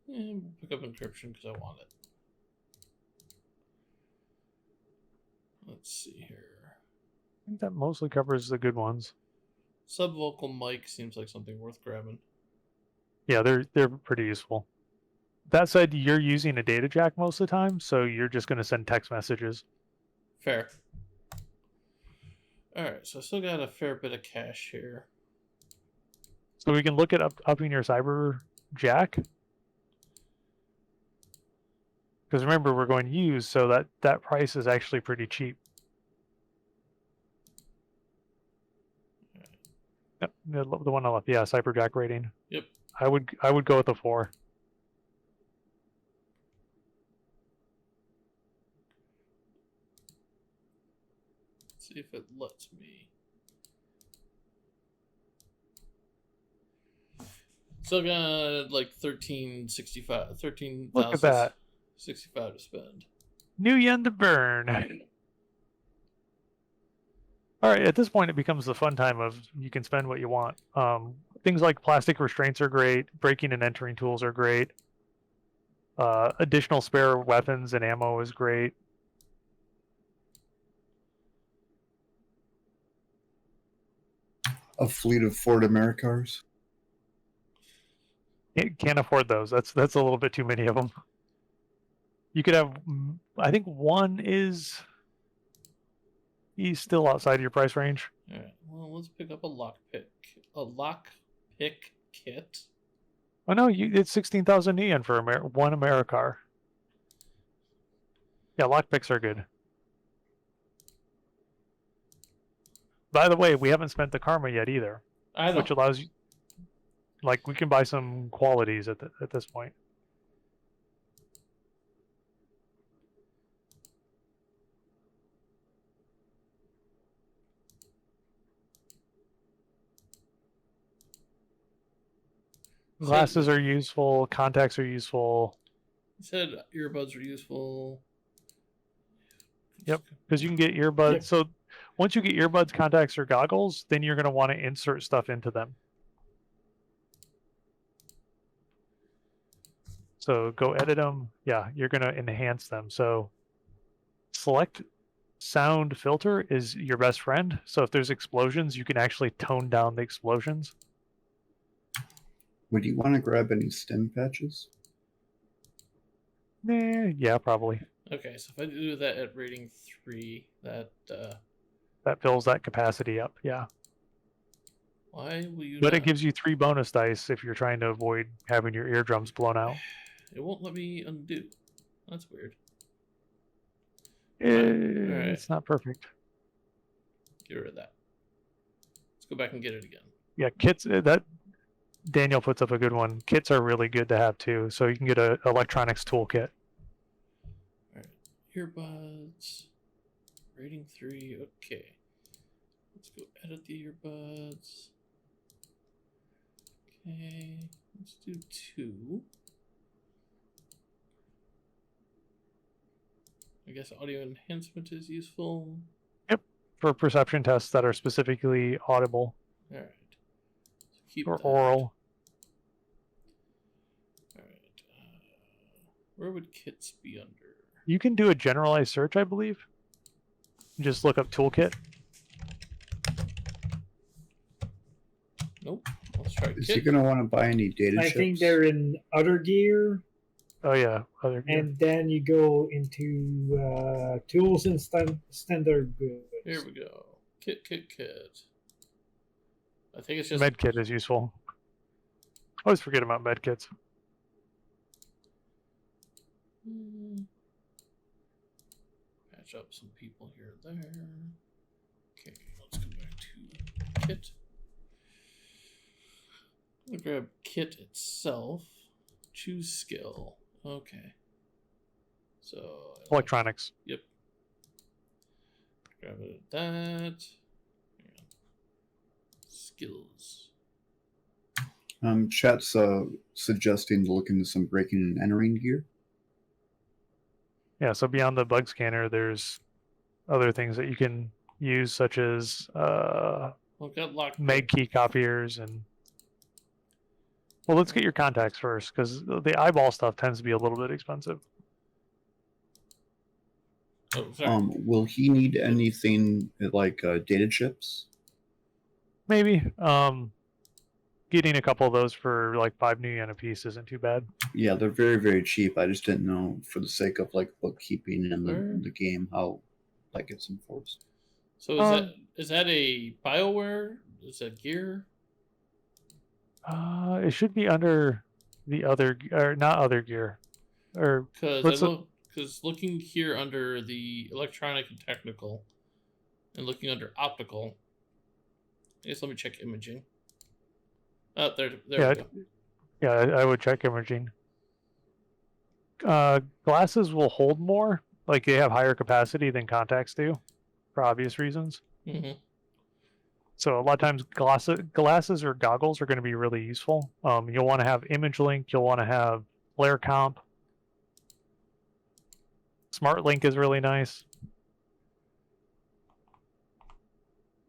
And pick up encryption because I want it. Let's see here. I think that mostly covers the good ones. Subvocal mic seems like something worth grabbing. Yeah, they're pretty useful. That said, you're using a data jack most of the time, so you're just going to send text messages. Fair. All right, so I still got a fair bit of cash here. So we can look at upping your cyber jack. Because remember, we're going used, so that price is actually pretty cheap. Yep, the one I left, yeah, cyberjack rating. Yep. I would go with the 4. Let's see if it lets me. Still got like 13,000. Look at that. 65 to spend. New yen to burn. All right, at this point, it becomes the fun time of you can spend what you want. Things like plastic restraints are great. Breaking and entering tools are great. Additional spare weapons and ammo is great. A fleet of Ford Americars. Can't afford those. That's a little bit too many of them. You could have, I think one is, he's still outside of your price range. All right. Well, let's pick up a lockpick. A lockpick kit. Oh no, it's 16,000 yen for one Americar. Yeah, lockpicks are good. By the way, we haven't spent the karma yet either, which allows you, like, we can buy some qualities at this point. Glasses are useful. Contacts are useful. You said earbuds are useful. Yep, because you can get earbuds. Yep. So once you get earbuds, contacts, or goggles, then you're going to want to insert stuff into them. So go edit them. Yeah, you're going to enhance them. So select sound filter is your best friend. So if there's explosions, you can actually tone down the explosions. Would you want to grab any stem patches? Yeah, probably. Okay, so if I do that at rating 3, that That fills that capacity up. Yeah. why will you? But not... it gives you 3 bonus dice if you're trying to avoid having your eardrums blown out. It won't let me undo. That's weird. It's not perfect. Get rid of that. Let's go back and get it again. Yeah, kits, that Daniel puts up a good one. Kits are really good to have too. So you can get an electronics toolkit. Alright. Earbuds. Rating 3. Okay. Let's go edit the earbuds. Okay. Let's do 2. I guess audio enhancement is useful. For perception tests that are specifically audible. Alright. So keep or that. oral. Alright. Where would kits be under? You can do a generalized search, I believe. Just look up toolkit. Nope. Let's try Is kit. he going to want to buy any data I chips? think they're in other gear, Oh yeah, other gear. and then you go into tools and standard goods. Here we go. Kit. I think it's just Medkit is useful. Always forget about medkits. Patch up some people here and there. Okay, let's go back to kit. I'm gonna grab kit itself. Choose skill. Okay. So Electronics. Yep. Grab it at that. Hang on. Skills. Chat's suggesting to look into some breaking and entering gear. Yeah, so beyond the bug scanner, there's other things that you can use, such as Well, got locked. meg key copiers and. Well, let's get your contacts first, because the eyeball stuff tends to be a little bit expensive. Oh, sorry. Will he need anything like data chips? Maybe. Getting a couple of those for like 5 new yen a piece isn't too bad. Yeah, they're very, very cheap. I just didn't know, for the sake of like bookkeeping and Where? the game, how that gets enforced. So is that a BioWare? Is that gear? It should be under the other, or not other gear, or Because looking here under the electronic and technical, and looking under optical. I guess let me check imaging. Oh, there yeah, we go. yeah, I would check imaging. Glasses will hold more, like they have higher capacity than contacts do, for obvious reasons. Mm-hmm. So a lot of times glasses or goggles are going to be really useful. You'll want to have image link. You'll want to have flare comp. Smart link is really nice.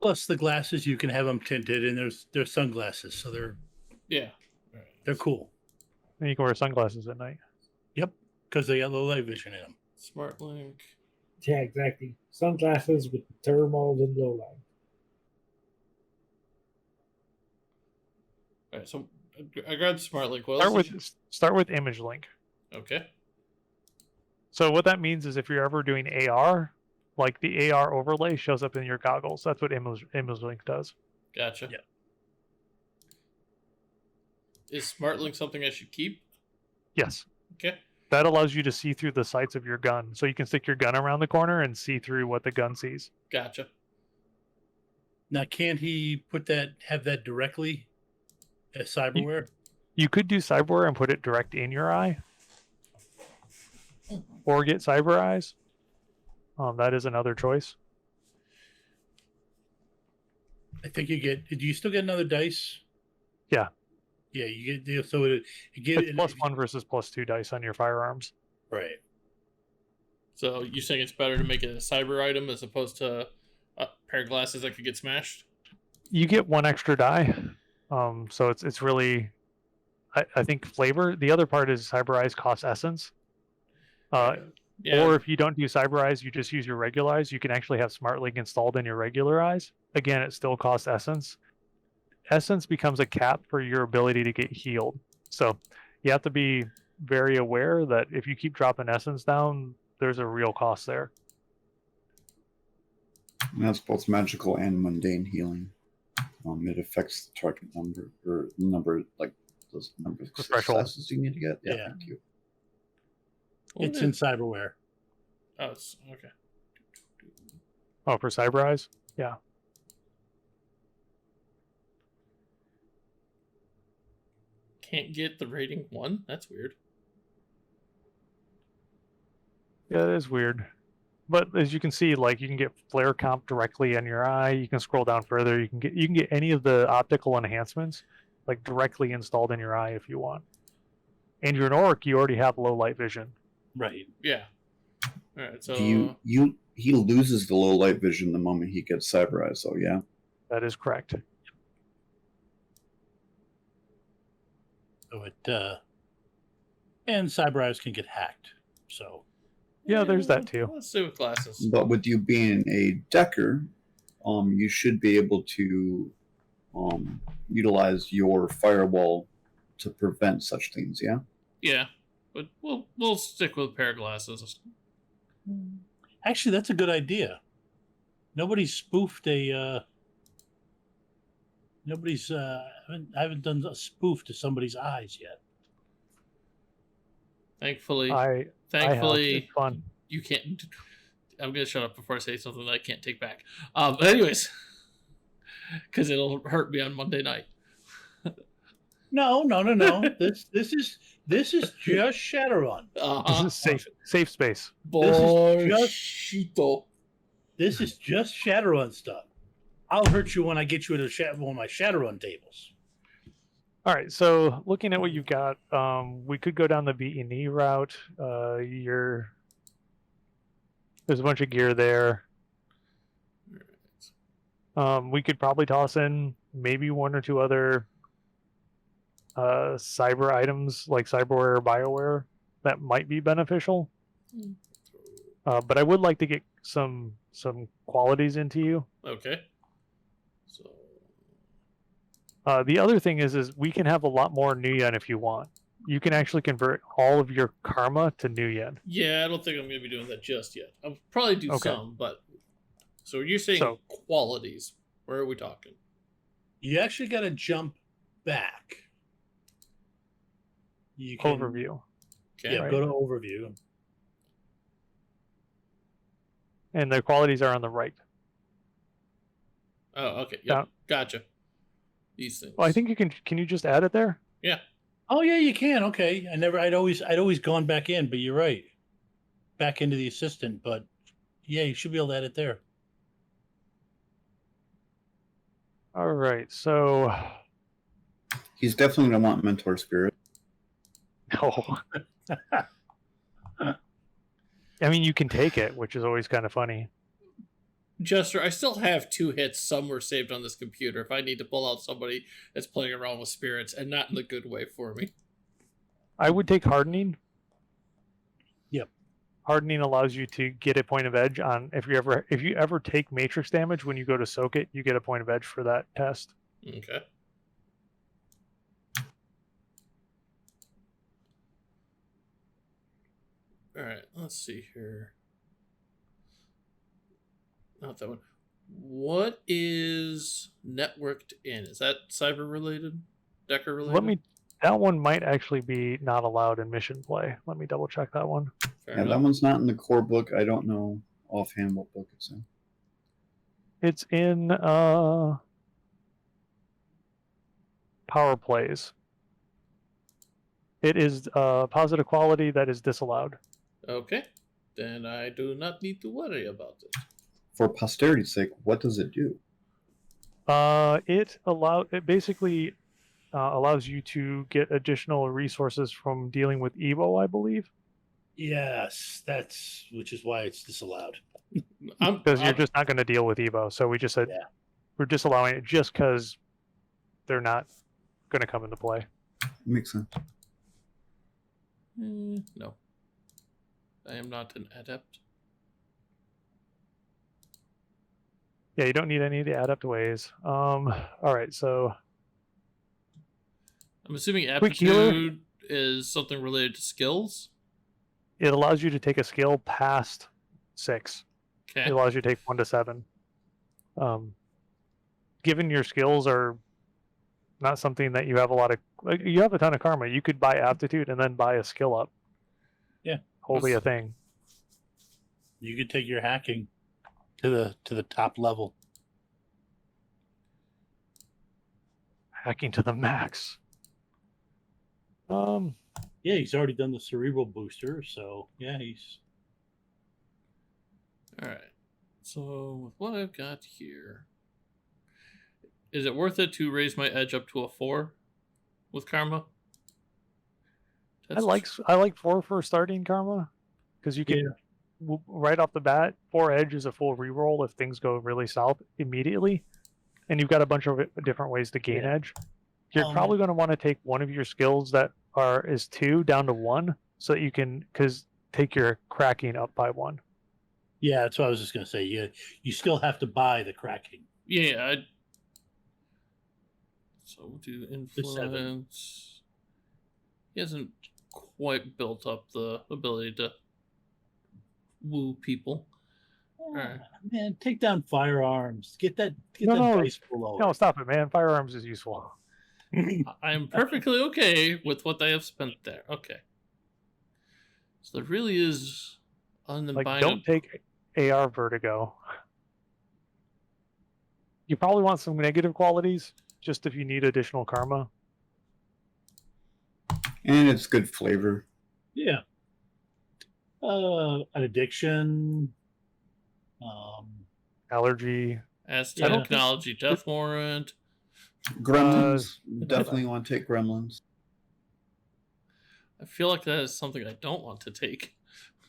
Plus the glasses, you can have them tinted, and they're sunglasses, so they're cool. And you can wear sunglasses at night. Yep, because they got low light vision in them. Smart link. Yeah, exactly. Sunglasses with thermal and low light. All right, so I grabbed smart link. What Start with image link. Okay. So what that means is if you're ever doing AR, like the AR overlay shows up in your goggles. That's what image link does. Gotcha. Yeah. Is smart link something I should keep? Yes. Okay. That allows you to see through the sights of your gun. So you can stick your gun around the corner and see through what the gun sees. Gotcha. Now, can't he have that directly as cyberware? You could do cyberware and put it direct in your eye. Or get cyber eyes. That is another choice. I think you get. Do you still get another dice? Yeah. Yeah, you get. So you get It's +1 versus +2 dice on your firearms. right. So you're saying it's better to make it a cyber item as opposed to a pair of glasses that could get smashed? You get 1 extra die. So it's really, I think flavor. The other part is Cyber Eyes costs essence. Yeah. Or if you don't do Cyber Eyes, you just use your regular eyes. You can actually have Smart Link installed in your regular eyes. Again, it still costs essence. Essence becomes a cap for your ability to get healed. So you have to be very aware that if you keep dropping essence down, there's a real cost there. And that's both magical and mundane healing. It affects the target number, like those numbers of successes you need to get. Yeah, thank you. It's in cyberware. Oh, it's okay. Oh, for Cyber Eyes? Yeah. Can't get the rating 1? That's weird. Yeah, it is weird. But as you can see, like you can get flare comp directly in your eye. You can scroll down further. You can get any of the optical enhancements like directly installed in your eye if you want. And you're an orc, you already have low light vision. Right. Yeah. All right. So he loses the low light vision the moment he gets Cyber Eyes. So yeah, that is correct. So it and cyber eyes can get hacked. So yeah, there's that too. Let's see with glasses. But with you being a decker, you should be able to utilize your firewall to prevent such things. Yeah. Yeah, but we'll stick with a pair of glasses. actually, that's a good idea. Nobody's spoofed a. Nobody's. I haven't done a spoof to somebody's eyes yet. Thankfully, I have. It's fun. You can't. I'm gonna shut up before I say something that I can't take back. But anyways, because it'll hurt me on Monday night. No. This is just Shadowrun. This is safe space. This is just Shadowrun stuff. I'll hurt you when I get you to one of my Shadowrun tables. All right, so looking at what you've got, we could go down the B&E route. There's a bunch of gear there. We could probably toss in maybe one or two other cyber items like cyberware or bioware that might be beneficial. But I would like to get some qualities into you. Okay. So the other thing is we can have a lot more new yen if you want. You can actually convert all of your karma to new yen. Yeah, I don't think I'm going to be doing that just yet. I'll probably do some, but so you're saying qualities. Where are we talking? You actually got to jump back. You can, overview. Okay, right. Go to overview. And the qualities are on the right. Oh, okay. Yep. Gotcha. These things. Well, I think you can. Can you just add it there? Yeah. Oh yeah, you can. Okay. I'd always gone back in, but you're right. Back into the assistant, but yeah, you should be able to add it there. All right. So he's definitely gonna want mentor spirit. No. I mean, you can take it, which is always kind of funny. Jester, I still have 2 hits somewhere saved on this computer if I need to pull out somebody that's playing around with spirits and not in the good way for me. I would take hardening. Yep. Hardening allows you to get a point of edge on if you ever take matrix damage when you go to soak it, you get a point of edge for that test. Okay. All right, let's see here. Not that one. What is networked in? Is that cyber related? Decker related? That one might actually be not allowed in mission play. Let me double check that one. Fair enough. That one's not in the core book. I don't know offhand what book it's in. It's in power plays. It is positive quality that is disallowed. Okay. Then I do not need to worry about it. For posterity's sake, what does it do? It basically allows you to get additional resources from dealing with Evo, I believe. Yes, which is why it's disallowed. Because you're just not going to deal with Evo, so we just said we're disallowing it just because they're not going to come into play. Makes sense. No. I am not an adept. Yeah, you don't need any of the adept ways. All right, so I'm assuming Quick healer? aptitude is something related to skills. it allows you to take a skill past 6. Okay. It allows you to take 1 to 7. Given your skills are not something that you have a lot of, like, you have a ton of karma. You could buy aptitude and then buy a skill up. Yeah. Wholly a thing. You could take your hacking to the top level. Hacking to the max. Yeah, he's already done the cerebral booster, so yeah, he's All right. So with what I've got here, is it worth it to raise my edge up to a 4 with karma? I like 4 for starting karma because you can right off the bat, 4 edge is a full reroll if things go really south immediately, and you've got a bunch of different ways to gain edge. You're probably going to want to take one of your skills that is 2 down to 1 so that you can take your cracking up by 1. Yeah, that's what I was just going to say. You still have to buy the cracking. Yeah. So we'll do influence. He hasn't quite built up the ability to woo people. Right. Man, take down firearms. Get that dice below. No, stop it, man. Firearms is useful. I am perfectly okay with what they have spent there. Okay. So there really is don't take AR vertigo. You probably want some negative qualities, just if you need additional karma. And it's good flavor. Yeah. An addiction. Allergy. Aztec technology, death warrant. Gremlins. Definitely want to take gremlins. I feel like that is something I don't want to take.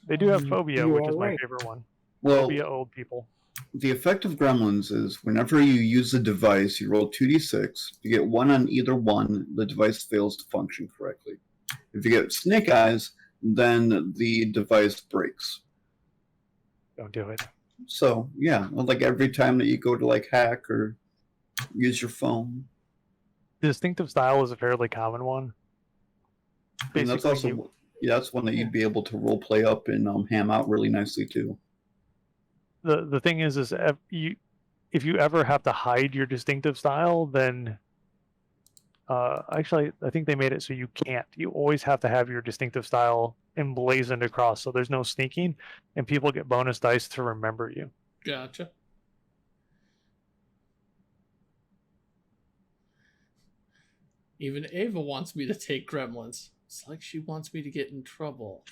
They do have phobia, which is my favorite one. Well, phobia old people. The effect of gremlins is whenever you use the device, you roll 2d6. If you get 1 on either one, the device fails to function correctly. If you get snake eyes, then the device breaks. Don't do it. So, yeah, like every time that you go to hack or use your phone. Distinctive style is a fairly common one. And that's also that's one that you'd be able to role play up and ham out really nicely too. The thing is if you ever have to hide your distinctive style, then actually I think they made it so you can't. You always have to have your distinctive style emblazoned across, so there's no sneaking, and people get bonus dice to remember you. Gotcha. Even Ava wants me to take gremlins. It's like she wants me to get in trouble.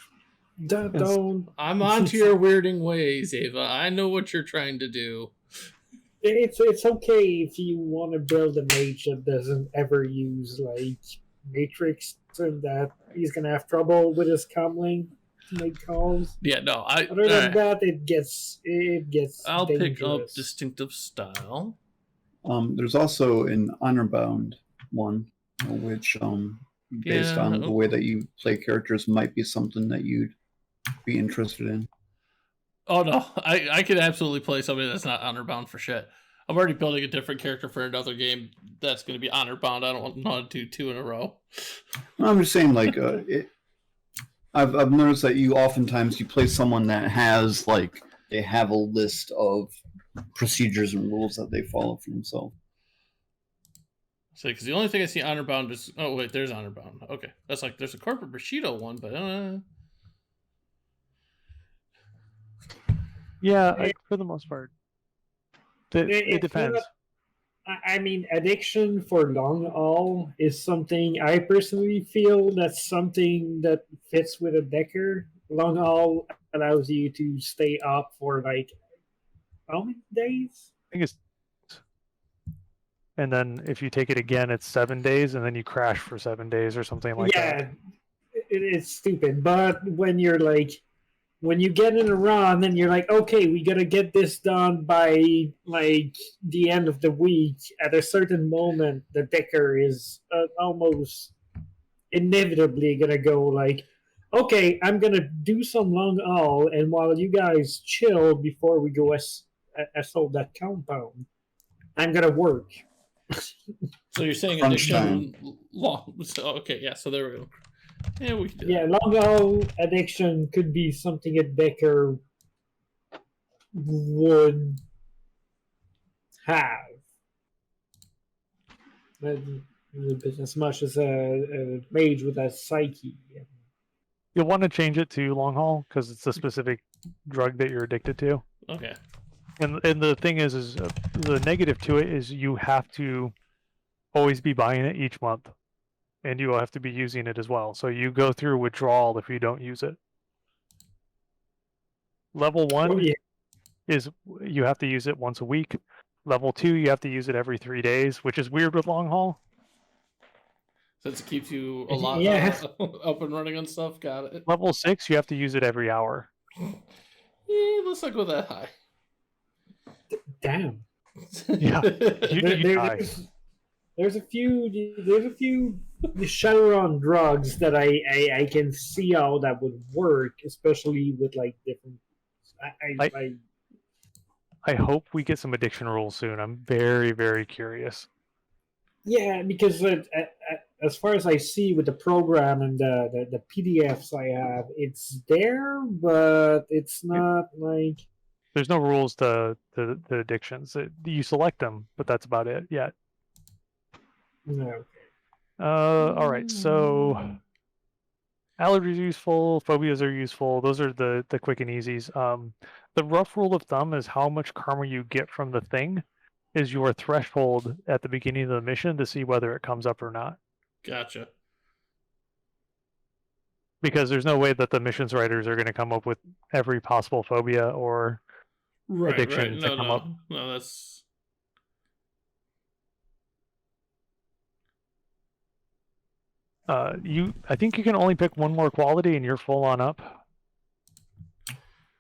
Don't. I'm onto your weirding ways, Ava. I know what you're trying to do. It's okay if you want to build a mage that doesn't ever use Matrix, and that he's gonna have trouble with his comlink to make calls. Yeah, no. Other than that, it gets. I'll dangerous. pick up distinctive style. There's also an honor-bound one, which based on the way that you play characters might be something that you'd be interested in. Oh no, I could absolutely play somebody that's not honor bound for shit. I'm already building a different character for another game that's going to be honor bound. I don't want to do 2 in a row. I'm just saying, I've noticed that you oftentimes you play someone that has they have a list of procedures and rules that they follow for themselves. So, because the only thing I see honor bound is there's honor bound. Okay, that's there's a corporate Bushido one, but yeah, for the most part, it depends. I mean, addiction for long haul is something I personally feel that's something that fits with a decker. Long haul allows you to stay up for how many days? I think it's. And then if you take it again, it's 7 days, and then you crash for 7 days or something like that. Yeah, it's stupid. But when you're when you get in a run, then you're okay, we gotta get this done by the end of the week. At a certain moment, the decker is almost inevitably gonna go like, okay, I'm gonna do some long haul, and while you guys chill before we go assault that compound, I'm gonna work. So you're saying Crunch addiction long? So, okay, yeah. So there we go. Yeah, we can do Yeah, that. long haul addiction could be something a Decker would have. But as much as a mage with a psyche. You'll want to change it to long haul because it's a specific drug that you're addicted to. Okay. And the thing is the negative to it is you have to always be buying it each month, and you will have to be using it as well. So you go through withdrawal if you don't use it. Level 1 Oh, yeah. is you have to use it once a week. Level 2, you have to use it every 3 days, which is weird with long haul. Since it keeps you a lot Yeah. up and running on stuff. Got it. Level 6, you have to use it every hour. Yeah, let's not go that high. Damn. Yeah. There's a few Shadowrun drugs that I can see how that would work, especially with like different. I hope we get some addiction rules soon. I'm very, very curious. Yeah, because as far as I see with the program and the PDFs I have, it's there, but it's not like. There's no rules to the addictions. You select them, but that's about it yet. No. All right, so allergies are useful, phobias are useful. Those are the quick and easies. The rough rule of thumb is how much karma you get from the thing is your threshold at the beginning of the mission to see whether it comes up or not. Gotcha. Because there's no way that the missions writers are going to come up with every possible phobia or addiction to come up. No, that's. I think you can only pick one more quality and you're full on up.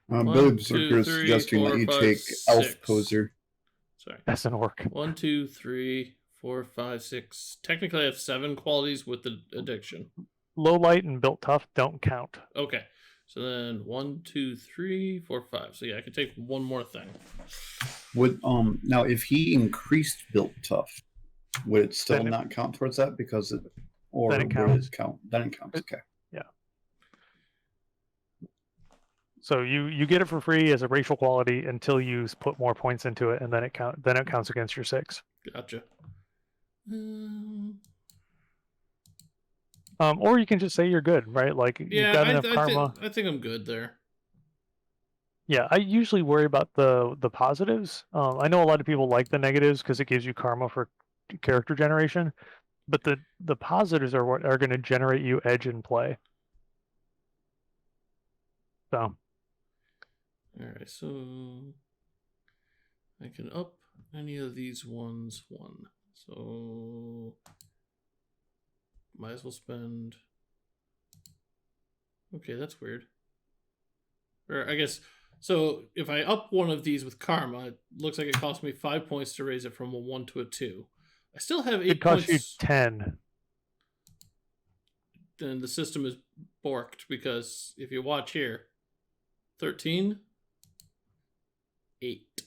Billy Berserker is suggesting that you take Elf Poser. Sorry. That's an orc. 1, 2, 3, 4, 5, 6. Technically, I have 7 qualities with the addiction. Low light and built tough don't count. Okay. So then 1, 2, 3, 4, 5. So yeah, I can take one more thing. Would now if he increased built tough, would it still not count towards that because it or then it counts. Count? Then it counts. Okay. Yeah. So you get it for free as a racial quality until you put more points into it, and then it counts against your 6. Gotcha. Or you can just say you're good, right? Like you've got enough karma. I think I'm good there. Yeah, I usually worry about the positives. I know a lot of people like the negatives because it gives you karma for character generation, but the positives are what are going to generate you edge in play. So. All right, so I can up any of these ones 1. So might as well spend. Okay, that's weird. Or I guess so. If I up one of these with karma, it looks like it costs me 5 points to raise it from a 1 to a 2. I still have 8 points. It costs you 10. Then the system is borked because if you watch here, 13, 8.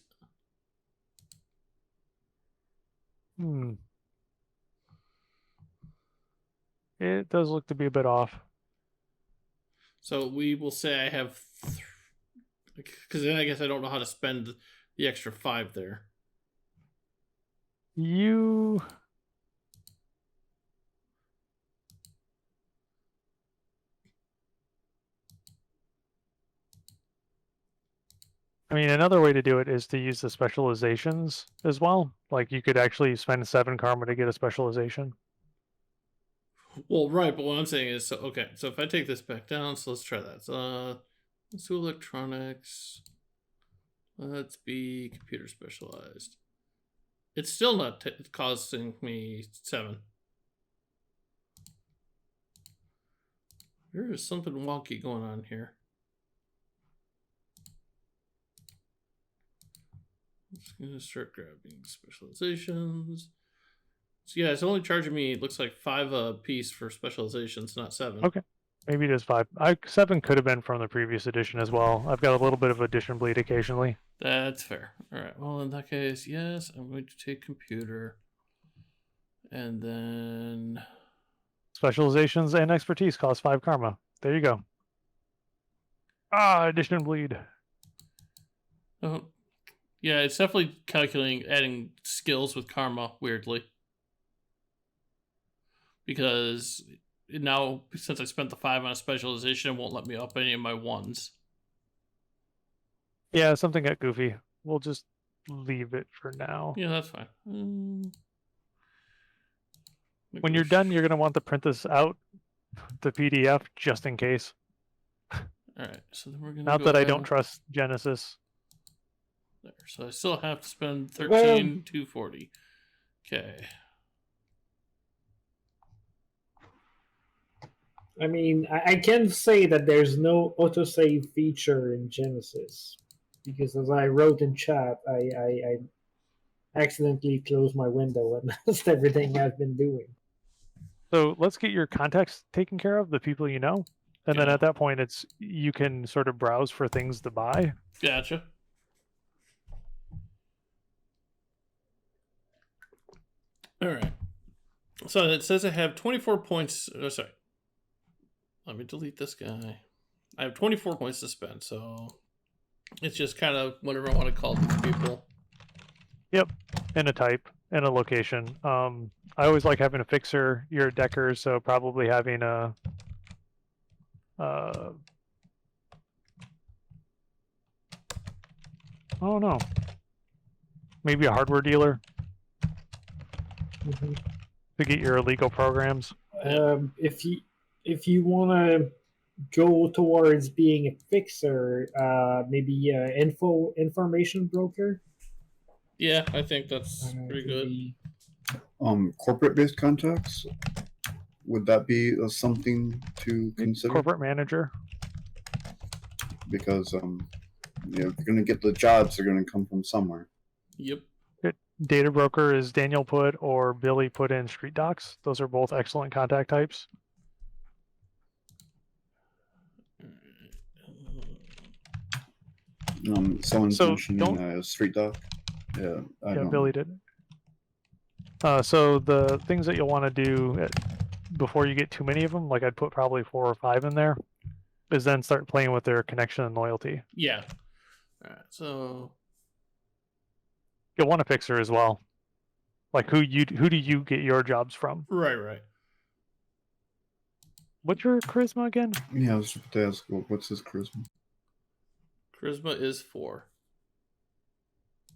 It does look to be a bit off. So we will say I have, because then I guess I don't know how to spend the extra 5 there. I mean, another way to do it is to use the specializations as well. Like you could actually spend 7 karma to get a specialization. Well, right, but what I'm saying is, so okay, so if I take this back down, so let's try that. So, let's do electronics. Let's be computer specialized. It's still not costing me 7. There is something wonky going on here. I'm just going to start grabbing specializations. So yeah, it's only charging me, it looks like 5 a piece for specializations, not 7. Okay. Maybe it is 5. 7 could have been from the previous edition as well. I've got a little bit of addition bleed occasionally. That's fair. All right. Well, in that case, yes, I'm going to take computer. And then Specializations and expertise cost 5 karma. There you go. Addition bleed. oh, yeah, it's definitely calculating adding skills with karma weirdly. Because now, since I spent the 5 on a specialization, it won't let me up any of my 1s. Yeah, something got goofy. We'll just leave it for now. Yeah, that's fine. When you're done, you're going to want to print this out, the PDF, just in case. All right, so then we're gonna. Not go that I ahead- don't trust Genesis. There. So I still have to spend 13,240. Okay. I mean, I can say that there's no autosave feature in Genesis because, as I wrote in chat, I accidentally closed my window and lost everything I've been doing. So let's get your contacts taken care of, the people you know. And then Yeah. at that point, you can sort of browse for things to buy. Gotcha. All right. So it says I have 24 points. Oh, sorry. Let me delete this guy. I have 24 points to spend, so it's just kind of whatever I want to call these people. Yep, and a type and a location. I always like having a fixer. You're a decker, so probably having a I don't know. Maybe a hardware dealer Mhm. to get your illegal programs. If you want to go towards being a fixer, maybe information broker. Yeah, I think that's pretty could good. be- Corporate-based contacts. Would that be something to consider? Corporate manager. Because if you're going to get the jobs, they're going to come from somewhere. Yep. Data broker is Daniel put or Billy put in Street Docs. Those are both excellent contact types. Someone's So mentioning Street Doc. Yeah, I don't Billy did. So the things that you'll want to do before you get too many of them, like I'd put probably 4 or 5 in there, is then start playing with their connection and loyalty. Yeah. All right. So You'll want a fixer as well. Like who do you get your jobs from? right. What's your charisma again? Yeah, I was about to ask, what's his charisma? Charisma is 4.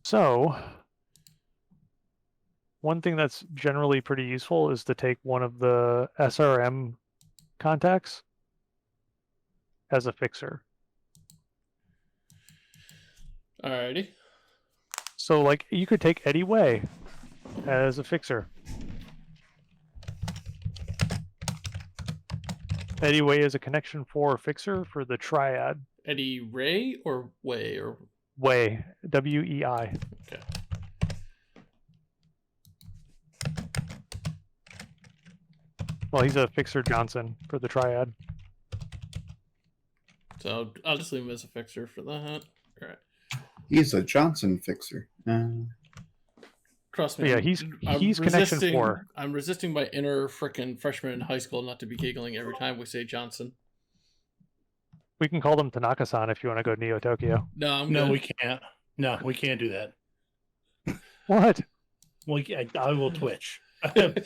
So one thing that's generally pretty useful is to take one of the SRM contacts as a fixer. Alrighty. So like you could take Eddie Way as a fixer. Eddie Way is a connection 4 fixer for the triad. Eddie Ray or Way or Way, WEI. okay. Well, he's a fixer Johnson for the triad. So I'll just leave him as a fixer for that. All right. He's a Johnson fixer. Trust me. Yeah, he's I'm connection resisting- 4. I'm resisting my inner frickin' freshman in high school not to be giggling every time we say Johnson. We can call them Tanaka-san if you want to go Neo Tokyo. No, I'm No, good. we can't. No, we can't do that. What? I will twitch. There's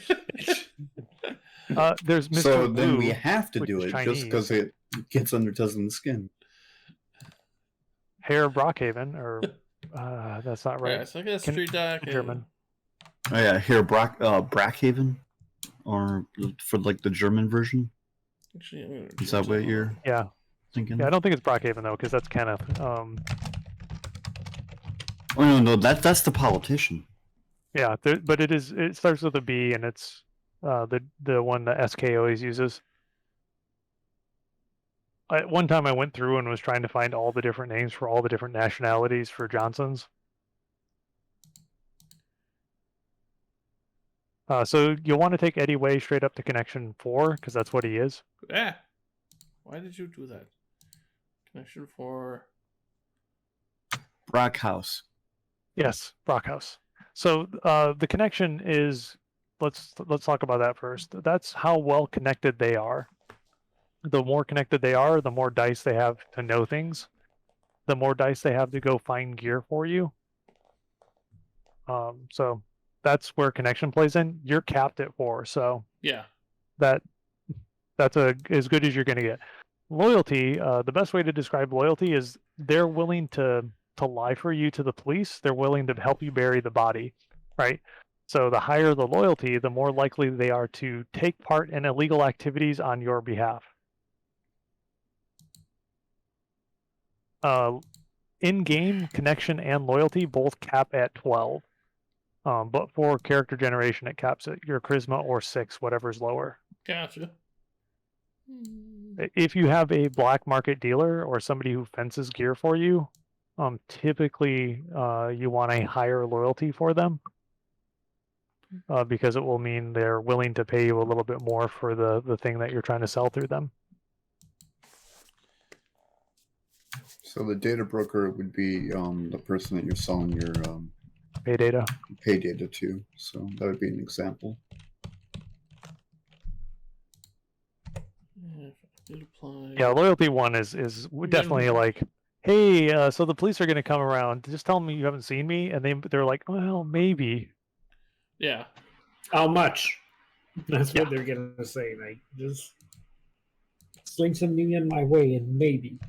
Mr. So then Blue, we have to which do is it Chinese. just because it gets under Teslin's skin. Herr Brockhaven, or that's not Right. right. So I guess Can- Street Doc. and- German. Oh yeah, here Brackhaven, or for like the German version. Actually, I'm gonna Is that change what that. you're Yeah. thinking? Yeah, I don't think it's Brockhaven though, because that's Kenneth. Oh no, that's the politician. Yeah, but it starts with a B, and it's the one that SK always uses. At one time I went through and was trying to find all the different names for all the different nationalities for Johnsons. So you'll want to take Eddie Way straight up to connection 4, because that's what he is. Yeah. Why did you do that? Connection 4. Brockhouse. Yes, Brockhouse. So the connection is, let's talk about that first. That's how well connected they are. The more connected they are, the more dice they have to know things. The more dice they have to go find gear for you. So that's where connection plays in. You're capped at 4, so Yeah. that's as good as you're going to get. Loyalty, the best way to describe loyalty is they're willing to lie for you to the police. They're willing to help you bury the body, right? So the higher the loyalty, the more likely they are to take part in illegal activities on your behalf. In-game, connection and loyalty both cap at 12. But for character generation, it caps at your charisma or 6, whatever's lower. Gotcha. If you have a black market dealer or somebody who fences gear for you, typically you want a higher loyalty for them, because it will mean they're willing to pay you a little bit more for the thing that you're trying to sell through them. So the data broker would be the person that you're selling your Pay data. pay data to. So that would be an example. Yeah, loyalty 1 is definitely like, hey, so the police are going to come around. Just tell them you haven't seen me, and they're like, well, maybe. Yeah. How much? That's what they're gonna say. Like, just sling something in my way, and maybe.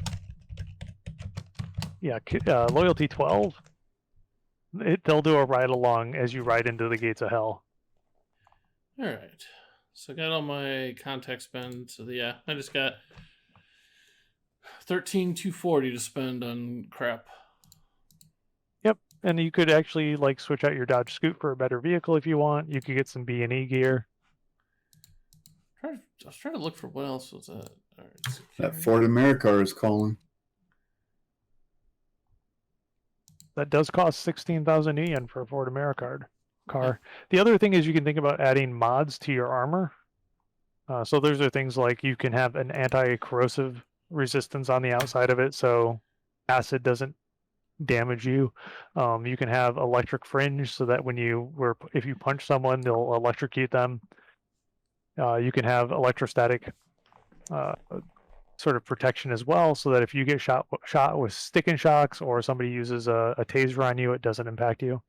Yeah, loyalty 12. They'll do a ride along as you ride into the gates of hell. All right. So I got all my contact spend. So yeah, I just got 13,240 to spend on crap. Yep, and you could actually like switch out your Dodge Scoot for a better vehicle if you want. You could get some B&E gear. I was trying to look for what else was that. All right, That Ford America is calling. That does cost 16,000 yen for a Ford America car. The other thing is you can think about adding mods to your armor. So those are things like you can have an anti-corrosive resistance on the outside of it, so acid doesn't damage you. You can have electric fringe, so that if you punch someone, they'll electrocute them. You can have electrostatic sort of protection as well, so that if you get shot with stick and shocks, or somebody uses a taser on you, it doesn't impact you.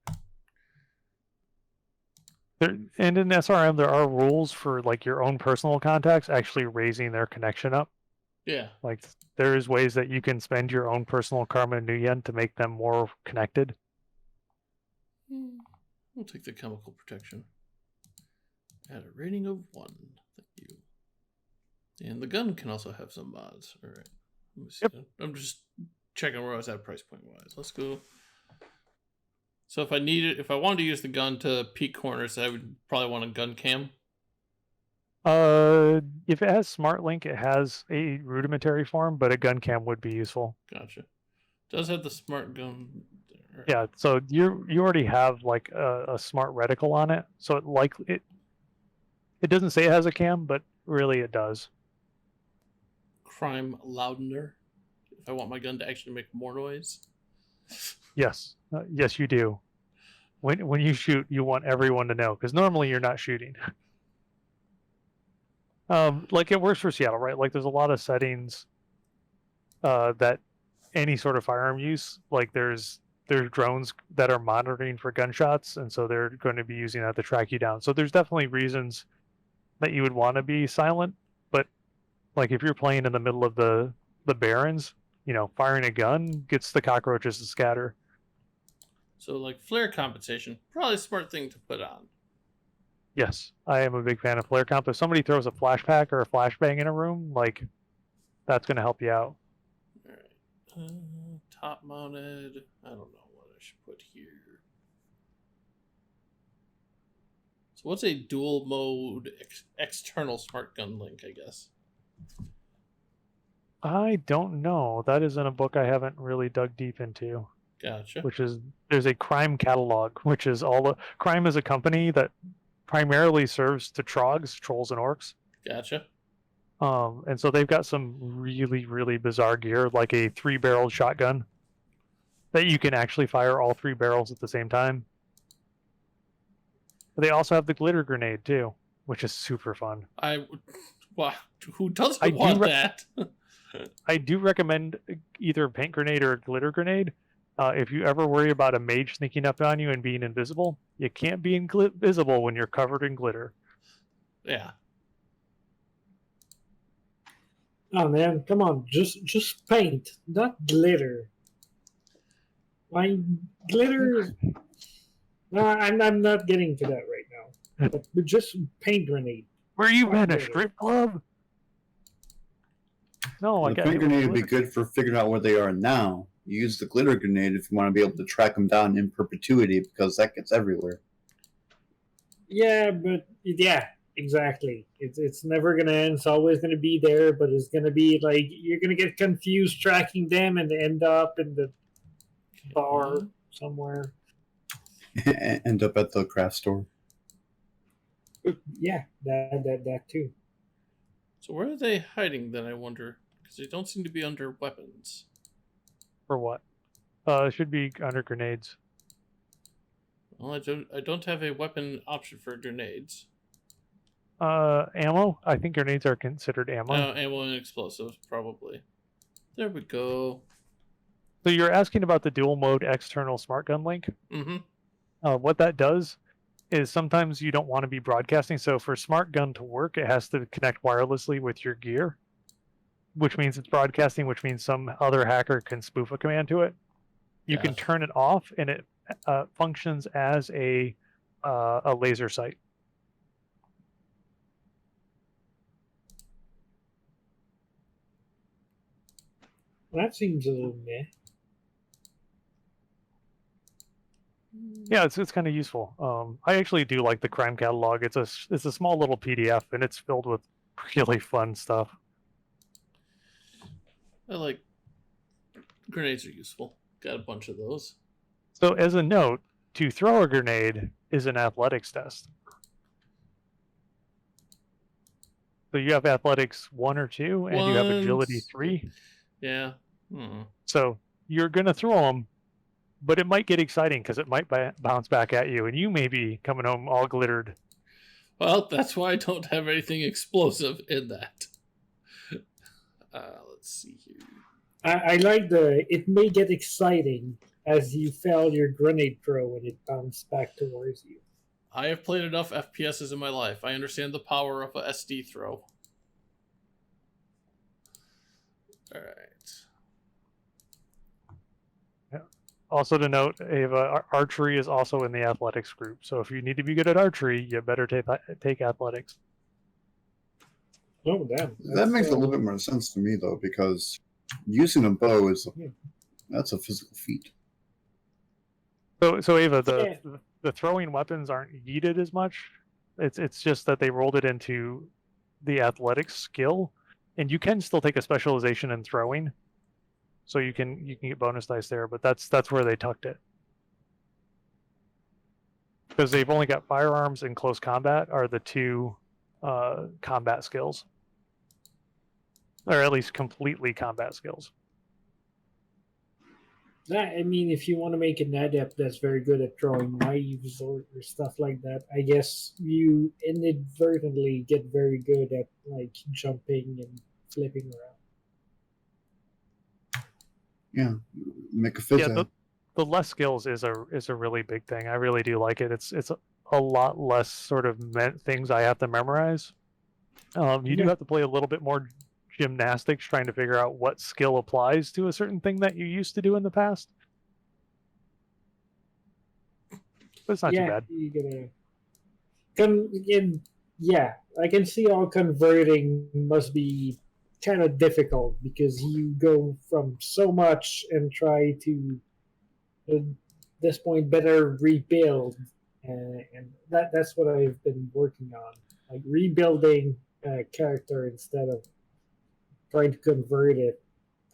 And in SRM, there are rules for like your own personal contacts actually raising their connection up. Yeah. Like there's ways that you can spend your own personal karma and nuyen to make them more connected. We'll take the chemical protection. At a rating of 1. Thank you. And the gun can also have some mods. All right. Let me see. Yep. I'm just checking where I was at price point wise. Let's go. So if I wanted to use the gun to peek corners, I would probably want a gun cam. If it has Smart Link, it has a rudimentary form, but a gun cam would be useful. Gotcha. Does have the smart gun. Right. Yeah, so you already have like a smart reticle on it, so it doesn't say it has a cam, but really it does. Crime loudener. If I want my gun to actually make more noise. Yes, yes, you do. When you shoot, you want everyone to know, because normally you're not shooting. Like it works for Seattle, right? Like there's a lot of settings that any sort of firearm use, like there's drones that are monitoring for gunshots, and so they're going to be using that to track you down. So there's definitely reasons that you would want to be silent, but like if you're playing in the middle of the barrens, firing a gun gets the cockroaches to scatter. So like flare compensation, probably a smart thing to put on. Yes, I am a big fan of flare comp. If somebody throws a flashpack or a flashbang in a room, like that's going to help you out. All right. Top mounted. I don't know what I should put here. So what's a dual mode external smart gun link, I guess? I don't know. That is in a book I haven't really dug deep into. Gotcha. Which is, there's a crime catalog, which is crime is a company that primarily serves to trogs, trolls, and orcs. Gotcha. And so they've got some really, really bizarre gear, like a 3-barreled shotgun that you can actually fire all 3 barrels at the same time. But they also have the glitter grenade too, which is super fun. Wow, who doesn't want that? I do recommend either a paint grenade or a glitter grenade. If you ever worry about a mage sneaking up on you and being invisible, you can't be invisible when you're covered in glitter. Yeah. Oh man, come on, just paint, not glitter. Why glitter? No, I'm not getting to that right now. But just paint grenade. Where you been, a glitter. strip club? No, I The got paint grenade would be good for figuring out where they are now. You use the glitter grenade if you want to be able to track them down in perpetuity, because that gets everywhere. Yeah, but yeah, exactly. It's never gonna end. It's always gonna be there, but it's gonna be like you're gonna get confused tracking them and end up in the bar somewhere. End up at the craft store. Yeah, that too. So where are they hiding then, I wonder? Because they don't seem to be under weapons. For what? It should be under grenades. Well, I don't have a weapon option for grenades. Ammo? I think grenades are considered ammo. Ammo and explosives, probably. There we go. So you're asking about the dual mode external smart gun link? Mm-hmm. What that does is sometimes you don't want to be broadcasting. So for smart gun to work, it has to connect wirelessly with your gear, which means it's broadcasting, which means some other hacker can spoof a command to it. You can turn it off, and it functions as a laser sight. That seems a little meh. Yeah, it's kind of useful. I actually do like the crime catalog. It's a small little PDF, and it's filled with really fun stuff. I like grenades are useful. Got a bunch of those. So as a note, to throw a grenade is an athletics test. So you have athletics 1 or 2, and you have agility 3. Yeah. So you're going to throw them, but it might get exciting because it might bounce back at you, and you may be coming home all glittered. Well, that's why I don't have anything explosive in that. Let's see here. I like it may get exciting as you fail your grenade throw and it bounced back towards you. I have played enough FPSs in my life. I understand the power of a SD throw. Alright. Yeah. Also to note, Ava, archery is also in the athletics group. So if you need to be good at archery, you better take athletics. Oh, damn. That makes a little bit more sense to me, though, because using a bow that's a physical feat. So Ava, the throwing weapons aren't needed as much. It's just that they rolled it into the athletics skill, and you can still take a specialization in throwing, so you can get bonus dice there. But that's where they tucked it, because they've only got firearms and close combat are the 2 combat skills, or at least completely combat skills. I mean, if you want to make an adept that's very good at throwing knives or stuff like that, I guess you inadvertently get very good at like jumping and flipping around. Yeah, make a phys ed. The less skills is a really big thing. I really do like it. It's a lot less sort of things I have to memorize. You do have to play a little bit more gymnastics trying to figure out what skill applies to a certain thing that you used to do in the past. But it's not too bad. You gotta I can see how converting must be kind of difficult because you go from so much and try to at this point better rebuild, and that's what I've been working on, like rebuilding a character instead of trying to convert it.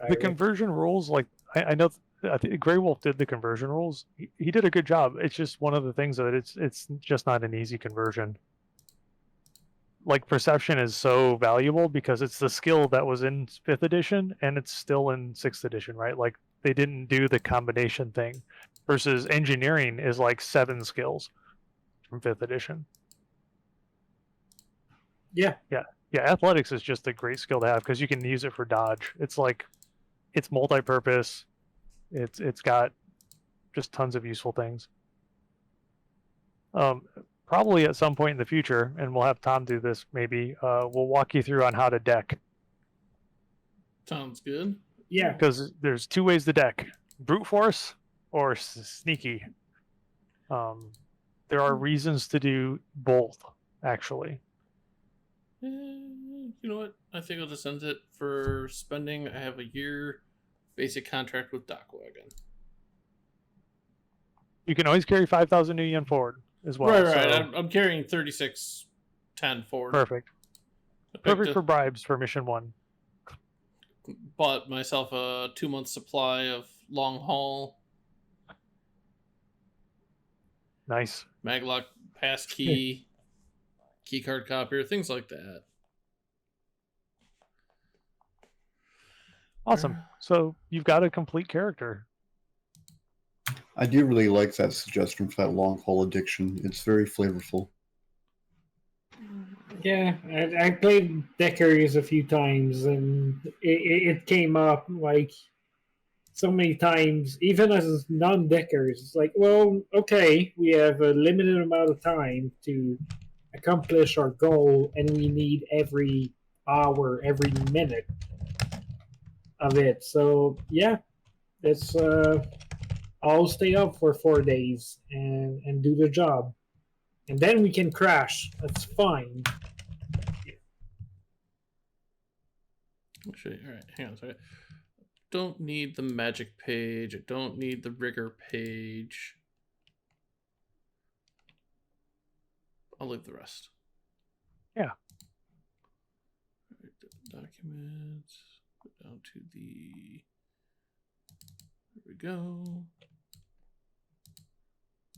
The conversion rules, like I know I think Grey Wolf did the conversion rules. He did a good job. It's just one of the things that it's just not an easy conversion. Like perception is so valuable because it's the skill that was in 5th edition and it's still in 6th edition, right? Like they didn't do the combination thing versus engineering is like 7 skills from 5th edition. Yeah. Athletics is just a great skill to have because you can use it for dodge. It's like it's multi-purpose. It's got just tons of useful things. Probably at some point in the future, and we'll have Tom do this maybe, we'll walk you through on how to deck. Sounds good. Yeah. Because there's 2 ways to deck: brute force or sneaky. There are reasons to do both, actually. You know what? I think I'll just end it for spending. I have a year basic contract with Docwagon. You can always carry 5,000 new yen forward as well. Right. So I'm carrying 3610 forward. perfect. Perfect for bribes for mission 1. Bought myself a 2-month supply of long haul. Nice. Maglock passkey, keycard copier, things like that. Awesome. So you've got a complete character. I do really like that suggestion for that long haul addiction. It's very flavorful. Yeah, I played Deckers a few times, and it came up like so many times, even as non-Deckers. It's like, well, okay, we have a limited amount of time to accomplish our goal, and we need every hour, every minute of it. So, yeah, it's I'll stay up for 4 days and do the job. And then we can crash. That's fine. Actually, all right, hang on a second. Don't need the magic page. I don't need the rigor page. I'll leave the rest. Yeah. Documents. Go down to the. There we go.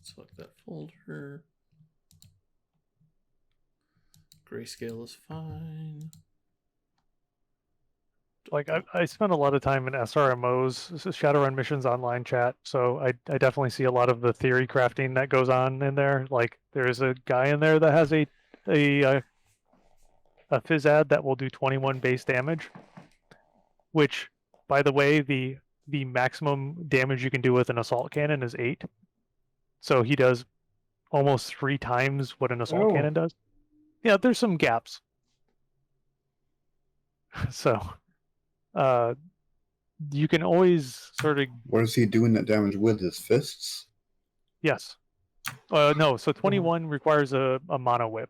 Select that folder. Grayscale is fine. Like I spend a lot of time in SRMOs, Shadowrun Missions Online chat, so I definitely see a lot of the theory crafting that goes on in there. Like there's a guy in there that has a phys ad that will do 21 base damage, which, by the way, the maximum damage you can do with an assault cannon is 8. So he does almost 3 times what an assault cannon does. Yeah, there's some gaps. So you can always sort of. What is he doing that damage with? His fists? Yes. No, so 21 requires a mono whip.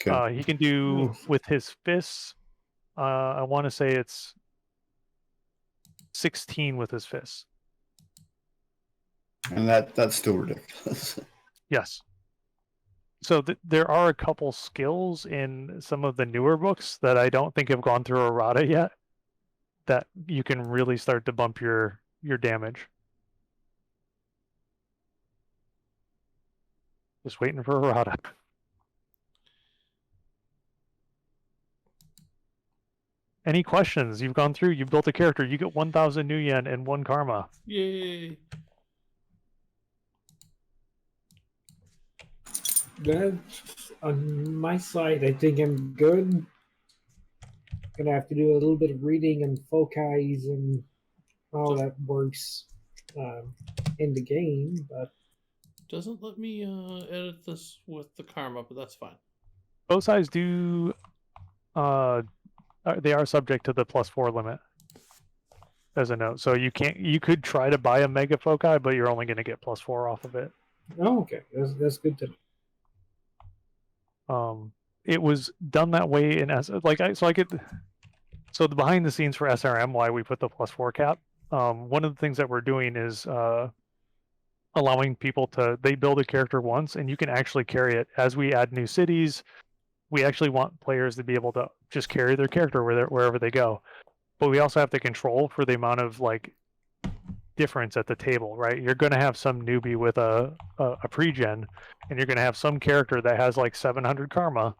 Okay. He can do with his fists, I want to say it's 16 with his fists. And that's still ridiculous. Yes. So there are a couple skills in some of the newer books that I don't think have gone through errata yet that you can really start to bump your damage. Just waiting for errata. Any questions? You've gone through, you've built a character, you get 1,000 new yen and 1 karma. Yay! That on my side, I think I'm good. Gonna have to do a little bit of reading and foci and how that works in the game, but Doesn't let me edit this with the karma, but that's fine. Foci do they are subject to the +4 limit as a note. So you could try to buy a mega foci, but you're only going to get +4 off of it. oh, okay, that's good to know. It was done that way in so the behind the scenes for SRM, why we put the +4 cap. One of the things that we're doing is allowing people they build a character once and you can actually carry it. As we add new cities, we actually want players to be able to just carry their character wherever they go. But we also have to control for the amount of difference at the table, right? You're going to have some newbie with a pre-gen, and you're going to have some character that has like 700 karma.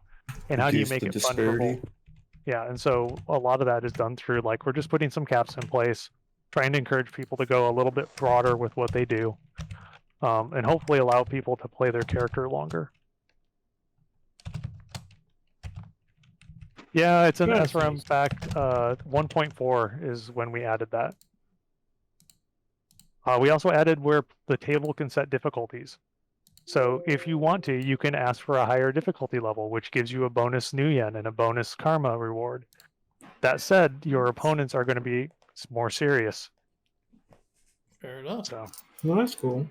And how do you Reduce make the it fun for disparity. both? Yeah, and so a lot of that is done through like we're just putting some caps in place, trying to encourage people to go a little bit broader with what they do, and hopefully allow people to play their character longer. Yeah, it's an That's SRM nice. fact. 1.4 is when we added that. We also added where the table can set difficulties. So if you want to, you can ask for a higher difficulty level, which gives you a bonus new yen and a bonus karma reward. That said, your opponents are going to be more serious. Fair enough. So Well, that's cool.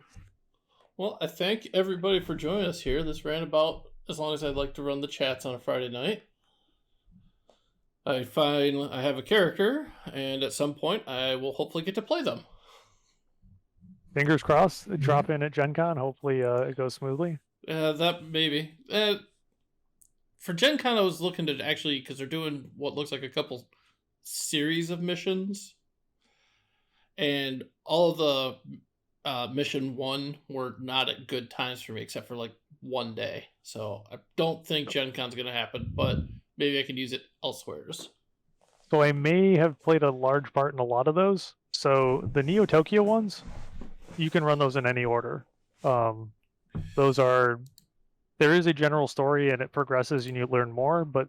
Well, I thank everybody for joining us here. This ran about as long as I'd like to run the chats on a Friday night. I find I have a character, and at some point I will hopefully get to play them. fingers crossed, drop in at Gen Con. Hopefully it goes smoothly. That maybe. For Gen Con, I was looking to actually, because they're doing what looks like a couple series of missions, and all of the mission 1 were not at good times for me, except for like one day. So I don't think Gen Con's going to happen, but maybe I can use it elsewhere. So I may have played a large part in a lot of those. So the Neo Tokyo ones, you can run those in any order. Those are, there is a general story and it progresses and you learn more, but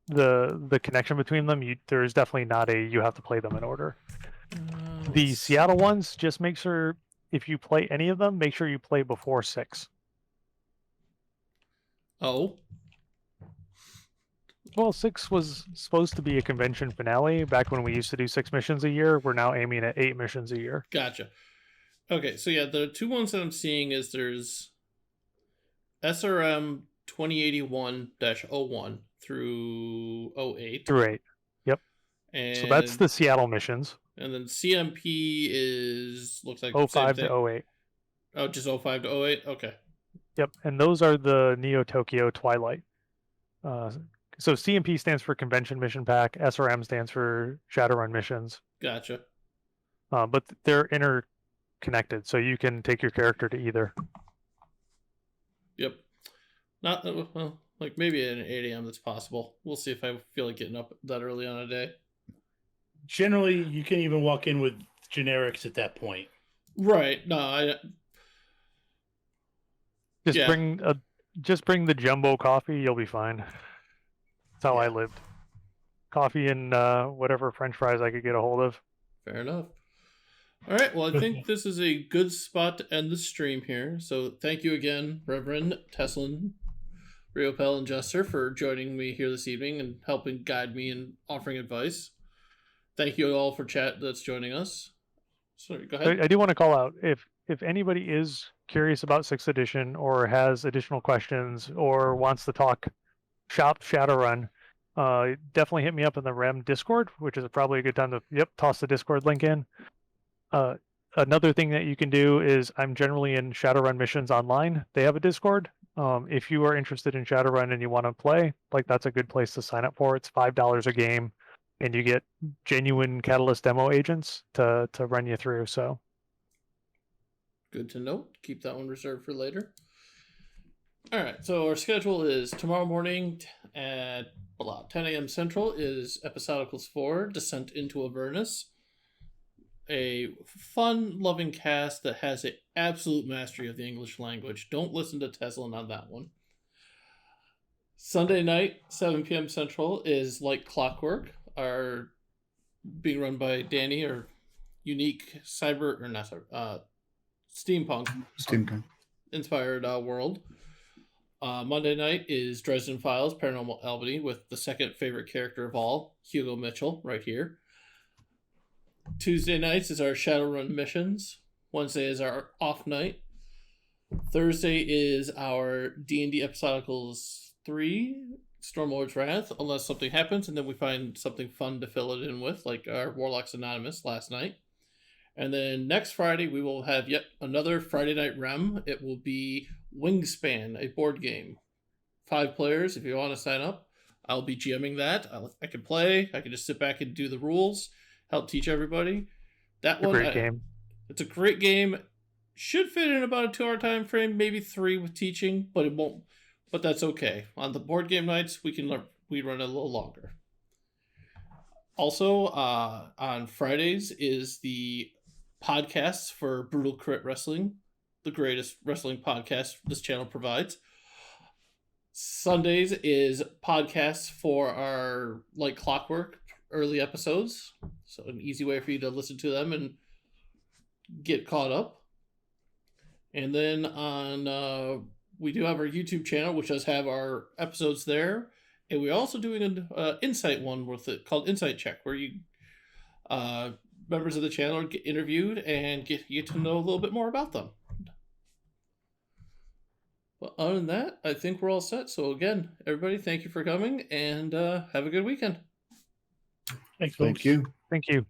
the connection between them, there is definitely not you have to play them in order. The Seattle ones, just make sure if you play any of them, make sure you play before 6. Oh. Well, 6 was supposed to be a convention finale back when we used to do 6 missions a year. We're now aiming at 8 missions a year. Gotcha. Okay, so yeah, the 2 ones that I'm seeing is there's SRM 2081-01 through 08. Through 8. Yep. And so that's the Seattle missions. And then CMP is, looks like 05 to 08. Oh, just 05 to 08? Okay. Yep, and those are the Neo Tokyo Twilight. So CMP stands for Convention Mission Pack. SRM stands for Shadowrun missions. Gotcha. But they're interconnected, so you can take your character to either. Yep. Not well, like maybe at an 8 a.m. that's possible. We'll see if I feel like getting up that early on a day. Generally, you can even walk in with generics at that point. Right. No, Just bring the jumbo coffee. You'll be fine. That's how I lived. Coffee and whatever French fries I could get a hold of. Fair enough. All right. Well, I think this is a good spot to end the stream here. So thank you again, Reverend Teslin, Riopel, and Jester for joining me here this evening and helping guide me and offering advice. Thank you all for chat that's joining us. Sorry, go ahead. I do want to call out if anybody is curious about 6th edition or has additional questions or wants to talk shop Shadowrun, definitely hit me up in the REM Discord, which is probably a good time to toss the Discord link in. Another thing that you can do is I'm generally in Shadowrun missions online. They have a Discord. If you are interested in Shadowrun and you want to play, like that's a good place to sign up for. It's $5 a game, and you get genuine Catalyst demo agents to run you through. So good to know. Keep that one reserved for later. All right, so our schedule is tomorrow morning at 10 a.m. Central is Episodicals 4, Descent into Avernus. A fun-loving cast that has an absolute mastery of the English language. Don't listen to Teslin on that one. Sunday night, 7 p.m. Central, is Like Clockwork, being run by Danny, or Unique Steampunk inspired world. Monday night is Dresden Files, Paranormal Albany, with the second favorite character of all, Hugo Mitchell, right here. Tuesday nights is our Shadowrun missions. Wednesday is our off night. Thursday is our D&D Episodicals 3, Stormlord's Wrath, unless something happens, and then we find something fun to fill it in with, like our Warlocks Anonymous last night. And then next Friday, we will have yet another Friday Night REM. It will be Wingspan, a board game. 5 players, if you want to sign up. I'll be GMing that. I can play. I can just sit back and do the rules, help teach everybody. That one, great game. It's a great game. Should fit in about a 2-hour time frame, maybe 3 with teaching, but it won't. But that's okay. On the board game nights, we run a little longer. Also, on Fridays is the podcast for Brutal Crit Wrestling, the greatest wrestling podcast this channel provides. Sundays is podcasts for our Like Clockwork early episodes, so an easy way for you to listen to them and get caught up. And then we do have our YouTube channel, which does have our episodes there. And we're also doing an insight one with it called Insight Check, where you members of the channel get interviewed and get to know a little bit more about them. But other than that, I think we're all set. So again, everybody, thank you for coming, and have a good weekend. Thanks, folks. Thank you. Thank you.